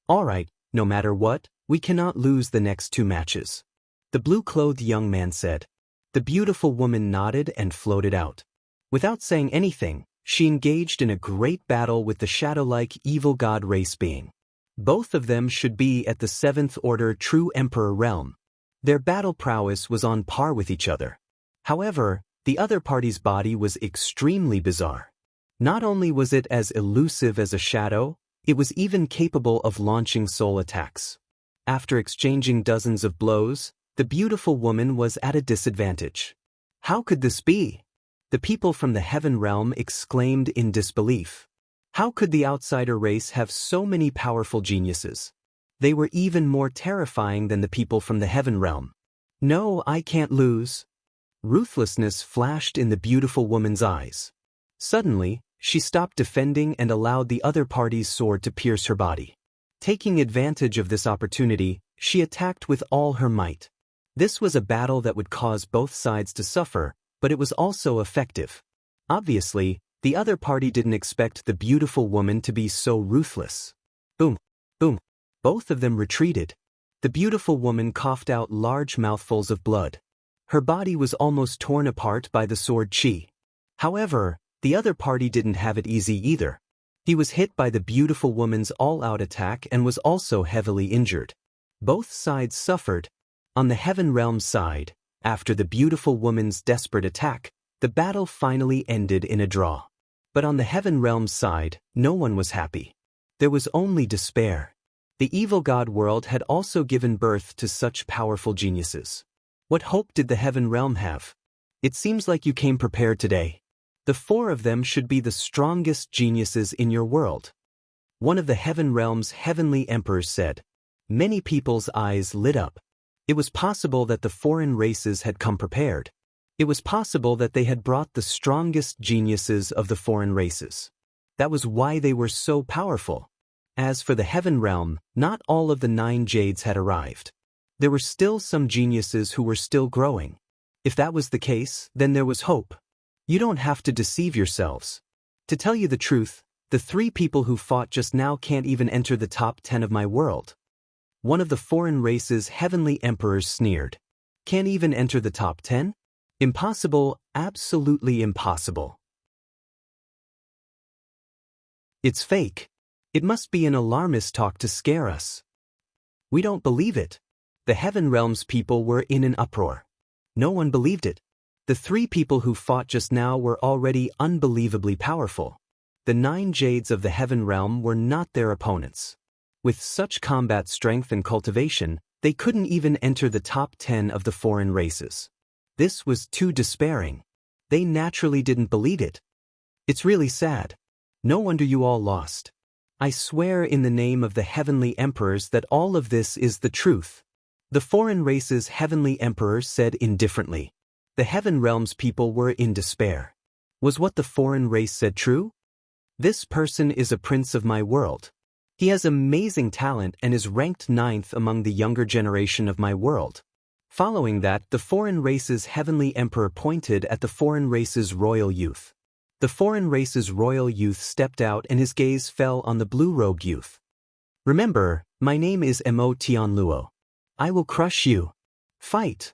Speaker 1: "All right, no matter what, we cannot lose the next 2 matches," the blue-clothed young man said. The beautiful woman nodded and floated out. Without saying anything, she engaged in a great battle with the shadow-like evil god race being. Both of them should be at the 7th order true emperor realm. Their battle prowess was on par with each other. However, the other party's body was extremely bizarre. Not only was it as elusive as a shadow, it was even capable of launching soul attacks. After exchanging dozens of blows, the beautiful woman was at a disadvantage. How could this be? The people from the heaven realm exclaimed in disbelief. How could the outsider race have so many powerful geniuses? They were even more terrifying than the people from the heaven realm. "No, I can't lose." Ruthlessness flashed in the beautiful woman's eyes. Suddenly, she stopped defending and allowed the other party's sword to pierce her body. Taking advantage of this opportunity, she attacked with all her might. This was a battle that would cause both sides to suffer, but it was also effective. Obviously, the other party didn't expect the beautiful woman to be so ruthless. Boom, boom. Both of them retreated. The beautiful woman coughed out large mouthfuls of blood. Her body was almost torn apart by the sword chi. However, the other party didn't have it easy either. He was hit by the beautiful woman's all-out attack and was also heavily injured. Both sides suffered. On the heaven realm side, after the beautiful woman's desperate attack, the battle finally ended in a draw. But on the heaven realm side, no one was happy. There was only despair. The evil god world had also given birth to such powerful geniuses. What hope did the heaven realm have? It seems like you came prepared today. The 4 of them should be the strongest geniuses in your world. One of the heaven realm's heavenly emperors said. Many people's eyes lit up. It was possible that the foreign races had come prepared. It was possible that they had brought the strongest geniuses of the foreign races. That was why they were so powerful. As for the heaven realm, not all of the 9 jades had arrived. There were still some geniuses who were still growing. If that was the case, then there was hope. You don't have to deceive yourselves. To tell you the truth, the 3 people who fought just now can't even enter the top 10 of my world. One of the foreign race's heavenly emperors sneered. Can't even enter the top 10? Impossible, absolutely impossible. It's fake. It must be an alarmist talk to scare us. We don't believe it. The heaven realm's people were in an uproar. No one believed it. The 3 people who fought just now were already unbelievably powerful. The 9 jades of the heaven realm were not their opponents. With such combat strength and cultivation, they couldn't even enter the top 10 of the foreign races. This was too despairing. They naturally didn't believe it. It's really sad. No wonder you all lost. I swear in the name of the heavenly emperors that all of this is the truth. The foreign race's heavenly emperor said indifferently. The Heaven Realm's people were in despair. Was what the foreign race said true? This person is a prince of my world. He has amazing talent and is ranked 9th among the younger generation of my world. Following that, the foreign race's heavenly emperor pointed at the foreign race's royal youth. The foreign race's royal youth stepped out and his gaze fell on the blue-robed youth. Remember, my name is Mo Tianluo. I will crush you. Fight!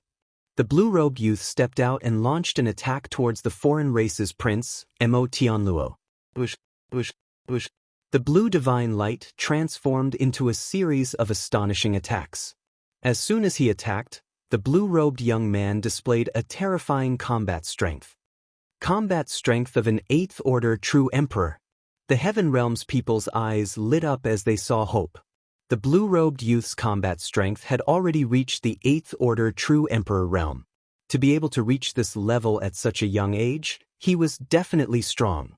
Speaker 1: The blue-robed youth stepped out and launched an attack towards the foreign race's prince, Mo Tianluo. Bush, bush, bush. The blue divine light transformed into a series of astonishing attacks. As soon as he attacked, the blue-robed young man displayed a terrifying combat strength. Combat strength of an 8th order true emperor. The Heaven Realm's people's eyes lit up as they saw hope. The blue-robed youth's combat strength had already reached the 8th order true emperor realm. To be able to reach this level at such a young age, he was definitely strong.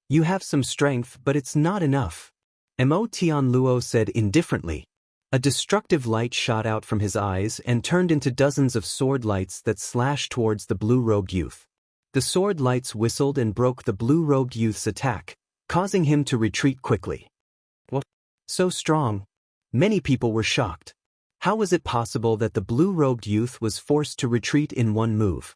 Speaker 1: You have some strength, but it's not enough, Mo Tianluo said indifferently. A destructive light shot out from his eyes and turned into dozens of sword lights that slashed towards the blue-robed youth. The sword lights whistled and broke the blue-robed youth's attack, causing him to retreat quickly. What? So strong? Many people were shocked. How was it possible that the blue-robed youth was forced to retreat in one move?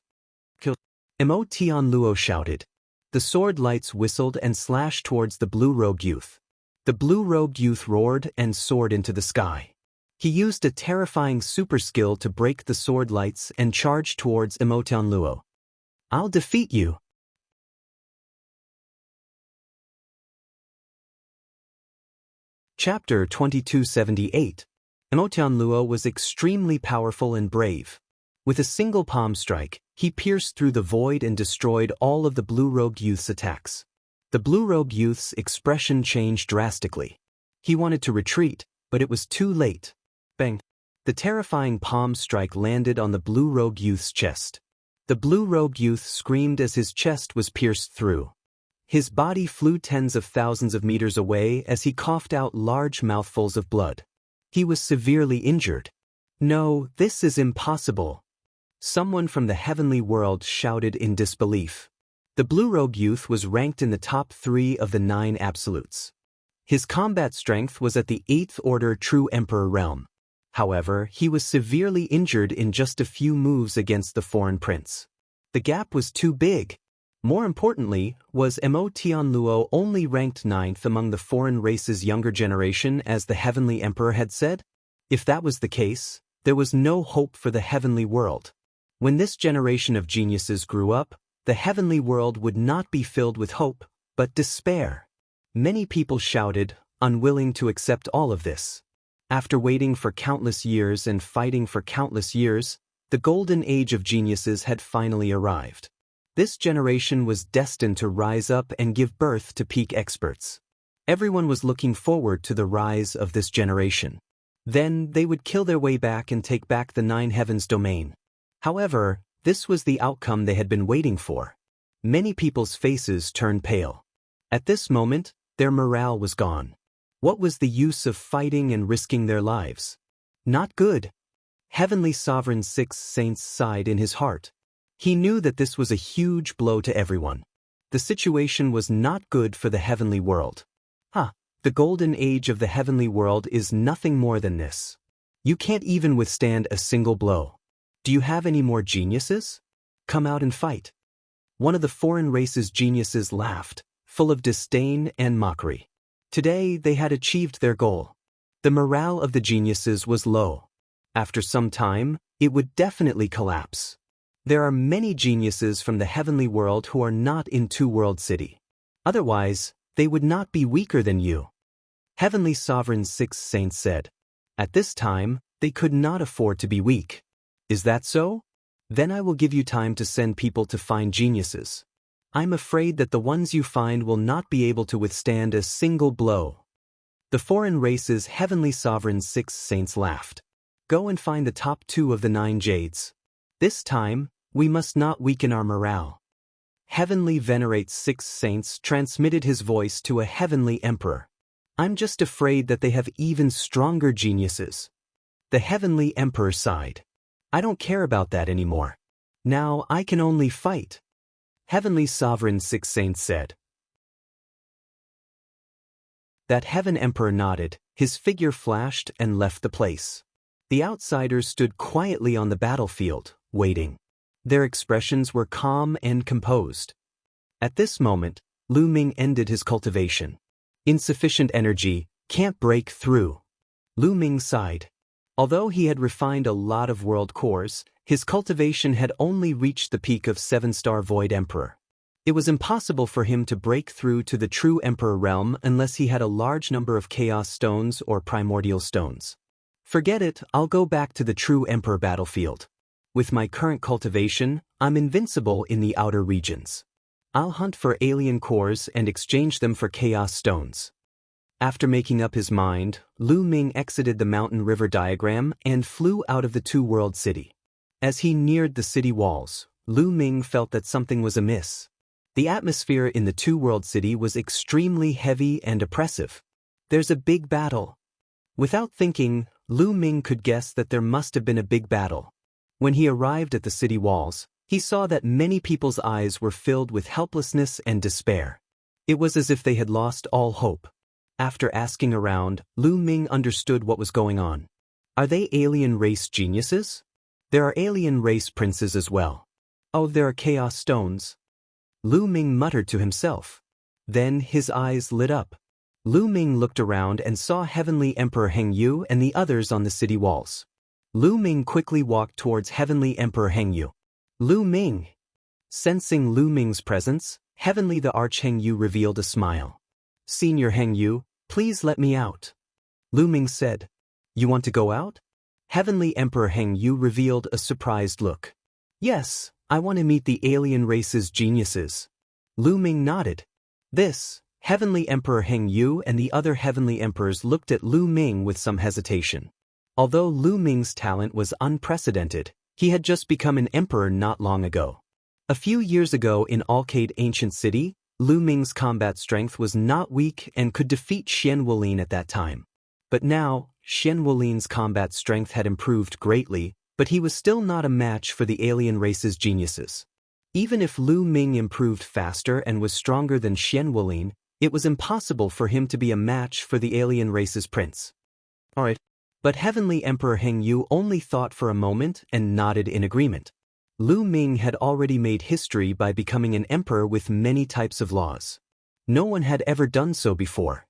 Speaker 1: Kill! Mo Tianluo shouted. The sword lights whistled and slashed towards the blue-robed youth. The blue-robed youth roared and soared into the sky. He used a terrifying super skill to break the sword lights and charged towards Mo Tianluo. I'll defeat you. Chapter 2278. Mo Tianluo was extremely powerful and brave. With a single palm strike, he pierced through the void and destroyed all of the blue-robed youth's attacks. The blue-robed youth's expression changed drastically. He wanted to retreat, but it was too late. Bang! The terrifying palm strike landed on the blue-robed youth's chest. The blue-robed youth screamed as his chest was pierced through. His body flew tens of thousands of meters away as he coughed out large mouthfuls of blood. He was severely injured. No, this is impossible. Someone from the heavenly world shouted in disbelief. The blue-robed youth was ranked in the top 3 of the 9 absolutes. His combat strength was at the 8th order true emperor realm. However, he was severely injured in just a few moves against the foreign prince. The gap was too big. More importantly, was Mo Tianluo only ranked 9th among the foreign race's younger generation as the heavenly emperor had said? If that was the case, there was no hope for the heavenly world. When this generation of geniuses grew up, the heavenly world would not be filled with hope, but despair. Many people shouted, unwilling to accept all of this. After waiting for countless years and fighting for countless years, the golden age of geniuses had finally arrived. This generation was destined to rise up and give birth to peak experts. Everyone was looking forward to the rise of this generation. Then they would kill their way back and take back the 9 heavens domain. However, this was the outcome they had been waiting for. Many people's faces turned pale. At this moment, their morale was gone. What was the use of fighting and risking their lives? Not good. Heavenly Sovereign 6 Saints sighed in his heart. He knew that this was a huge blow to everyone. The situation was not good for the heavenly world. The golden age of the heavenly world is nothing more than this. You can't even withstand a single blow. Do you have any more geniuses? Come out and fight. One of the foreign race's geniuses laughed, full of disdain and mockery. Today they had achieved their goal. The morale of the geniuses was low. After some time, it would definitely collapse. There are many geniuses from the heavenly world who are not in Two-World City. Otherwise, they would not be weaker than you. Heavenly Sovereign 6 Saints said. At this time, they could not afford to be weak. Is that so? Then I will give you time to send people to find geniuses. I'm afraid that the ones you find will not be able to withstand a single blow. The foreign race's Heavenly Sovereign 6 Saints laughed. Go and find the top 2 of the 9 jades. This time, we must not weaken our morale. Heavenly Venerate 6 Saints transmitted his voice to a heavenly emperor. I'm just afraid that they have even stronger geniuses. The heavenly emperor sighed. I don't care about that anymore. Now I can only fight. Heavenly Sovereign Six Saints said. That Heaven Emperor nodded, his figure flashed and left the place. The outsiders stood quietly on the battlefield, waiting. Their expressions were calm and composed. At this moment, Lu Ming ended his cultivation. Insufficient energy, can't break through. Lu Ming sighed. Although he had refined a lot of world cores, his cultivation had only reached the peak of 7-star Void Emperor. It was impossible for him to break through to the true Emperor realm unless he had a large number of Chaos Stones or Primordial Stones. Forget it, I'll go back to the true Emperor battlefield. With my current cultivation, I'm invincible in the outer regions. I'll hunt for alien cores and exchange them for Chaos Stones. After making up his mind, Lu Ming exited the mountain river diagram and flew out of the two-world city. As he neared the city walls, Lu Ming felt that something was amiss. The atmosphere in the two-world city was extremely heavy and oppressive. There's a big battle. Without thinking, Lu Ming could guess that there must have been a big battle. When he arrived at the city walls, he saw that many people's eyes were filled with helplessness and despair. It was as if they had lost all hope. After asking around, Lu Ming understood what was going on. Are they alien race geniuses? There are alien race princes as well. Oh, there are Chaos Stones. Lu Ming muttered to himself. Then his eyes lit up. Lu Ming looked around and saw Heavenly Emperor Heng Yu and the others on the city walls. Lu Ming quickly walked towards Heavenly Emperor Heng Yu. Lu Ming. Sensing Lu Ming's presence, Heavenly the Arch Heng Yu revealed a smile. Senior Heng Yu, please let me out. Lu Ming said. You want to go out? Heavenly Emperor Heng Yu revealed a surprised look. Yes, I want to meet the alien race's geniuses. Lu Ming nodded. This, Heavenly Emperor Heng Yu and the other Heavenly Emperors looked at Lu Ming with some hesitation. Although Lu Ming's talent was unprecedented, he had just become an emperor not long ago. A few years ago in Alcade Ancient City, Lu Ming's combat strength was not weak and could defeat Xian Wulin at that time. But now, Xian Wulin's combat strength had improved greatly, but he was still not a match for the alien race's geniuses. Even if Lu Ming improved faster and was stronger than Xian Wulin, it was impossible for him to be a match for the alien race's prince. Alright. But Heavenly Emperor Heng Yu only thought for a moment and nodded in agreement. Lu Ming had already made history by becoming an emperor with many types of laws. No one had ever done so before.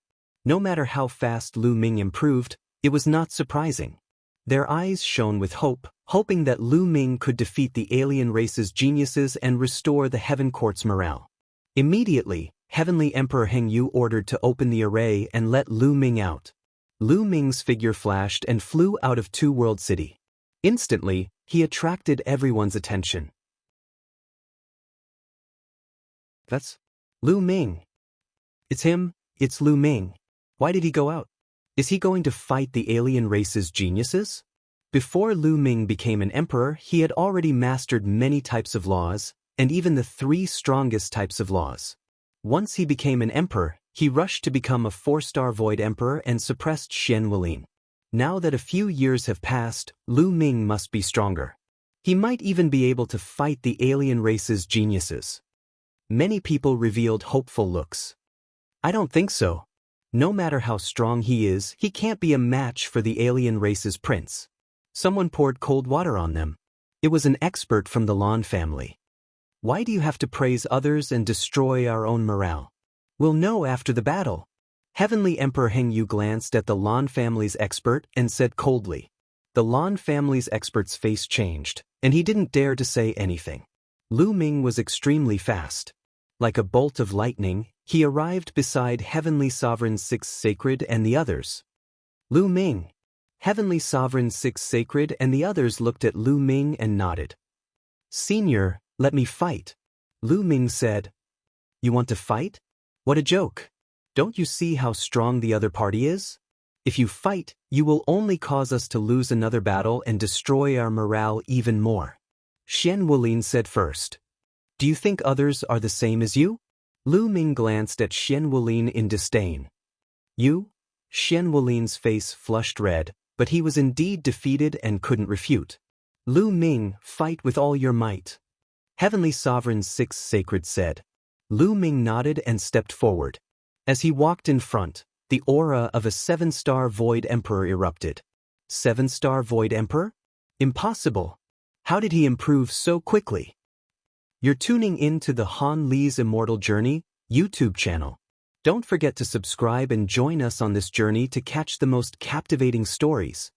Speaker 1: No matter how fast Lu Ming improved, it was not surprising. Their eyes shone with hope, hoping that Lu Ming could defeat the alien race's geniuses and restore the Heaven Court's morale. Immediately, Heavenly Emperor Heng Yu ordered to open the array and let Lu Ming out. Lu Ming's figure flashed and flew out of Two World City. Instantly, he attracted everyone's attention. That's Lu Ming. It's him, it's Lu Ming. Why did he go out? Is he going to fight the alien race's geniuses? Before Lu Ming became an emperor, he had already mastered many types of laws, and even the 3 strongest types of laws. Once he became an emperor, he rushed to become a 4-star Void Emperor and suppressed Xian Wulin. Now that a few years have passed, Lu Ming must be stronger. He might even be able to fight the alien race's geniuses. Many people revealed hopeful looks. I don't think so. No matter how strong he is, he can't be a match for the alien race's prince. Someone poured cold water on them. It was an expert from the Lan family. Why do you have to praise others and destroy our own morale? We'll know after the battle. Heavenly Emperor Heng Yu glanced at the Lan family's expert and said coldly. The Lan family's expert's face changed, and he didn't dare to say anything. Lu Ming was extremely fast. Like a bolt of lightning, he arrived beside Heavenly Sovereign Six Sacred and the others. Lu Ming. Heavenly Sovereign Six Sacred and the others looked at Lu Ming and nodded. Senior, let me fight. Lu Ming said. You want to fight? What a joke. Don't you see how strong the other party is? If you fight, you will only cause us to lose another battle and destroy our morale even more. Xian Wulin said first. Do you think others are the same as you? Lu Ming glanced at Xian Wulin in disdain. You? Xian Wulin's face flushed red, but he was indeed defeated and couldn't refute. Lu Ming, fight with all your might. Heavenly Sovereign 6 Sacred said. Lu Ming nodded and stepped forward. As he walked in front, the aura of a 7-star Void Emperor erupted. 7-star Void Emperor? Impossible. How did he improve so quickly? You're tuning in to the Han Li's Immortal Journey YouTube channel. Don't forget to subscribe and join us on this journey to catch the most captivating stories.